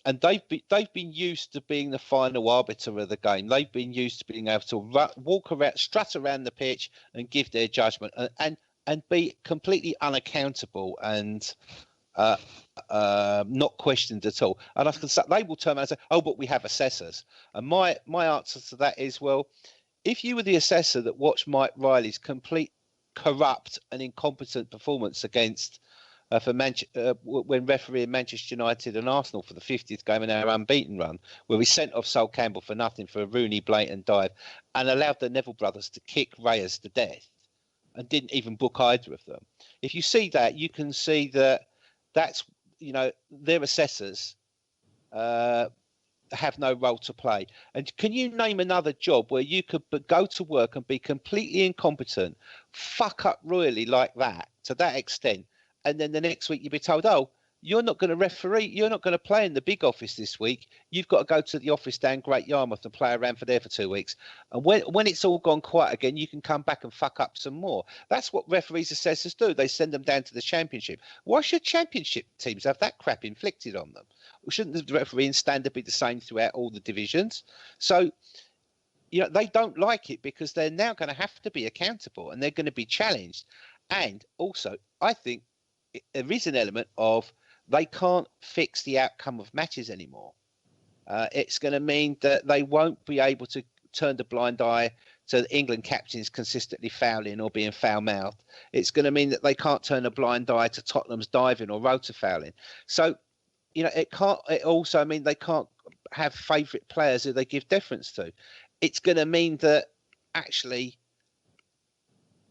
And they've been used to being the final arbiter of the game. They've been used to being able to walk around, strut around the pitch and give their judgment and be completely unaccountable and not questioned at all. And I can say they will turn around and say, "Oh, but we have assessors." And my answer to that is, well, if you were the assessor that watched Mike Riley's complete corrupt and incompetent performance against when refereeing Manchester United and Arsenal for the 50th game in our unbeaten run, where we sent off Sol Campbell for nothing for a Rooney blatant dive and allowed the Neville brothers to kick Reyes to death and didn't even book either of them. If you see that, you can see that that's, their assessors have no role to play. And can you name another job where you could go to work and be completely incompetent, fuck up royally like that, to that extent, and then the next week you'd be told, oh, you're not going to referee. You're not going to play in the big office this week. You've got to go to the office down Great Yarmouth and play around for there for 2 weeks. And when it's all gone quiet again, you can come back and fuck up some more. That's what referees assessors do. They send them down to the championship. Why should championship teams have that crap inflicted on them? Shouldn't the refereeing standard be the same throughout all the divisions? So, they don't like it because they're now going to have to be accountable and they're going to be challenged. And also, I think there is an element of they can't fix the outcome of matches anymore. It's going to mean that they won't be able to turn the blind eye to the England captains consistently fouling or being foul-mouthed. It's going to mean that they can't turn a blind eye to Tottenham's diving or rota fouling. So, it also mean they can't have favourite players who they give deference to. It's going to mean that actually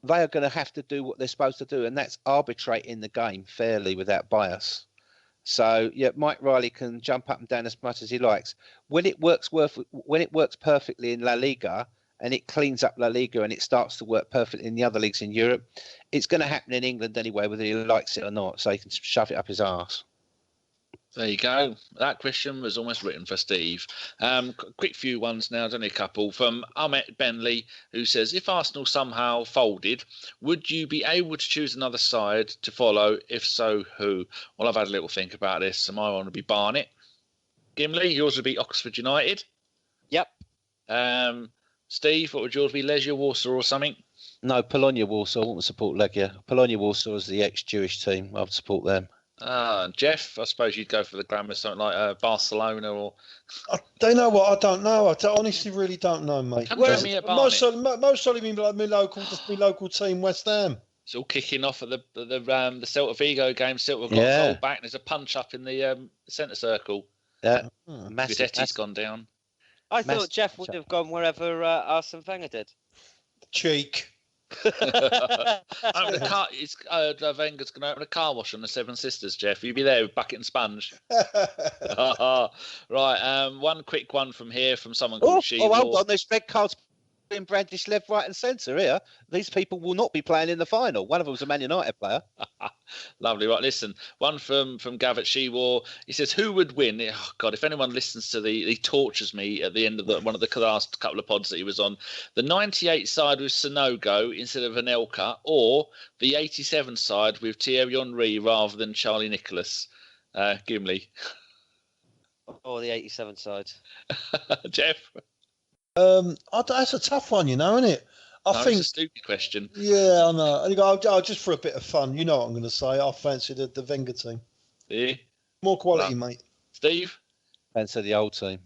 they are going to have to do what they're supposed to do, and that's arbitrate in the game fairly without bias. So, Mike Riley can jump up and down as much as he likes. When it works perfectly in La Liga and it cleans up La Liga and it starts to work perfectly in the other leagues in Europe, it's going to happen in England anyway, whether he likes it or not. So he can shove it up his arse. There you go. That question was almost written for Steve. Quick few ones now, only a couple. From Ahmet Benley, who says, if Arsenal somehow folded, would you be able to choose another side to follow? If so, who? Well, I've had a little think about this. My one would be Barnet. Gimli, yours would be Oxford United. Yep. Steve, what would yours be? Legia Warsaw or something? No, Polonia Warsaw. I wouldn't support Legia. Polonia Warsaw is the ex-Jewish team. I'd support them. Jeff, I suppose you'd go for the grammar, something like Barcelona or. I don't know what. I don't know. honestly really don't know, mate. Most solely my local team, West Ham. It's all kicking off at the Celta Vigo game. Celta got sold back. And there's a punch up in the centre circle. Yeah, Gudetti's gone down. I thought Geoff would have gone wherever Arsene Wenger did. Cheek. Wenger's going to open a car wash on the Seven Sisters, Geoff. You'll be there with bucket and sponge. Right, one quick one from here from someone called She. Hold on, there's red cards being brandished left, right, and centre here. These people will not be playing in the final. One of them's a Man United player. Lovely. Right, listen. One from Gavat Shewar. He says, who would win? Oh, God, if anyone listens to he tortures me at the end of one of the last couple of pods that he was on. The 98 side with Sonogo instead of Anelka, or the 87 side with Thierry Henry rather than Charlie Nicholas. Gimli. Or the 87 side. Geoff? That's a tough one, isn't it? I think it's a stupid question. Yeah, I know. I think I'll just for a bit of fun, you know what I'm going to say. I fancy the Wenger team. Yeah. More quality, mate. Steve? Fancy the old team.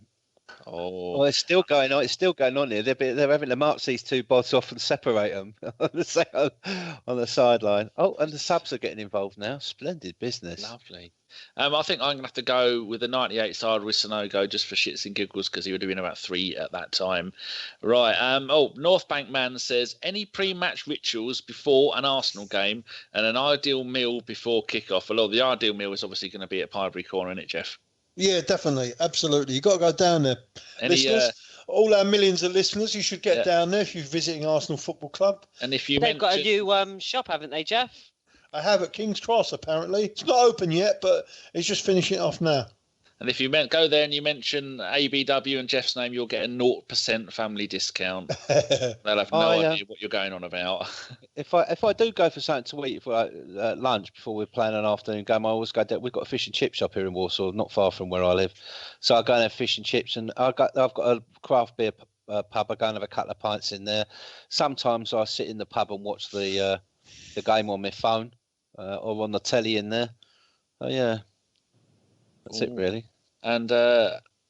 Oh, well, it's still going on. It's still going on here. They're having to march these two bots off and separate them on the sideline. Oh, and the subs are getting involved now. Splendid business. Lovely. I think I'm going to have to go with the 98 side with Sonogo just for shits and giggles because he would have been about 3 at that time. Right. North Bank Man says, any pre-match rituals before an Arsenal game and an ideal meal before kickoff? Well, the ideal meal is obviously going to be at Pinebury Corner, isn't it, Geoff? Yeah, definitely. Absolutely. You've got to go down there. Listeners, all our millions of listeners, you should get down there if you're visiting Arsenal Football Club. And if you They've got a new shop, haven't they, Geoff? I have at King's Cross, apparently. It's not open yet, but it's just finishing it off now. And if you go there and you mention ABW and Geoff's name, you'll get a 0% family discount. They'll have no idea what you're going on about. If I do go for something to eat for lunch before we're playing an afternoon game, I always go there. We've got a fish and chip shop here in Warsaw, not far from where I live. So I go and have fish and chips, and I've got a craft beer pub. I go and have a couple of pints in there. Sometimes I sit in the pub and watch the game on my phone. Or on the telly in there. Oh, yeah. That's it, really. And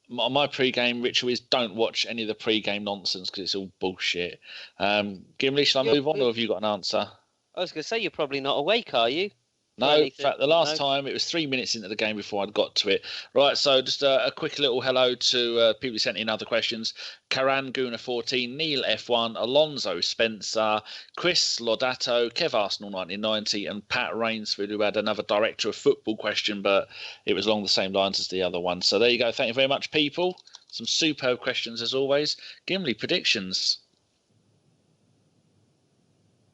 my pre-game ritual is don't watch any of the pre-game nonsense because it's all bullshit. Gimli, shall I move on or have you got an answer? I was going to say, you're probably not awake, are you? No, in fact, the last time it was 3 minutes into the game before I'd got to it. Right, so just a quick little hello to people who sent in other questions. Karan Guna 14, Neil F1, Alonso Spencer, Chris Lodato, Kev Arsenal 1990, and Pat Rainsford, who had another director of football question, but it was along the same lines as the other one. So there you go. Thank you very much, people. Some superb questions as always. Gimli, predictions.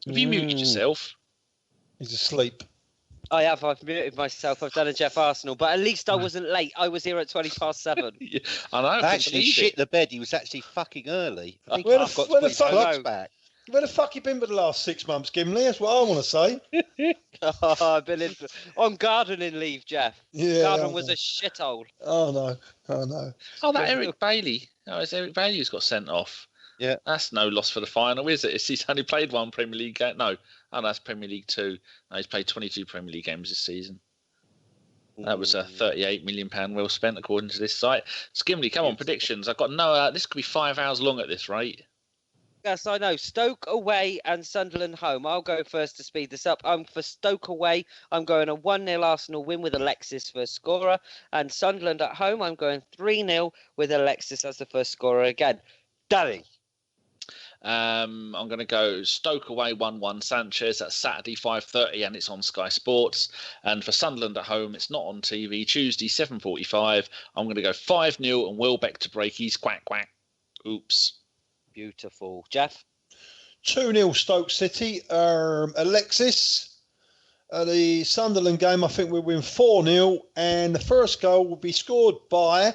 Have you muted yourself? He's asleep. I have. I've muted myself. I've done a Geoff Arsenal, but at least I wasn't late. I was here at 7:20. Yeah, I know. I actually shit the bed. He was actually fucking early. I think Where the I've got f- where to the put his fuck- clocks back. Where the fuck you been for the last 6 months, Gimli? That's what I want to say. Oh, I've been on gardening leave, Geoff. Yeah, Garden I was know. a shithole. Oh no. Oh no. Oh, that Eric Bailey. Oh, it's Eric Bailey who's got sent off. Yeah. That's no loss for the final, is it? He's only played one Premier League game. No. Oh, that's Premier League 2. No, he's played 22 Premier League games this season. That was a £38 million well spent, according to this site. Skimley, come on, predictions. I've got no. This could be 5 hours long at this rate. Yes, I know. Stoke away and Sunderland home. I'll go first to speed this up. I'm for Stoke away. I'm going a 1-0 Arsenal win with Alexis first scorer. And Sunderland at home, I'm going 3-0 with Alexis as the first scorer again. Danny. I'm going to go Stoke away 1-1 Sanchez. That's Saturday 5:30 and it's on Sky Sports. And for Sunderland at home, it's not on TV. Tuesday 7:45. I'm going to go 5-0 and Welbeck to break. He's quack quack. Oops. Beautiful. Geoff? 2-0 Stoke City. Alexis. The Sunderland game, I think we'll win 4-0. And the first goal will be scored by a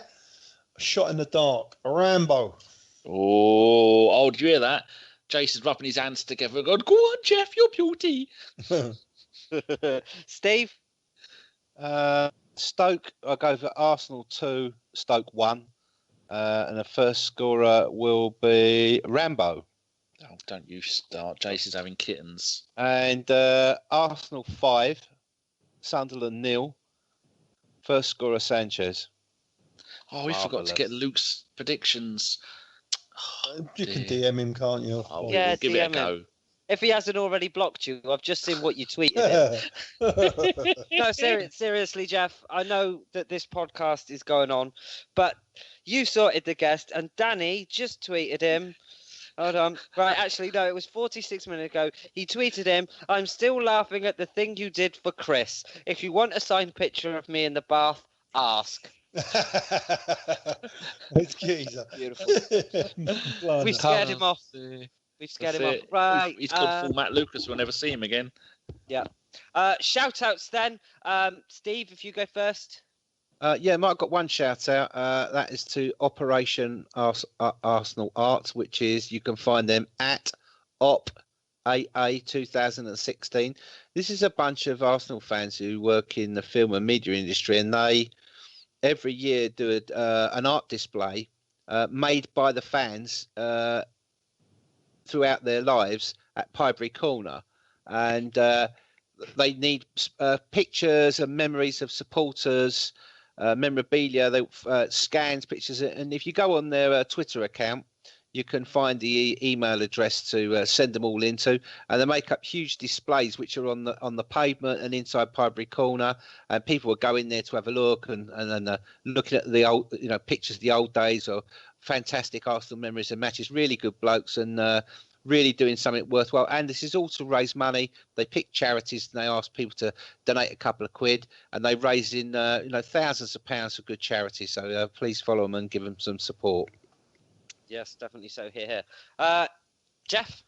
shot in the dark. Rambo. Oh, did you hear that? Jason's rubbing his hands together and going, go on, Geoff, you're beauty. Steve? Stoke, I'll go for Arsenal 2, Stoke 1. And the first scorer will be Rambo. Oh, don't you start. Jason's having kittens. And Arsenal 5, Sunderland 0. First scorer Sanchez. Oh, we forgot to get Luke's predictions. Oh, You can DM him, can't you? Oh, Yeah, we'll give it a DM go. If he hasn't already blocked you, I've just seen what you tweeted. No, seriously, Geoff, I know that this podcast is going on, but you sorted the guest, and Danny just tweeted him. Hold on. Right, actually, no, it was 46 minutes ago. He tweeted him, I'm still laughing at the thing you did for Chris. If you want a signed picture of me in the bath, ask. It's geezer. We scared him off. We've scared him off. Right. He's called full Matt Lucas. We'll never see him again. Yeah. Shout outs then. Steve, if you go first. Yeah, Mike got one shout out. That is to Operation Arsenal Art, which is you can find them at OpAA 2016. This is a bunch of Arsenal fans who work in the film and media industry, and they every year do an art display made by the fans throughout their lives at Pinebury Corner, and they need pictures and memories of supporters. Memorabilia, they scans, pictures, and if you go on their Twitter account, you can find the email address to send them all into, and they make up huge displays which are on the pavement and inside Pinebury Corner, and people will go in there to have a look and looking at the old pictures of the old days or fantastic Arsenal memories and matches. Really good blokes and really doing something worthwhile. And this is all to raise money. They pick charities and they ask people to donate a couple of quid, and they raise in thousands of pounds for good charities. So please follow them and give them some support. Yes, definitely so. Here. Geoff?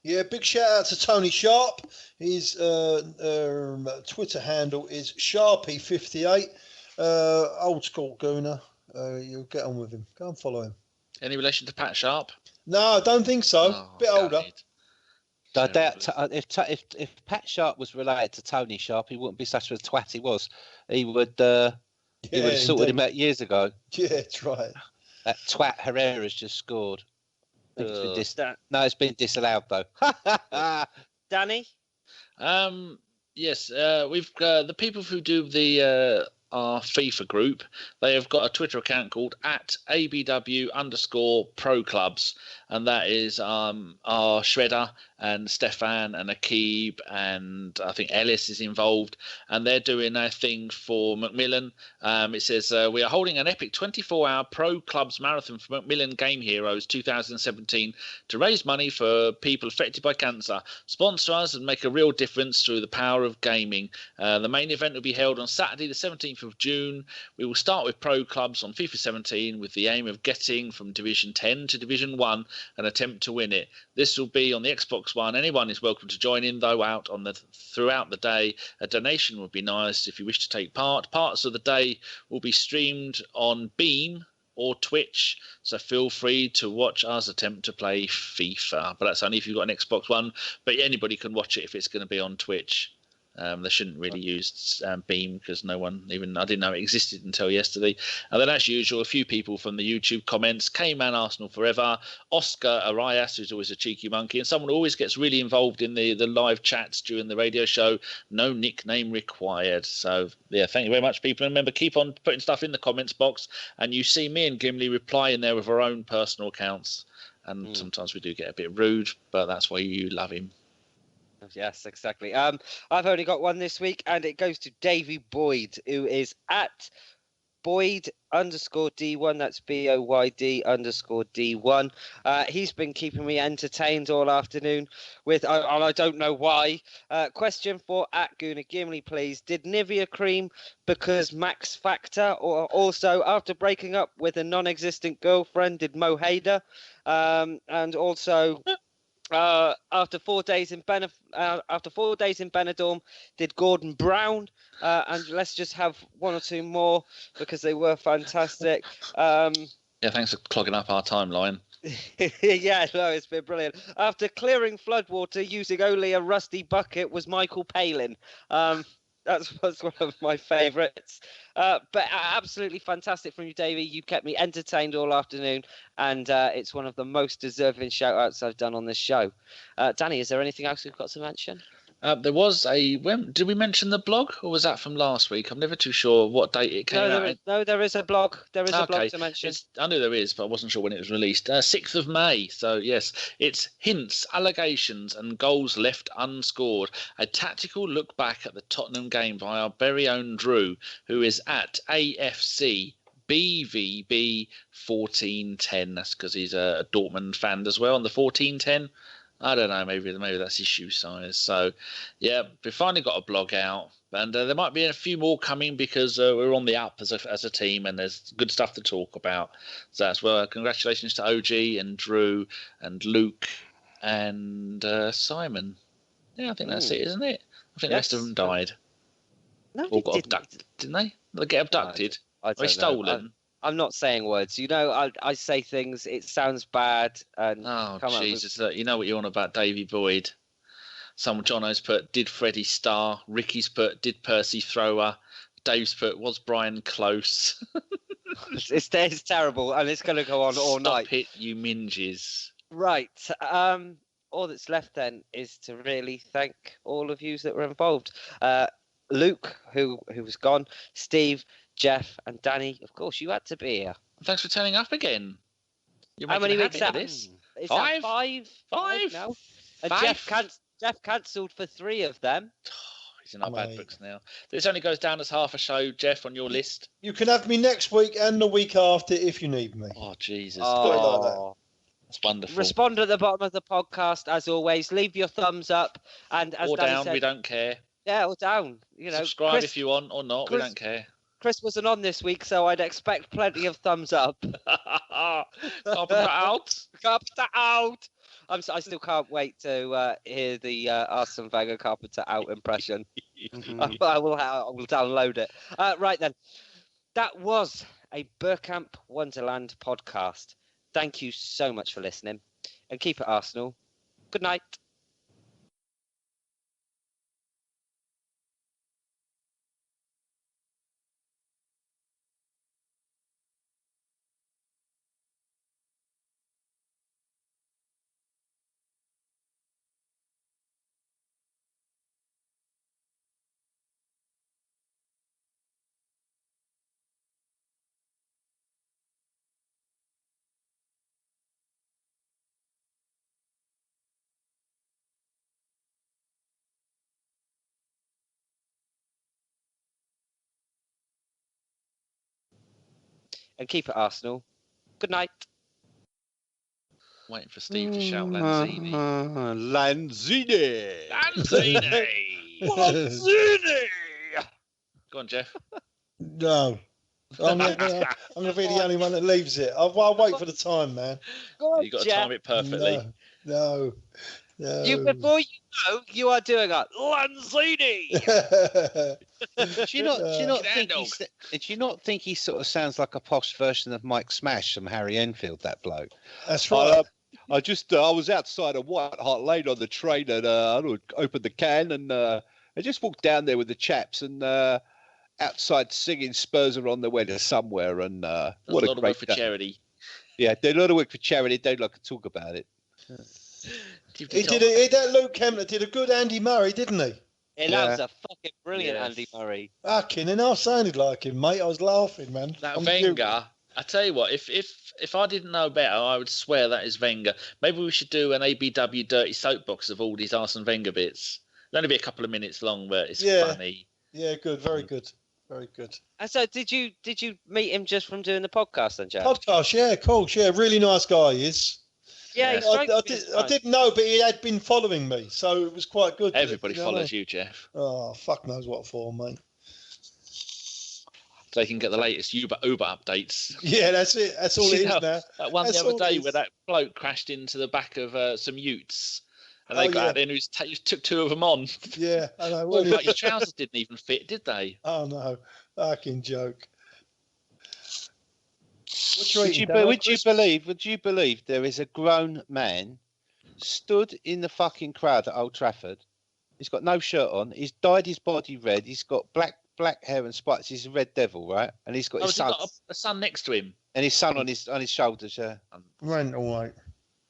Yeah, big shout out to Tony Sharp. His Twitter handle is Sharpie58. Old school gooner. You'll get on with him. Go and follow him. Any relation to Pat Sharp? No, I don't think so. Oh, Bit older. I doubt if Pat Sharp was related to Tony Sharp, he wouldn't be such a twat he was. He would have sorted him out years ago. Yeah, that's right. That twat Herrera's just scored. It's been disallowed though. Danny? Yes, we've the people who do the our FIFA group. They have got a Twitter account called @ABW_Pro Clubs, and that is our Shredder and Stefan and Akib and I think Ellis is involved, and they're doing a thing for Macmillan. It says we are holding an epic 24-hour Pro Clubs marathon for Macmillan Game Heroes 2017 to raise money for people affected by cancer. Sponsor us and make a real difference through the power of gaming. The main event will be held on Saturday the 17th of June. We will start with pro clubs on FIFA 17 with the aim of getting from Division 10 to Division 1 and attempt to win it. This will be on the Xbox One. Anyone is welcome to join in, though, throughout the day. A donation would be nice if you wish to take part. Parts of the day will be streamed on Beam or Twitch, so feel free to watch us attempt to play FIFA. But that's only if you've got an Xbox One. But anybody can watch it if it's going to be on Twitch. They shouldn't really use Beam because I didn't know it existed until yesterday. And then, as usual, a few people from the YouTube comments: K-Man Arsenal Forever, Oscar Arias, who's always a cheeky monkey, and someone who always gets really involved in the live chats during the radio show. No nickname required. So, yeah, thank you very much, people. And remember, keep on putting stuff in the comments box, and you see me and Gimli reply in there with our own personal accounts. And sometimes we do get a bit rude, but that's why you love him. Yes, exactly. I've only got one this week, and it goes to Davey Boyd, who is at Boyd_D1. That's BOYD_D1. He's been keeping me entertained all afternoon with, and I don't know why. Question for at Gooner Gimli, please. Did Nivea cream because Max Factor, or also after breaking up with a non-existent girlfriend, did Mo Hader? And also. After 4 days in Benidorm, did Gordon Brown? And let's just have one or two more because they were fantastic. Yeah, thanks for clogging up our timeline. Yeah, no, it's been brilliant. After clearing floodwater using only a rusty bucket was Michael Palin. That's one of my favourites. But absolutely fantastic from you, Davey. You kept me entertained all afternoon, and it's one of the most deserving shout-outs I've done on this show. Danny, is there anything else we've got to mention? There was did we mention the blog, or was that from last week? I'm never too sure what date it came out. There is a blog. There is a blog to mention. I knew there is, but I wasn't sure when it was released. 6th of May. So, yes, it's hints, allegations and goals left unscored. A tactical look back at the Tottenham game by our very own Drew, who is at AFC BVB 1410. That's because he's a Dortmund fan as well on the 1410. I don't know, maybe that's his shoe size. So, yeah, we finally got a blog out, and there might be a few more coming because we're on the up as a team, and there's good stuff to talk about. So, as well, congratulations to OG and Drew and Luke and Simon. Yeah, I think that's it, isn't it? I think the rest of them died. No, or got abducted, didn't they? Did they get abducted? I or stolen? I'm not saying words. You know, I say things. It sounds bad. And Jesus! Look, you know what you're on about, Davey Boyd. Jono's put, did Freddie star? Ricky's put, did Percy throw her? Dave's put, was Brian close? it's terrible, and it's going to go on all night. Stop it, you minges. Right. All that's left then is to really thank all of you that were involved. Luke, who was gone, Steve, Geoff and Danny, of course, you had to be here. Thanks for turning up again. How many weeks out? This? Is Five? That five now? And Geoff cancelled for 3 of them. He's in our bad books now. This only goes down as half a show, Geoff, on your list. You can have me next week and the week after if you need me. Oh, Jesus. That's wonderful. Respond at the bottom of the podcast, as always. Leave your thumbs up. And as or Danny down, said, we don't care. Yeah, or down. You know, subscribe if you want or not, we don't care. Chris wasn't on this week, so I'd expect plenty of thumbs up. Carpenter out. Carpenter out. I still can't wait to hear the Arsene Wenger Carpenter out impression. I will download it. Right then. That was a Bergkamp Wonderland podcast. Thank you so much for listening. And keep it Arsenal. Good night. And keep it Arsenal. Good night. Waiting for Steve to shout Lanzini. Lanzini! Lanzini! Lanzini! Go on, Geoff. No. I'm going to be the only one that leaves it. I'll wait for the time, man. Go on, You've got to Geoff. time it perfectly. No. Before you know, you are doing a Lanzini. Do you not think he sort of sounds like a posh version of Mike Smash from Harry Enfield? That bloke. That's right. I was outside of White Hart Lane on the train and I opened the can and I just walked down there with the chaps and outside singing Spurs are on their way to somewhere and what a lot of work for charity. Yeah, they do a lot of work for charity. They don't like to talk about it. That Luke Kempner did a good Andy Murray, didn't he? Yeah, that was a fucking brilliant Andy Murray. Fucking, and I sounded like him, mate. I was laughing, man. That Wenger. I tell you what, if I didn't know better, I would swear that is Wenger. Maybe we should do an ABW dirty soapbox of all these Arsene Wenger bits. It'll only be a couple of minutes long, but it's funny. Yeah, good, very good. Very good. And so, did you meet him just from doing the podcast then, Geoff? Podcast, yeah, of course, yeah, really nice guy he is. Yeah, I didn't know, but he had been following me, so it was quite good. Everybody follows you, Geoff. Oh, fuck knows what for, mate. So they can get the latest Uber updates. Yeah, that's it. That's all it is now. That one the other day where that bloke crashed into the back of some utes. And they got out there and he took two of them on. Yeah, I know. Well, but your trousers didn't even fit, did they? Oh, no. Fucking joke. Would you believe there is a grown man stood in the fucking crowd at Old Trafford? He's got no shirt on. He's dyed his body red. He's got black hair and spikes. He's a red devil, right? And he's got his son. Got a son next to him. And his son on his shoulders, yeah. Mental, mate.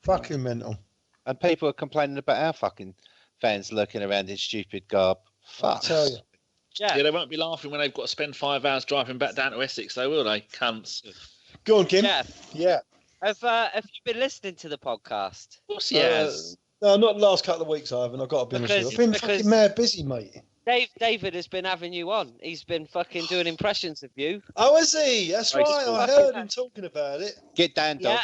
Fucking mental. And people are complaining about our fucking fans lurking around in stupid garb. Fuck. I tell you. Yeah, they won't be laughing when they've got to spend 5 hours driving back down to Essex, though, will they? Cunts. Go on, Kim. Geoff, Yeah. Have you been listening to the podcast? Of course he has. No, not the last couple of weeks I haven't. I've got to be honest with you. I've been fucking mad busy, mate. David has been having you on. He's been fucking doing impressions of you. Oh, is he? That's right. I heard him talking about it. Get down, dog. Yeah.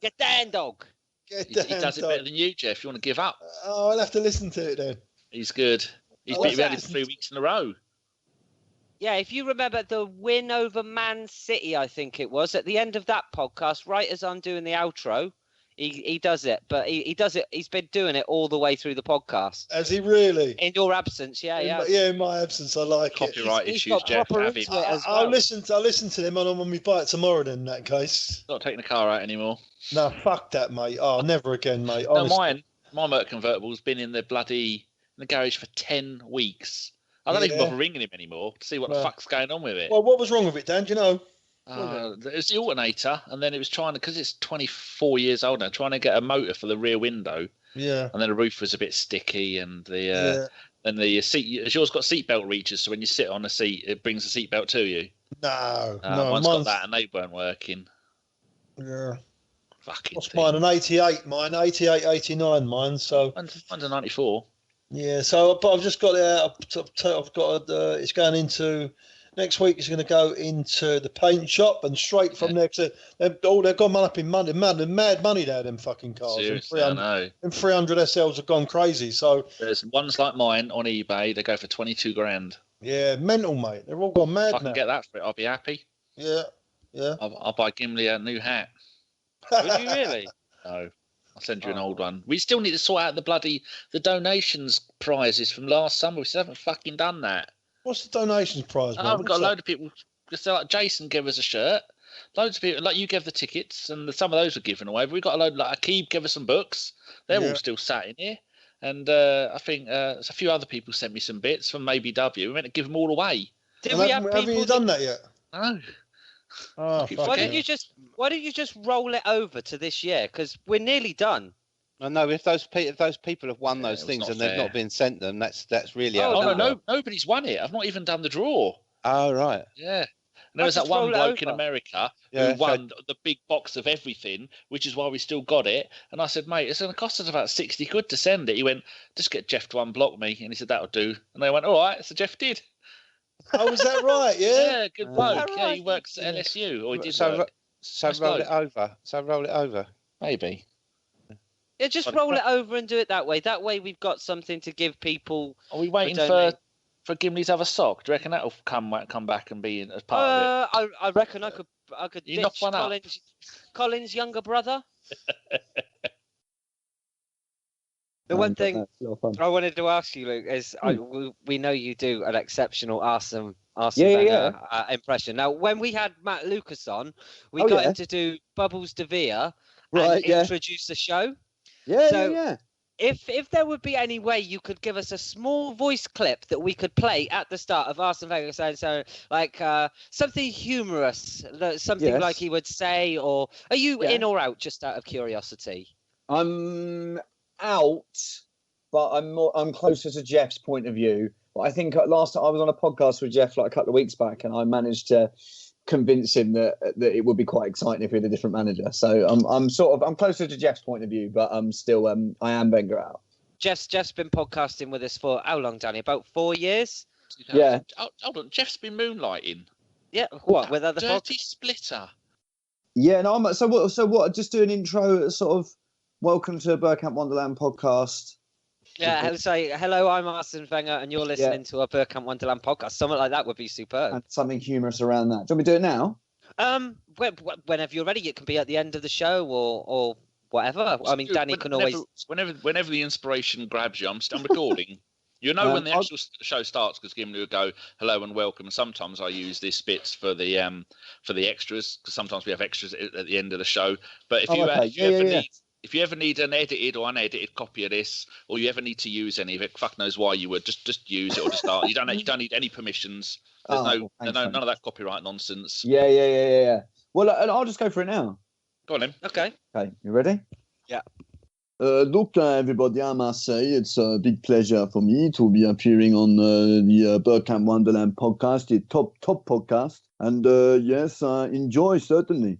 Get down, dog. He does it better than you, Geoff. You want to give up? Oh, I'll have to listen to it then. He's good. He's been ready 3 weeks in a row. Yeah, if you remember the win over Man City, I think it was, at the end of that podcast, right as I'm doing the outro, he does it. But he does it. He's been doing it all the way through the podcast. Has he really? In your absence, yeah. In my absence, I like Copyright it. issues, Geoff. I'll listen to them on my bite tomorrow then, in that case. Not taking the car out anymore. No, fuck that, mate. Oh, never again, mate. No, my Merc convertible's been in the garage for 10 weeks. I don't even bother ringing him anymore to see what the fuck's going on with it. Well, what was wrong with it, Dan? Do you know? It was the alternator, and then it was trying to, because it's 24 years old now, trying to get a motor for the rear window. Yeah. And then the roof was a bit sticky, and the seat. Has yours got seatbelt reaches? So when you sit on a seat, it brings the seatbelt to you. No, mine's got that, and they weren't working. Yeah. Fucking. What's mine? An 88, mine 88, 89, mine. So. Mine's a 94. Yeah. So, but I've just got I've got. It's going into. Next week, it's going to go into the paint shop and straight from there. They've gone up in money, mad money there, them fucking cars. Seriously, I know. And 300 SLs have gone crazy. So there's ones like mine on eBay. They go for 22 grand. Yeah, mental, mate. They're all gone mad now. If I can get that for it, I'll be happy. Yeah. I'll buy Gimli a new hat. Would you really? No. I'll send you an old one. We still need to sort out the donations prizes from last summer. We still haven't fucking done that. What's the donations prize? We've got a load of people. So like Jason gave us a shirt. Loads of people, like you gave the tickets, and some of those were given away. But we got a load. Like Akib gave us some books. They're all still sat in here. And I think there's a few other people sent me some bits from Maybe W. We meant to give them all away. Have you done that yet? No. Oh, why don't you just roll it over to this year? Because we're nearly done. I know if those people have won those things and they've not been sent them, that's really. No, nobody's won it. I've not even done the draw. Oh right. Yeah. And there was that one bloke in America who won the big box of everything, which is why we still got it. And I said, mate, it's going to cost us about 60 quid to send it. He went, just get Geoff to unblock me. And he said, that'll do. And they went, all right. So Geoff did. Oh, was that right? Yeah. Yeah, good bloke. Yeah, he works at LSU. Or he did work. So roll it over. So roll it over. Maybe. Yeah, just roll it over and do it that way. That way we've got something to give people. Are we waiting for for Gimli's other sock? Do you reckon that'll come back and be as part of it? I reckon I could You knock ditch one up. Colin's younger brother. The one thing I wanted to ask you, Luke, is we know you do an exceptional Arsene Wenger impression. Now, when we had Matt Lucas on, we got him to do Bubbles De Vere and introduce the show. Yeah. If there would be any way you could give us a small voice clip that we could play at the start of Arsene Wenger saying so, like something humorous, something like he would say, or are you in or out? Just out of curiosity. I'm out, but I'm closer to Geoff's point of view. But I think last time I was on a podcast with Geoff like a couple of weeks back, and I managed to convince him that it would be quite exciting if we had a different manager. So I'm closer to Geoff's point of view, but I'm still I am Wenger out. Geoff's been podcasting with us for how long, Danny? About 4 years. Yeah. Hold on, Geoff's been moonlighting. Yeah. What with other dirty splitter? Yeah. No. So what? Just do an intro, sort of. Welcome to Bergkamp Wonderland podcast. Yeah, I would say, hello, I'm Arsene Wenger, and you're listening to a Bergkamp Wonderland podcast. Something like that would be superb. And something humorous around that. Do you want me to do it now? Whenever you're ready, it can be at the end of the show or whatever. I mean, Danny can always... Whenever the inspiration grabs you, I'm recording. You know when the actual show starts, because Gimli will go, hello and welcome. And sometimes I use this bits for the extras, because sometimes we have extras at the end of the show. But if you ever need an edited or unedited copy of this, or you ever need to use any of it, fuck knows why you would just use it or just start. You don't need any permissions. There's none of that copyright nonsense. Yeah. Well, I'll just go for it now. Go on then. Okay, you ready? Yeah. Look, everybody, I must say it's a big pleasure for me to be appearing on the Bergkamp Wonderland podcast, the top podcast. And yes, enjoy, certainly.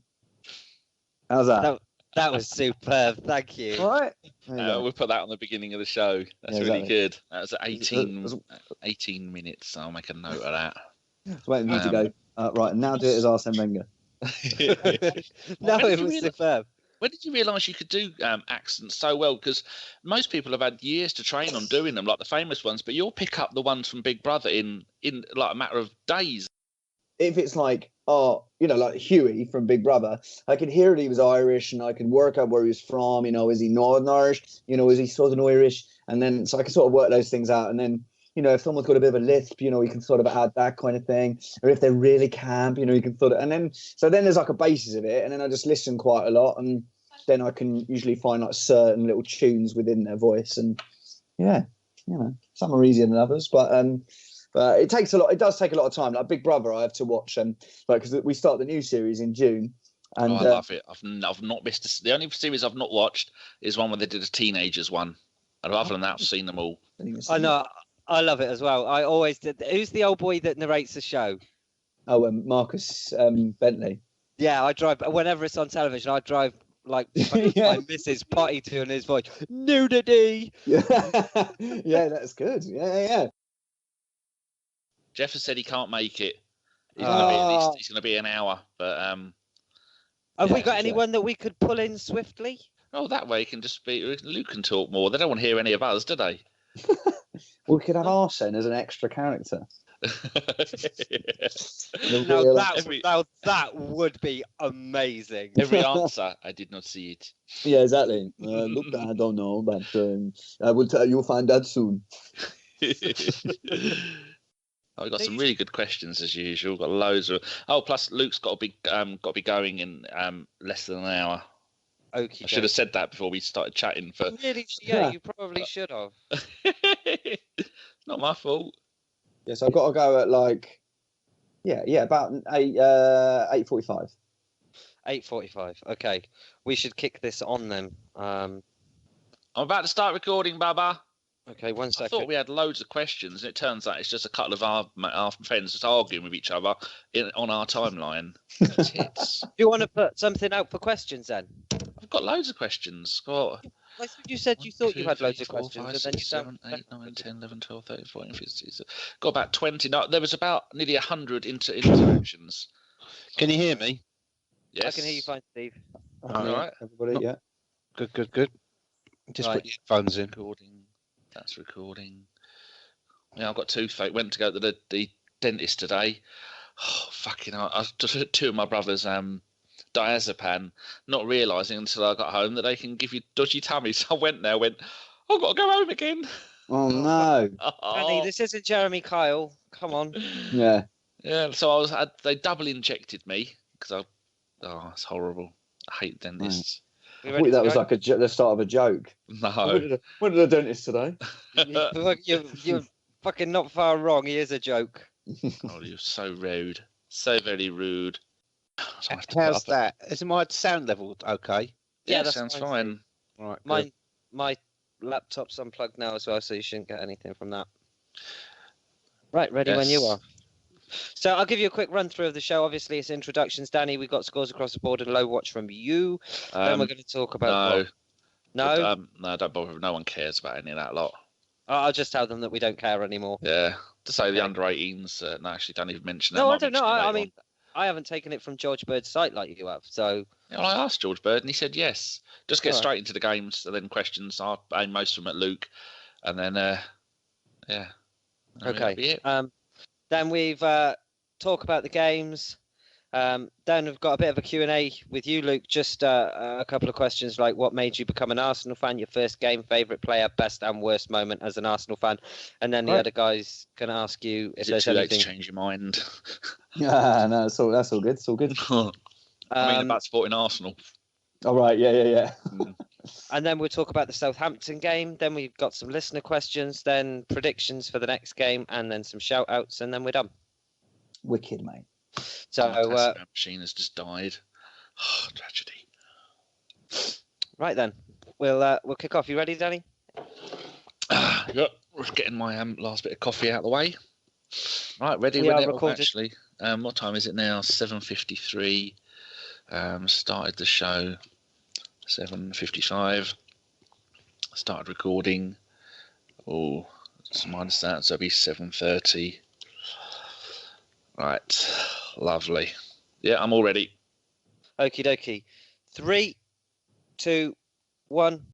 How's that? That was superb. Thank you. All right. We'll put that on the beginning of the show. That's really good. That was 18 minutes. I'll make a note of that. Waiting for me to go. Right, now do it as Arsene Wenger. No, it was superb. When did you realise you could do accents so well? Because most people have had years to train on doing them, like the famous ones, but you'll pick up the ones from Big Brother in like a matter of days. If it's like, like Huey from Big Brother, I could hear that he was Irish, and I could work out where he was from. Is he Northern Irish? Is he Southern Irish? And then, so I can sort of work those things out. And then, if someone's got a bit of a lisp, you can sort of add that kind of thing. Or if they're really camp, you can sort of, and then, so then there's like a basis of it. And then I just listen quite a lot. And then I can usually find like certain little tunes within their voice. And some are easier than others, but it takes a lot. It does take a lot of time. Like Big Brother, I have to watch because we start the new series in June. And I love it. I've not missed this. The only series I've not watched is one where they did a teenagers one. And other than that, I've seen them all. I know. I love it as well. I always did. Who's the old boy that narrates the show? Oh, Marcus Bentley. Yeah, I drive whenever it's on television. I drive like my missus potty to in his voice. Nudity. Yeah, that's good. Yeah. Geoff has said he can't make it. He's going to be an hour. But have we got anyone that we could pull in swiftly? Oh, that way it can just be Luke can talk more. They don't want to hear any of us, do they? We could have Arsene as an extra character. Now that would be amazing. Every answer, I did not see it. Yeah, exactly. Look, I don't know, but I will tell you'll find out soon. I've got some really good questions as usual. Got loads of. Plus Luke's got to be going in less than an hour. Okay. I should have said that before we started chatting. You probably should have. Not my fault. Yes, I've got to go at about 8:45. 8:45. Okay, we should kick this on then. I'm about to start recording, Baba. Okay, 1 second. I thought we had loads of questions, and it turns out it's just a couple of our friends just arguing with each other on our timeline. Tits. Do you want to put something out for questions then? I've got loads of questions. Got. I thought you said you thought you had loads of questions, 5, and then 6, 7, 8, 9, 10, 11, 12, 13, 14, 15, 16. Got about 20. No, there was about nearly 100 interactions. Can you hear me? Yes. I can hear you fine, Steve. All right, everybody. Yeah. Good. Just put your phones in. Recording. That's recording. Yeah, I've got toothache. Went to go to the dentist today. Oh, fucking hell. I took 2 of my brothers diazepam, not realising until I got home that they can give you dodgy tummy. So I went there, I've got to go home again. Oh no. Danny, this isn't Jeremy Kyle. Come on. Yeah. Yeah, so they double injected me because it's horrible. I hate dentists. I thought that was like the start of a joke. No. Went to the dentist today. You're fucking not far wrong. He is a joke. Oh, you're so rude. So very rude. So I have to How's put up that? Is my sound level okay? Yeah, that sounds fine. Right. Good. My laptop's unplugged now as well, so you shouldn't get anything from that. Right, ready when you are. So I'll give you a quick run through of the show. Obviously, it's introductions. Danny, we've got scores across the board and low watch from you. Then we're going to talk about no, don't bother. No one cares about any of that lot. I'll just tell them that we don't care anymore. Yeah, to say the under 18s. No, actually, don't even mention that. No, I don't know. I mean, I haven't taken it from George Bird's site like you have. So well, I asked George Bird and he said yes. Just get straight into the games and then questions. I'll aim most of them at Luke, and then yeah. Okay. Then we've talk about the games. Then we've got a bit of a Q&A with you, Luke. Just a couple of questions like what made you become an Arsenal fan, your first game, favourite player, best and worst moment as an Arsenal fan. And then the other guys can ask you if there's too late anything. to change your mind. No, that's all good. It's all good. I mean, about supporting Arsenal. All right, yeah. And then we'll talk about the Southampton game. Then we've got some listener questions, then predictions for the next game, and then some shout outs, and then we're done. Wicked, mate. So machine has just died. Oh, tragedy. Right then, we'll kick off. You ready, Danny? Yep. We're getting my last bit of coffee out of the way. Right, ready? We are Ready? recording. Actually, what time is it now? 7:53. Started the show 7:55. Started recording. Oh, it's minus that, so it'll be 7:30. Right, lovely. Yeah, I'm all ready. Okie dokie. 3, 2, 1.